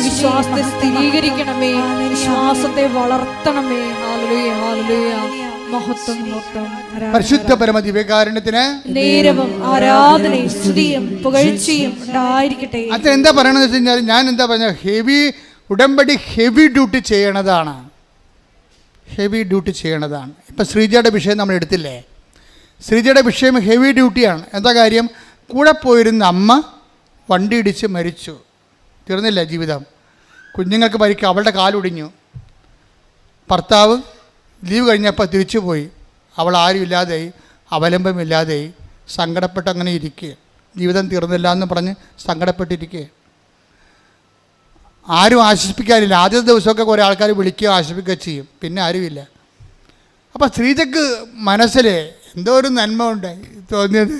[SPEAKER 1] വിശ്വാസത്തെ സ്ഥിരീകരിക്കണമേ, വിശ്വാസത്തെ വളർത്തണമേ. Hallelujah, hallelujah. മഹത്വം, മഹത്വം.
[SPEAKER 5] പരിശുദ്ധ പരമ ദിവ്യകാരുണ്യത്തിന്
[SPEAKER 1] നേരവും ആരാധനയും സ്തുതിയും പുകഴ്ചയും ഉണ്ടായിരിക്കട്ടെ.
[SPEAKER 5] അത് എന്താ പറയണമെന്ന് വെച്ച് കഴിഞ്ഞാൽ, ഞാൻ എന്താ പറഞ്ഞ ഉടമ്പടി ഹെവി ഡ്യൂട്ടി ചെയ്യണതാണ്. ഹെവി ഡ്യൂട്ടി ചെയ്യണതാണ്. ഇപ്പം ശ്രീജയുടെ വിഷയം നമ്മൾ എടുത്തില്ലേ? ശ്രീജയുടെ വിഷയം ഹെവി ഡ്യൂട്ടിയാണ്. എന്താ കാര്യം? കൂടെ പോയിരുന്ന അമ്മ വണ്ടി ഇടിച്ച് മരിച്ചു. തീർന്നില്ല ജീവിതം. കുഞ്ഞുങ്ങൾക്ക് പരിക്ക്, അവളുടെ കാലൊടിഞ്ഞു. ഭർത്താവ് ലീവ് കഴിഞ്ഞപ്പോൾ തിരിച്ചു പോയി. അവൾ ആരും ഇല്ലാതെയായി, അവലംബമില്ലാതെയായി, സങ്കടപ്പെട്ട് അങ്ങനെ ഇരിക്കുക. ജീവിതം തീർന്നില്ല എന്ന് പറഞ്ഞ് സങ്കടപ്പെട്ടിരിക്കുക. ആരും ആശ്വസിപ്പിക്കാനില്ല. ആദ്യത്തെ ദിവസമൊക്കെ കുറേ ആൾക്കാർ വിളിക്കുകയോ ആശ്വസിപ്പിക്കുകയോ ചെയ്യും, പിന്നെ ആരുമില്ല. അപ്പോൾ ശ്രീജയ്ക്ക് മനസ്സിൽ എന്തോ ഒരു നന്മ ഉണ്ടായി തോന്നിയത്.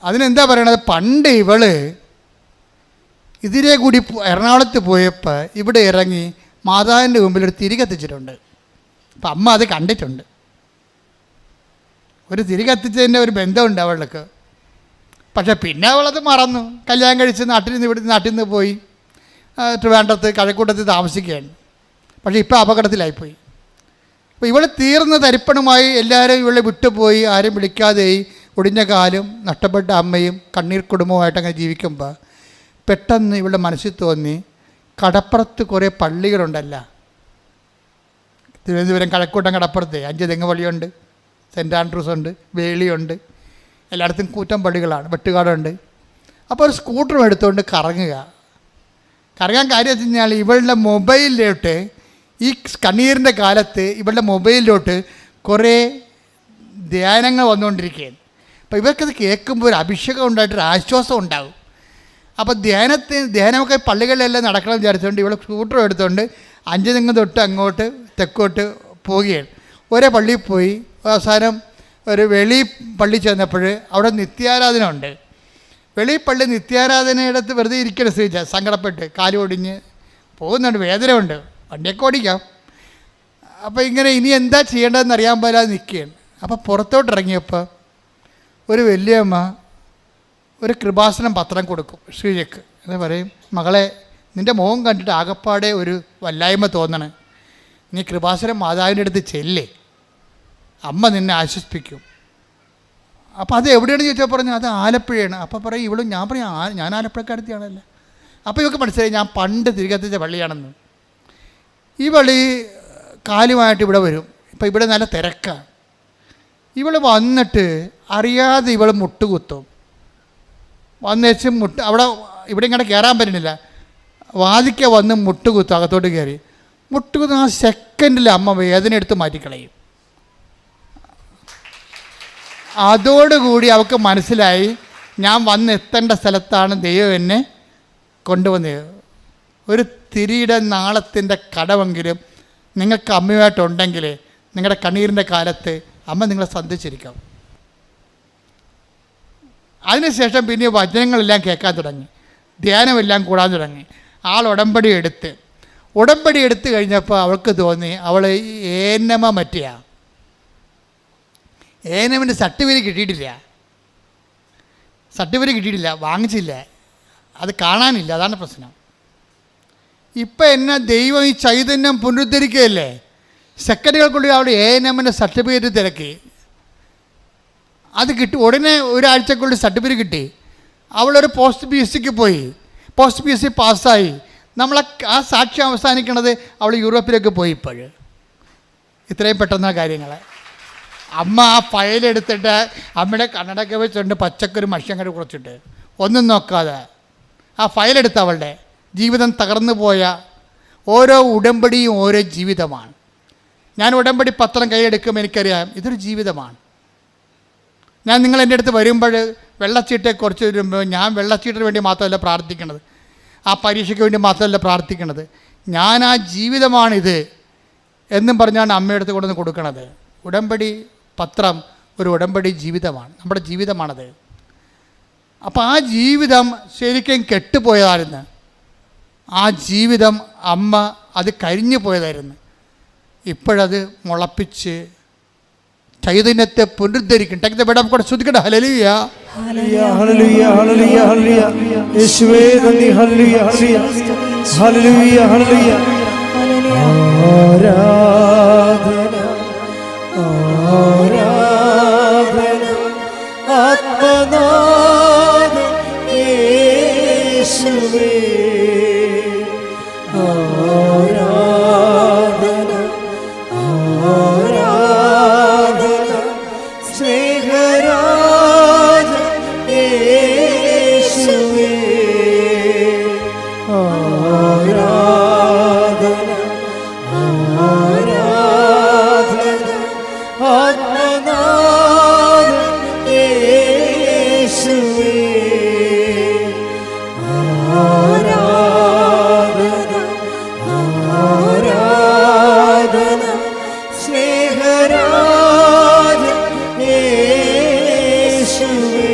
[SPEAKER 5] അതിനെന്താ പറയണത്? പണ്ട് ഇവള് ഇതിലെ കൂടി എറണാകുളത്ത് പോയപ്പോൾ ഇവിടെ ഇറങ്ങി മാതാവിൻ്റെ മുമ്പിൽ ഒരു തിരി കത്തിച്ചിട്ടുണ്ട്. അപ്പം അമ്മ അത് കണ്ടിട്ടുണ്ട്. ഒരു തിരി കത്തിച്ചതിൻ്റെ ഒരു ബന്ധമുണ്ട് അവൾക്ക്. പക്ഷെ പിന്നെ അവളത് മറന്നു. കല്യാണം കഴിച്ച് നാട്ടിൽ നിന്ന് പോയി ട്രിവാൻഡ്രത്ത് കഴക്കൂട്ടത്തിൽ താമസിക്കുകയാണ്. പക്ഷേ ഇപ്പോൾ അപകടത്തിലായിപ്പോയി. അപ്പോൾ ഇവൾ തീർന്ന തരിപ്പണമായി എല്ലാവരും ഇവളെ വിട്ടുപോയി, ആരും വിളിക്കാതെയായി, ഒടിഞ്ഞ കാലും നഷ്ടപ്പെട്ട അമ്മയും കണ്ണീർ കുടുംബവുമായിട്ട് അങ്ങനെ ജീവിക്കുമ്പോൾ പെട്ടെന്ന് ഇവളുടെ മനസ്സിൽ തോന്നി, കടപ്പുറത്ത് കുറേ പള്ളികളുണ്ടല്ല, തിരുവനന്തപുരം കഴക്കൂട്ടം കടപ്പുറത്ത് 5 തെങ്ങ് പള്ളിയുണ്ട്, സെൻറ്റ് ആൻഡ്രൂസ് ഉണ്ട്, വേളിയുണ്ട്, എല്ലായിടത്തും കൂറ്റം പള്ളികളാണ്, വെട്ടുകാടുണ്ട്. അപ്പോൾ ഒരു സ്കൂട്ടറും എടുത്തുകൊണ്ട് കറങ്ങാൻ കാര്യം വെച്ച് കഴിഞ്ഞാൽ ഇവളുടെ മൊബൈലിലോട്ട് ഈ കണ്ണീരിൻ്റെ കാലത്ത് ഇവളുടെ മൊബൈലിലോട്ട് കുറേ ധ്യാനങ്ങൾ വന്നുകൊണ്ടിരിക്കുകയാണ്. അപ്പോൾ ഇവർക്കത് കേൾക്കുമ്പോൾ ഒരു അഭിഷേകം ഉണ്ടായിട്ടൊരു ആശ്വാസം ഉണ്ടാകും. അപ്പോൾ ധ്യാനമൊക്കെ പള്ളികളിലെല്ലാം നടക്കണം വിചാരിച്ചുകൊണ്ട് ഇവൾ സ്കൂട്ടറും എടുത്തുകൊണ്ട് 5 തെങ്ങ് തൊട്ട് അങ്ങോട്ട് തെക്കോട്ട് പോവുകയാണ്. ഒരേ പള്ളിയിൽ പോയി അവസാനം ഒരു വെളി പള്ളി ചെന്നപ്പോൾ അവിടെ നിത്യാരാധന ഉണ്ട്. വെളിപ്പള്ളി നിത്യാരാധനയിടത്ത് വെറുതെ ഇരിക്കണം സ്ത്രീച്ച, സങ്കടപ്പെട്ട് കാലൊടിഞ്ഞ് പോകുന്നുണ്ട്, വേദനയുണ്ട്, വണ്ടിയൊക്കെ ഓടിക്കാം. അപ്പോൾ ഇങ്ങനെ ഇനി എന്താ ചെയ്യേണ്ടതെന്ന് അറിയാൻ പാടില്ലാതെ നിൽക്കുകയാണ്. അപ്പോൾ പുറത്തോട്ട് ഇറങ്ങിയപ്പോൾ ഒരു വലിയമ്മ ഒരു കൃപാസനം പത്രം കൊടുക്കും ശ്രീജയ്ക്ക്. എന്ന് പറയും, മകളെ, നിൻ്റെ മുഖം കണ്ടിട്ട് ആകപ്പാടെ ഒരു വല്ലായ്മ തോന്നണേ, നീ കൃപാസനം മാതാവിൻ്റെ അടുത്ത് ചെല്ലേ, അമ്മ നിന്നെ ആശ്വസിപ്പിക്കും. അപ്പോൾ അത് എവിടെയാണെന്ന് ചോദിച്ചാൽ പറഞ്ഞു അത് ആലപ്പുഴയാണ്. അപ്പോൾ പറയും ഇവളും, ഞാൻ ആലപ്പുഴക്കാരത്തിയാണല്ലോ. അപ്പോൾ ഇവർക്ക് മനസ്സിലായി ഞാൻ പണ്ട് തിരികെത്തിച്ച പള്ളിയാണെന്ന്. ഈ പള്ളി കാലുമായിട്ട് ഇവിടെ വരും. ഇപ്പോൾ ഇവിടെ നല്ല തിരക്കാണ്. ഇവൾ വന്നിട്ട് അറിയാതെ ഇവൾ മുട്ടുകുത്തും. വന്നേച്ച് അവിടെ ഇവിടെ ഇങ്ങനെ കയറാൻ പറ്റുന്നില്ല, വാതിക്ക വന്ന് മുട്ടുകുത്തും, അകത്തോട്ട് കയറി മുട്ടുകുത്തുന്ന ആ സെക്കൻഡിൽ അമ്മ വേദന എടുത്ത് മാറ്റിക്കളയും. അതോടുകൂടി അവൾക്ക് മനസ്സിലായി ഞാൻ വന്നെത്തേണ്ട സ്ഥലത്താണ് ദൈവം എന്നെ കൊണ്ടുവന്നത്. ഒരു തിരിയുടെ നാളത്തിൻ്റെ കടമെങ്കിലും നിങ്ങൾക്ക് അമ്മയുമായിട്ടുണ്ടെങ്കിൽ നിങ്ങളുടെ കണ്ണീരിൻ്റെ കാലത്ത് അമ്മ നിങ്ങളെ സന്ധിച്ചിരിക്കും. അതിനുശേഷം പിന്നെ വചനങ്ങളെല്ലാം കേൾക്കാൻ തുടങ്ങി, ധ്യാനമെല്ലാം കൂടാൻ തുടങ്ങി. ഉടമ്പടി എടുത്ത് കഴിഞ്ഞപ്പോൾ അവൾക്ക് തോന്നി അവൾ ഏനമ മറ്റിയാ, ഏനമിൻ്റെ സർട്ടിഫിക്കറ്റ് കിട്ടിയിട്ടില്ല, വാങ്ങിച്ചില്ല, അത് കാണാനില്ല, അതാണ് പ്രശ്നം. ഇപ്പം എന്നെ ദൈവം ഈ ചൈതന്യം പുനരുദ്ധരിക്കുകയല്ലേ, സെക്കൻഡുകൾക്കുള്ളിൽ അവിടെ ഏനമിൻ്റെ സർട്ടിഫിക്കറ്റ് തിരക്കി, അത് കിട്ടി. ഉടനെ ഒരാഴ്ചക്കുള്ളിൽ സർട്ടിഫിക്കറ്റ് കിട്ടി. അവളൊരു പോസ്റ്റ് PSCക്ക് പോയി, പോസ്റ്റ് PSC പാസ്സായി. ആ സാക്ഷ്യം അവസാനിക്കണത് അവൾ യൂറോപ്പിലേക്ക് പോയി. ഇത്രയും പെട്ടെന്ന കാര്യങ്ങൾ. അമ്മ ആ ഫയലെടുത്തിട്ട് അമ്മയുടെ കണ്ണടക്കെ വെച്ചുകൊണ്ട് പച്ചക്കൊരു മഷിയങ്ങട് കുറച്ചിട്ട് ഒന്നും നോക്കാതെ ആ ഫയലെടുത്ത് അവളുടെ ജീവിതം തകർന്നു പോയ ഓരോ ഉടമ്പടിയും ഓരോ ജീവിതമാണ്. ഞാൻ ഉടമ്പടി പത്രം കൈയെടുക്കുമ്പോൾ എനിക്കറിയാം ഇതൊരു ജീവിതമാണ്. ഞാൻ നിങ്ങൾ എൻ്റെ അടുത്ത് വരുമ്പോൾ വെള്ളച്ചീട്ടെക്കുറിച്ച് വരുമ്പോൾ ഞാൻ വെള്ളച്ചീട്ടിന് വേണ്ടി മാത്രമല്ല പ്രാർത്ഥിക്കണത്, ആ പരീക്ഷയ്ക്ക് വേണ്ടി മാത്രമല്ല പ്രാർത്ഥിക്കണത്, ഞാൻ ആ ജീവിതമാണിത് എന്നും പറഞ്ഞാണ് അമ്മയുടെ അടുത്ത് കൊണ്ടുവന്ന് കൊടുക്കണത്. ഉടമ്പടി പത്രം ഒരു ഉടമ്പടി ജീവിതമാണ്, നമ്മുടെ ജീവിതമാണത്. അപ്പോൾ ആ ജീവിതം ശരിക്കും കെട്ടുപോയതായിരുന്നു. ആ ജീവിതം അമ്മ അത് കരിഞ്ഞു പോയതായിരുന്നു. ഇപ്പോഴത് മുളപ്പിച്ച് ചൈതന്യത്തെ പുനരുദ്ധരിക്കും. Take the bed of God. ശ്രുതിക്കട്ടെ ഹല്ലേലൂയ
[SPEAKER 2] ഹല്ലേലൂയ ഹല്ലേലൂയ ഹല്ലേലൂയ. യേശുവേ നന്ദി. ഹല്ലേലൂയ ഹല്ലേലൂയ ഹല്ലേലൂയ ഹല്ലേലൂയ. ആരാധന ആരാധന ആത്മനാഥ യേശുവേ. ആരാധന ആരാധന സ്നേഹരാജ യേശുവേ. ആരാധന ആരാധന ആത്മനാഥ യേശുവേ. ആരാധന ആരാധന സ്നേഹരാജ യേശുവേ.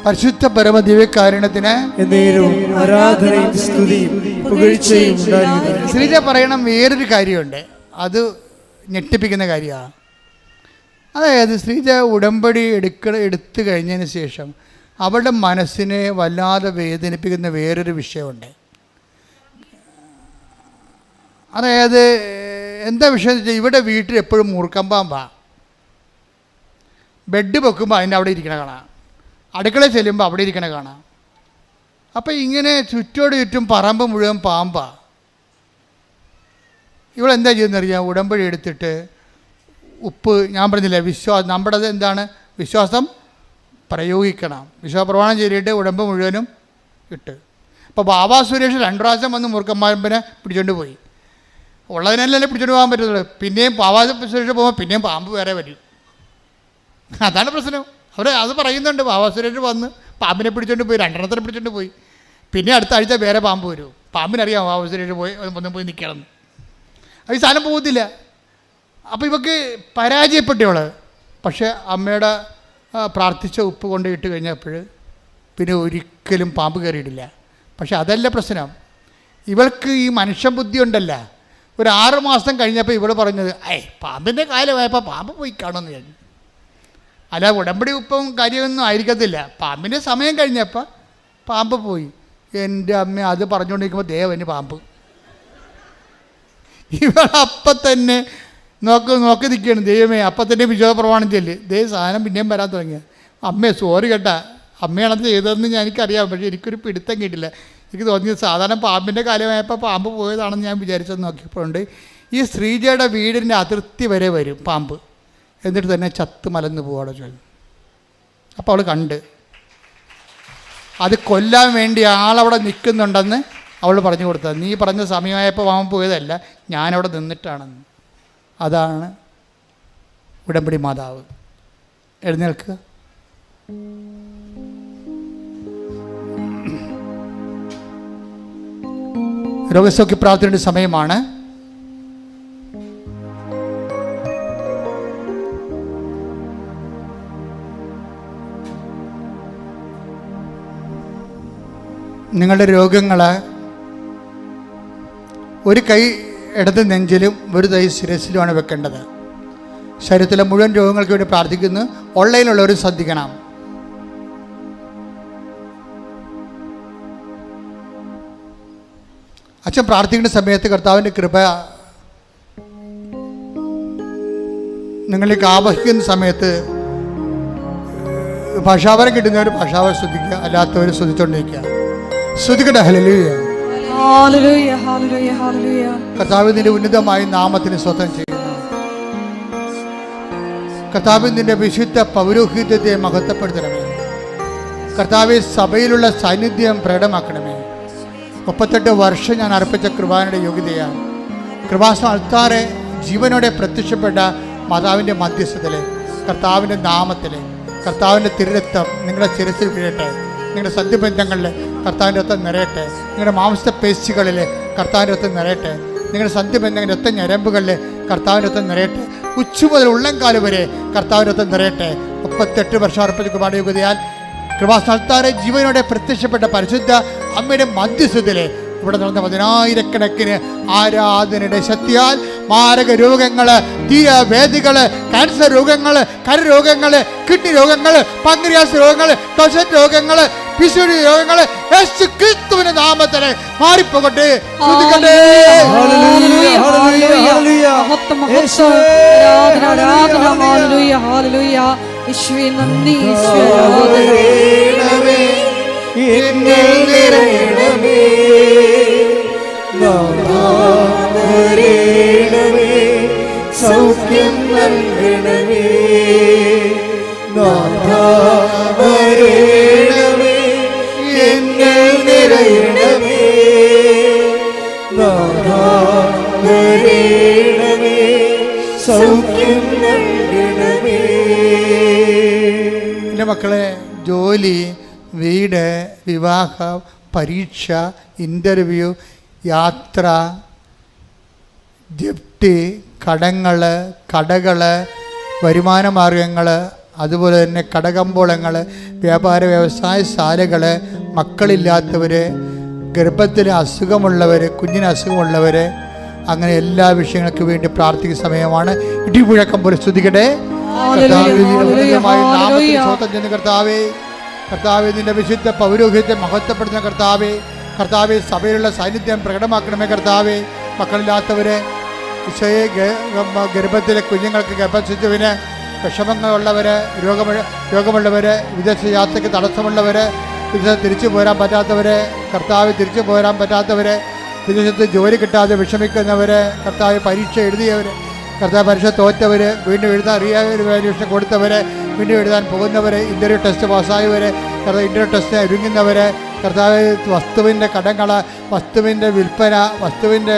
[SPEAKER 5] പരിശുദ്ധ പരമദിവ്യകാരുണ്യത്തിന്
[SPEAKER 2] എന്നേരവും ആരാധനയും സ്തുതിയും പുകഴ്ചയും ഉണ്ടായിരിക്കട്ടെ.
[SPEAKER 5] ശ്രീജ പറയണം വേറൊരു കാര്യമുണ്ട്, അത് ഞെട്ടിപ്പിക്കുന്ന കാര്യമാണ്. അതായത് ശ്രീജ ഉടമ്പടി എടുത്തു കഴിഞ്ഞതിന് ശേഷം അവളുടെ മനസ്സിനെ വല്ലാതെ വേദനിപ്പിക്കുന്ന വേറൊരു വിഷയമുണ്ട്. അതായത് എന്താ വിഷയം എന്ന് വെച്ചാൽ, ഇവിടെ വീട്ടിൽ എപ്പോഴും മൂർക്കം പാമ്പാ. ബെഡ് വെക്കുമ്പോൾ അതിൻ്റെ അവിടെ ഇരിക്കണ കാണാം, അടുക്കളയിൽ ചെല്ലുമ്പോൾ അവിടെ ഇരിക്കണ കാണാം. അപ്പം ഇങ്ങനെ ചുറ്റോട് ചുറ്റും പറമ്പ് മുഴുവൻ പാമ്പാ. ഇവളെന്താ ചെയ്യുന്നറിയാം, ഉടമ്പടി എടുത്തിട്ട് ഉപ്പ്, ഞാൻ പറഞ്ഞില്ലേ വിശ്വാസം, നമ്മുടെ എന്താണ് വിശ്വാസം പ്രയോഗിക്കണം. വിശ്വാസപ്രമാണം ചെയ്തിട്ട് ഉടമ്പ് മുഴുവനും ഇട്ട്. അപ്പോൾ ബാബാ സുരേഷ് 2 പ്രാവശ്യം വന്ന് മൂർഖന്മാരമ്പനെ പിടിച്ചോണ്ട് പോയി. ഉള്ളതിനല്ലേ പിടിച്ചോണ്ട് പോകാൻ പറ്റുള്ളൂ. പിന്നെയും ബാബാ സുരേഷ് പോകുമ്പോൾ പിന്നെയും പാമ്പ് വേറെ വരും. അതാണ് പ്രശ്നം. അവർ അത് പറയുന്നുണ്ട്. ബാബാ സുരേഷ് വന്ന് പാമ്പിനെ പിടിച്ചോണ്ട് പോയി, 2 എണ്ണത്തിനെ പിടിച്ചോണ്ട് പോയി. പിന്നെ അടുത്ത ആഴ്ച വേറെ പാമ്പ് വരും. പാമ്പിനറിയാം ബാബാ സുരേഷ് പോയി നിൽക്കണം. അത് ഈ സാധനം പോകത്തില്ല. അപ്പോൾ ഇവക്ക് പരാജയപ്പെട്ടവള്. പക്ഷേ അമ്മയുടെ പ്രാർത്ഥിച്ച ഉപ്പ് കൊണ്ട് ഇട്ട് കഴിഞ്ഞപ്പോൾ പിന്നെ ഒരിക്കലും പാമ്പ് കയറിയിട്ടില്ല. പക്ഷെ അതല്ല പ്രശ്നം, ഇവൾക്ക് ഈ മനുഷ്യബുദ്ധി ഉണ്ടല്ല. ഒരു 6 മാസം കഴിഞ്ഞപ്പോൾ ഇവൾ പറഞ്ഞത്, പാമ്പിൻ്റെ കാലമായപ്പോൾ പാമ്പ് പോയി കാണുമെന്ന് കഴിഞ്ഞു. അല്ല, ഉടമ്പടി ഉപ്പും കാര്യമൊന്നും ആയിരിക്കത്തില്ല. പാമ്പിൻ്റെ സമയം കഴിഞ്ഞപ്പോൾ പാമ്പ് പോയി. എൻ്റെ അമ്മ അത് പറഞ്ഞുകൊണ്ടിരിക്കുമ്പോൾ ദേവന് പാമ്പ്. ഇവളപ്പം തന്നെ നോക്കി നിൽക്കുകയാണ്. ദൈവമേ, അപ്പം തന്നെ വിശ്വാസപ്രമാണം ചെല്ല്. സാധനം പിന്നെയും വരാൻ തുടങ്ങിയ. അമ്മേ സോറി കേട്ടാ, അമ്മയാണത് ചെയ്തതെന്ന് എനിക്കറിയാം. പക്ഷേ എനിക്കൊരു പിടുത്തം കിട്ടില്ല. എനിക്ക് തോന്നിയത് സാധാരണ പാമ്പിൻ്റെ കാലമായപ്പോൾ പാമ്പ് പോയതാണെന്ന് ഞാൻ വിചാരിച്ചത്. നോക്കിയപ്പോഴുണ്ട് ഈ ശ്രീജയുടെ വീടിൻ്റെ അതിർത്തി വരെ വരും പാമ്പ്. എന്നിട്ട് തന്നെ ചത്ത് മലന്ന് പോവാടെ ചോദിച്ചു. അപ്പോൾ അവൾ കണ്ട് അത് കൊല്ലാൻ വേണ്ടി ആളവിടെ നിൽക്കുന്നുണ്ടെന്ന് അവൾ പറഞ്ഞു കൊടുത്തത്. നീ പറഞ്ഞ സമയമായപ്പോൾ പാമ്പ് പോയതല്ല, ഞാനവിടെ നിന്നിട്ടാണെന്ന്. അതാണ് ഉടമ്പടി മാതാവ്. എഴുന്നേൽക്കുക. രോഗസൗഖ്യ പ്രാർത്ഥനയുടെ സമയമാണ്. നിങ്ങളുടെ രോഗങ്ങൾ ഒരു കൈ ഇടത് നെഞ്ചിലും ഒരു കൈ ശിരസിലുമാണ് വെക്കേണ്ടത്. ശരീരത്തിലെ മുഴുവൻ രോഗങ്ങൾക്ക് വേണ്ടി പ്രാർത്ഥിക്കുന്നു. ഓൺലൈനിലുള്ളവരും ശ്രദ്ധിക്കണം. അച്ഛൻ പ്രാർത്ഥിക്കുന്ന സമയത്ത് കർത്താവിൻ്റെ കൃപ നിങ്ങളിലേക്ക് ആവഹിക്കുന്ന സമയത്ത് ഭാഷാവരം കിട്ടുന്നവർ ഭാഷാവരം ശ്രദ്ധിക്കുക, അല്ലാത്തവർ ശ്രദ്ധിച്ചുകൊണ്ടിരിക്കുക. ശ്രദ്ധിക്കട്ടെ. ഹല്ലേലൂയ,
[SPEAKER 1] ഹല്ലേലൂയ, ഹല്ലേലൂയ, ഹല്ലേലൂയ.
[SPEAKER 5] കർത്താവ് നിന്റെ ഉന്നതമായ നാമത്തിന് സ്വതം ചെയ്യുന്നു. കർത്താവ് നിന്റെ വിശുദ്ധ പൗരോഹിത്യത്തെ മഹത്വപ്പെടുത്തണമേ. കർത്താവ് സഭയിലുള്ള സാന്നിധ്യം പ്രകടമാക്കണമേ. 38 വർഷം ഞാൻ അർപ്പിച്ച കൃപാനയുടെ യോഗ്യതയാണ്. കൃപാസന അൾത്താറെ ജീവനോടെ പ്രത്യക്ഷപ്പെട്ട മാതാവിൻ്റെ മധ്യസ്ഥത്തിൽ കർത്താവിൻ്റെ നാമത്തിൽ കർത്താവിൻ്റെ തിരുരക്തം നിങ്ങളുടെ ശിരസിൽ വീഴട്ടെ. നിങ്ങളുടെ സന്ധിബന്ധങ്ങളിൽ കർത്താവിൻ്റെ രക്തം നിറയട്ടെ. നിങ്ങളുടെ മാംസപേശികളിൽ കർത്താവിൻ്റെ രക്തം നിറയട്ടെ. നിങ്ങളുടെ സന്ധിബന്ധങ്ങളുടെ രക്ത ഞരമ്പുകളിൽ കർത്താവിൻ്റെ രക്തം നിറയട്ടെ. ഉച്ച മുതൽ ഉള്ളംകാല് വരെ കർത്താവിൻ്റെ രക്തം നിറയട്ടെ. 38 വർഷം അർപ്പിച്ച കൃപാനയുടെ യോഗ്യതയാൽ കൃപാസനത്താറെ ജീവനോടെ പ്രത്യക്ഷപ്പെട്ട പരിശുദ്ധ അമ്മയുടെ മധ്യസ്ഥത്തിൽ ഇവിടെ നടന്ന 10,000-കണക്കിന് ആരാധനയുടെ ശക്തിയാൽ മാരക രോഗങ്ങൾ, തീരവേദികൾ, ക്യാൻസർ രോഗങ്ങൾ, കരരോഗങ്ങൾ, കിഡ്നി രോഗങ്ങൾ, പങ്ക്രിയാസ് രോഗങ്ങൾ, ടൊസറ്റ് രോഗങ്ങൾ, പിശുടി രോഗങ്ങൾ യേശു ക്രിസ്തുവിന്റെ നാമത്തിൽ മാറിപ്പോകട്ടെ.
[SPEAKER 2] സൗഖ്യം നൽകണമേ, എന്നെ നിറയണമേ, സൗഖ്യം നൽകണമേ.
[SPEAKER 5] എൻ്റെ മക്കളെ, ജോലി, വീട്, വിവാഹം, പരീക്ഷ, ഇൻ്റർവ്യൂ, യാത്ര, ജപ്തി, കടങ്ങൾ, കടകൾ, വരുമാന മാർഗങ്ങൾ, അതുപോലെ തന്നെ കടകമ്പോളങ്ങൾ, വ്യാപാര വ്യവസായശാലകൾ, മക്കളില്ലാത്തവർ, ഗർഭത്തിൽ അസുഖമുള്ളവർ, കുഞ്ഞിന് അസുഖമുള്ളവർ, അങ്ങനെ എല്ലാ വിഷയങ്ങൾക്ക് വേണ്ടി പ്രാർത്ഥിക്കുന്ന സമയമാണ്. ഇടിമുഴക്കം പോലെ സ്തുതിക്കട്ടെ. കർത്താവേ, കർത്താവേ, നിന്റെ വിശുദ്ധ പൗരോഹിത്യം മഹത്വപ്പെടുന്ന കർത്താവേ, കർത്താവെ സഭയിലുള്ള സാന്നിധ്യം പ്രകടമാക്കണമേ കർത്താവെ. മക്കളില്ലാത്തവരെ, ഈശോയെ ഗർഭത്തിലെ കുഞ്ഞുങ്ങൾക്ക് ഗർഭശിശുവിന് വിഷമങ്ങളുള്ളവര്, രോഗമുള്ളവര്, വിദേശ യാത്രയ്ക്ക് തടസ്സമുള്ളവര്, വിദേശത്ത് തിരിച്ചു പോരാൻ പറ്റാത്തവര്, കർത്താവ് തിരിച്ചു പോരാൻ പറ്റാത്തവര്, വിദേശത്ത് ജോലി കിട്ടാതെ വിഷമിക്കുന്നവര്, കർത്താവ് പരീക്ഷ എഴുതിയവര്, കർത്താവ് പരീക്ഷ തോറ്റവര്, വീണ്ടും എഴുതാൻ പരീക്ഷ കൊടുത്തവര്, വീണ്ടും എഴുതാൻ പോകുന്നവർ, ഇൻ്റർവ്യൂ ടെസ്റ്റ് പാസ്സായവർ, കർത്താവ് ഇൻ്റർവ്യൂ ടെസ്റ്റ് ഒരുങ്ങുന്നവർ, കർത്താവ് വസ്തുവിൻ്റെ കടങ്ങൾ, വസ്തുവിൻ്റെ വിൽപ്പന, വസ്തുവിൻ്റെ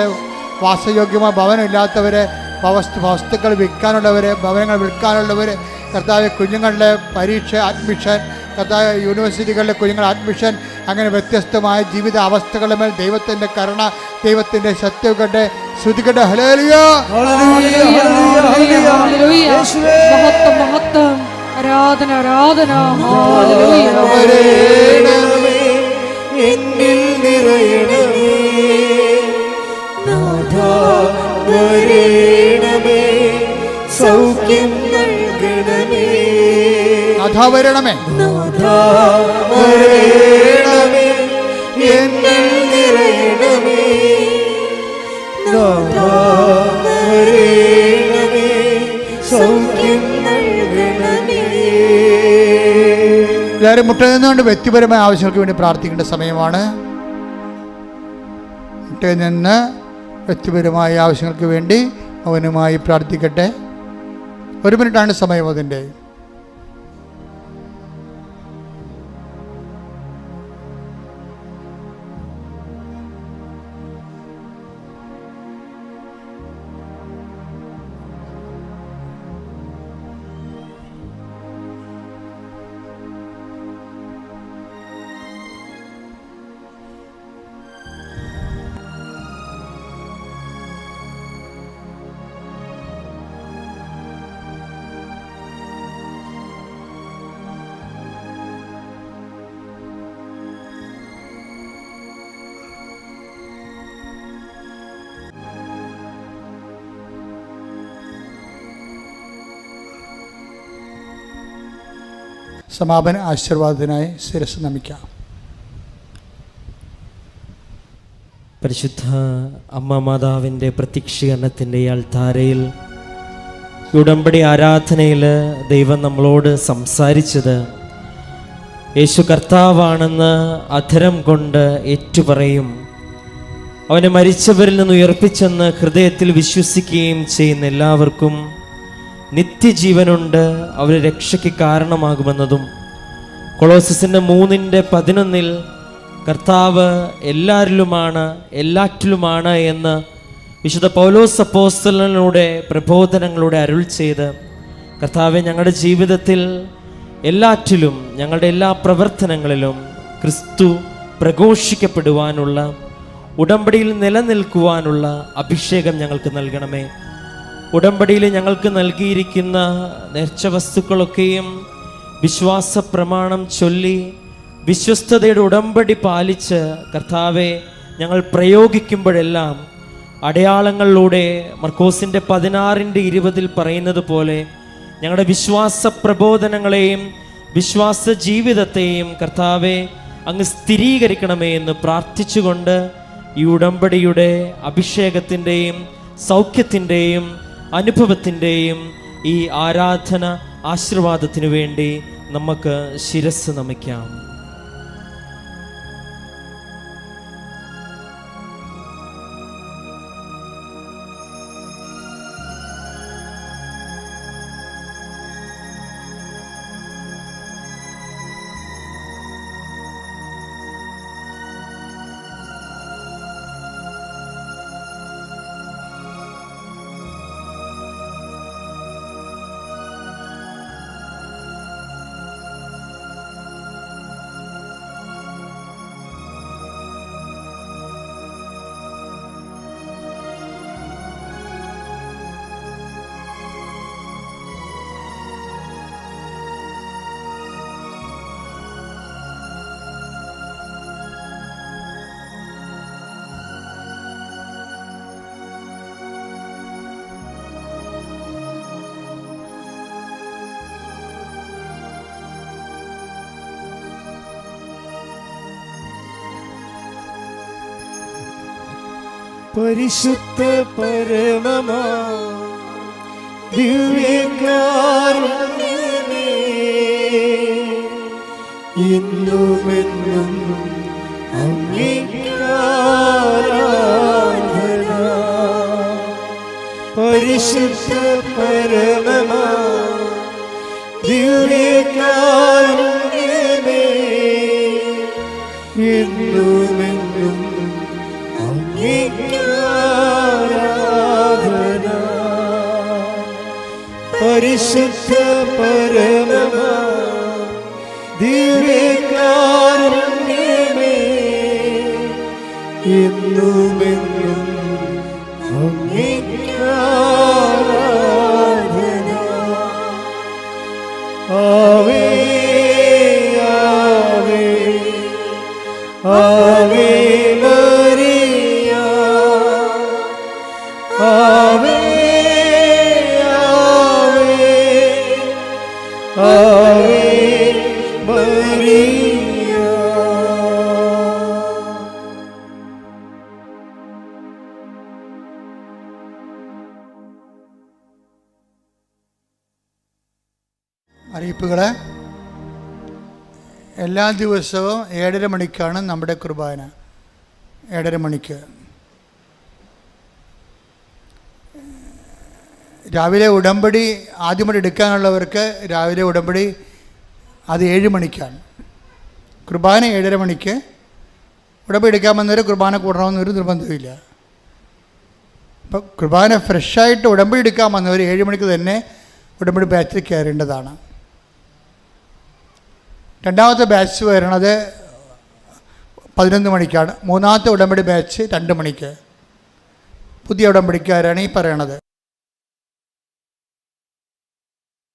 [SPEAKER 5] വാസയോഗ്യമായ ഭവനമില്ലാത്തവർ, വസ്തുക്കൾ വിൽക്കാനുള്ളവർ, ഭവനങ്ങൾ വിൽക്കാനുള്ളവർ, കർത്താവ് കുഞ്ഞുങ്ങളുടെ പരീക്ഷ, അഡ്മിഷൻ, കർത്താവ് യൂണിവേഴ്സിറ്റികളിലെ കുഞ്ഞുങ്ങളുടെ അഡ്മിഷൻ, അങ്ങനെ വ്യത്യസ്തമായ ജീവിത അവസ്ഥകളുടെ മേൽ ദൈവത്തിൻ്റെ കരുണ, ദൈവത്തിൻ്റെ സത്യം കണ്ട് ശ്രുതികട്ടെ. ഹല്ലേലൂയ,
[SPEAKER 1] മഹത്വം മഹത്വം, ആരാധന ആരാധന.
[SPEAKER 2] എന്നിൽ നിറയണമേ നാഥാ, വരണമേ, സൗഖ്യം നൽകണമേ
[SPEAKER 5] നാഥാ, വരണമേ,
[SPEAKER 2] നാഥാ വരണമേ, എന്നിൽ നിറയണമേ നാഥാ, വരണമേ, സൗഖ്യം നൽകണമേ.
[SPEAKER 5] എല്ലാവരും മുട്ടുനിന്നുകൊണ്ട് വ്യക്തിപരമായ ആവശ്യങ്ങൾക്ക് വേണ്ടി പ്രാർത്ഥിക്കേണ്ട സമയമാണ്. മുട്ടയിൽ നിന്ന് വ്യക്തിപരമായ ആവശ്യങ്ങൾക്ക് വേണ്ടി അവനുമായി പ്രാർത്ഥിക്കട്ടെ. 1 മിനിറ്റാണ് സമയം അതിൻ്റെ. സമാപന ആശീർവാദത്തിനായി ശിരസ് നമിക്കാം.
[SPEAKER 3] പരിശുദ്ധ അമ്മ മാതാവിൻ്റെ പ്രത്യക്ഷീകരണത്തിൻ്റെ അൾത്താരയിൽ ഉടമ്പടി ആരാധനയിൽ ദൈവം നമ്മളോട് സംസാരിച്ചത് യേശു കർത്താവാണെന്ന് അധരം കൊണ്ട് ഏറ്റുപറയും, അവനെ മരിച്ചവരിൽ നിന്ന് ഉയർപ്പിച്ചെന്ന് ഹൃദയത്തിൽ വിശ്വസിക്കുകയും ചെയ്യുന്ന എല്ലാവർക്കും നിത്യജീവനുണ്ട്, അവർ രക്ഷയ്ക്ക് കാരണമാകുമെന്നതും, കൊളോസ്യസിൻ്റെ 3:11 കർത്താവ് എല്ലാവരിലുമാണ് എല്ലാറ്റിലുമാണ് എന്ന് വിശുദ്ധ പൗലോസ് അപ്പോസ്തലനിലൂടെ പ്രബോധനങ്ങളുടെ അരുൾ ചെയ്ത്, കർത്താവെ, ഞങ്ങളുടെ ജീവിതത്തിൽ എല്ലാറ്റിലും, ഞങ്ങളുടെ എല്ലാ പ്രവർത്തനങ്ങളിലും ക്രിസ്തു പ്രഘോഷിക്കപ്പെടുവാനുള്ള, ഉടമ്പടിയിൽ നിലനിൽക്കുവാനുള്ള അഭിഷേകം ഞങ്ങൾക്ക് നൽകണമേ. ഉടമ്പടിയിൽ ഞങ്ങൾക്ക് നൽകിയിരിക്കുന്ന നേർച്ച വസ്തുക്കളൊക്കെയും വിശ്വാസ പ്രമാണം ചൊല്ലി വിശ്വസ്തതയുടെ ഉടമ്പടി പാലിച്ച് കർത്താവെ ഞങ്ങൾ പ്രയോഗിക്കുമ്പോഴെല്ലാം അടയാളങ്ങളിലൂടെ മർക്കോസിൻ്റെ 16:20 പറയുന്നത് പോലെ ഞങ്ങളുടെ വിശ്വാസ പ്രബോധനങ്ങളെയും വിശ്വാസ ജീവിതത്തെയും കർത്താവെ അങ്ങ് സ്ഥിരീകരിക്കണമേ എന്ന് പ്രാർത്ഥിച്ചുകൊണ്ട് ഈ ഉടമ്പടിയുടെ അഭിഷേകത്തിൻ്റെയും സൗഖ്യത്തിൻ്റെയും അനുഭവത്തിൻ്റെയും ഈ ആരാധന ആശീർവാദത്തിനു വേണ്ടി നമുക്ക് ശിരസ് നമിക്കാം.
[SPEAKER 2] പരിശുദ്ധ പരമമാ ദിവ്യകാരുണ്യമേ, ഇന്നുമെന്നും അങ്ങേക്കാരാധന. പരിശുദ്ധ പരമമാ ദിവ്യകാരുണ്യമേ, എന്നുമെന്നും അങ്ങേക്കാരാധന. പരിശുദ്ധ പരമമാ ദിവ്യകാരുണ്യമേ, എന്നുമെന്നും അങ്ങേക്കാരാധന. ആവേ ആവേ ആവേ മരിയ, ആവേ ആവേ ആവേ മരിയ.
[SPEAKER 5] അറിയിപ്പുകൾ. എല്ലാ ദിവസവും 7:30 മണിക്കാണ് നമ്മുടെ കുർബാന. 7:30 മണിക്ക്. രാവിലെ ഉടമ്പടി ആദ്യമായിട്ട് എടുക്കാനുള്ളവർക്ക് രാവിലെ ഉടമ്പടി അത് 7 മണിക്കാണ്. കുർബാന 7:30 മണിക്ക്. ഉടമ്പടി എടുക്കാൻ വന്നവർ കുർബാന കൂടണമെന്നൊരു നിർബന്ധമില്ല. അപ്പോൾ കുർബാന ഫ്രഷായിട്ട് ഉടമ്പടി എടുക്കാൻ വന്നവർ 7 മണിക്ക് തന്നെ ഉടമ്പടി ബാച്ചിൽ കയറേണ്ടതാണ്. രണ്ടാമത്തെ ബാച്ച് വരണത് 11 മണിക്കാണ്. മൂന്നാമത്തെ ഉടമ്പടി ബാച്ച് 2 മണിക്ക്. പുതിയ ഉടമ്പടിക്കാരാണ് ഈ പറയണത്.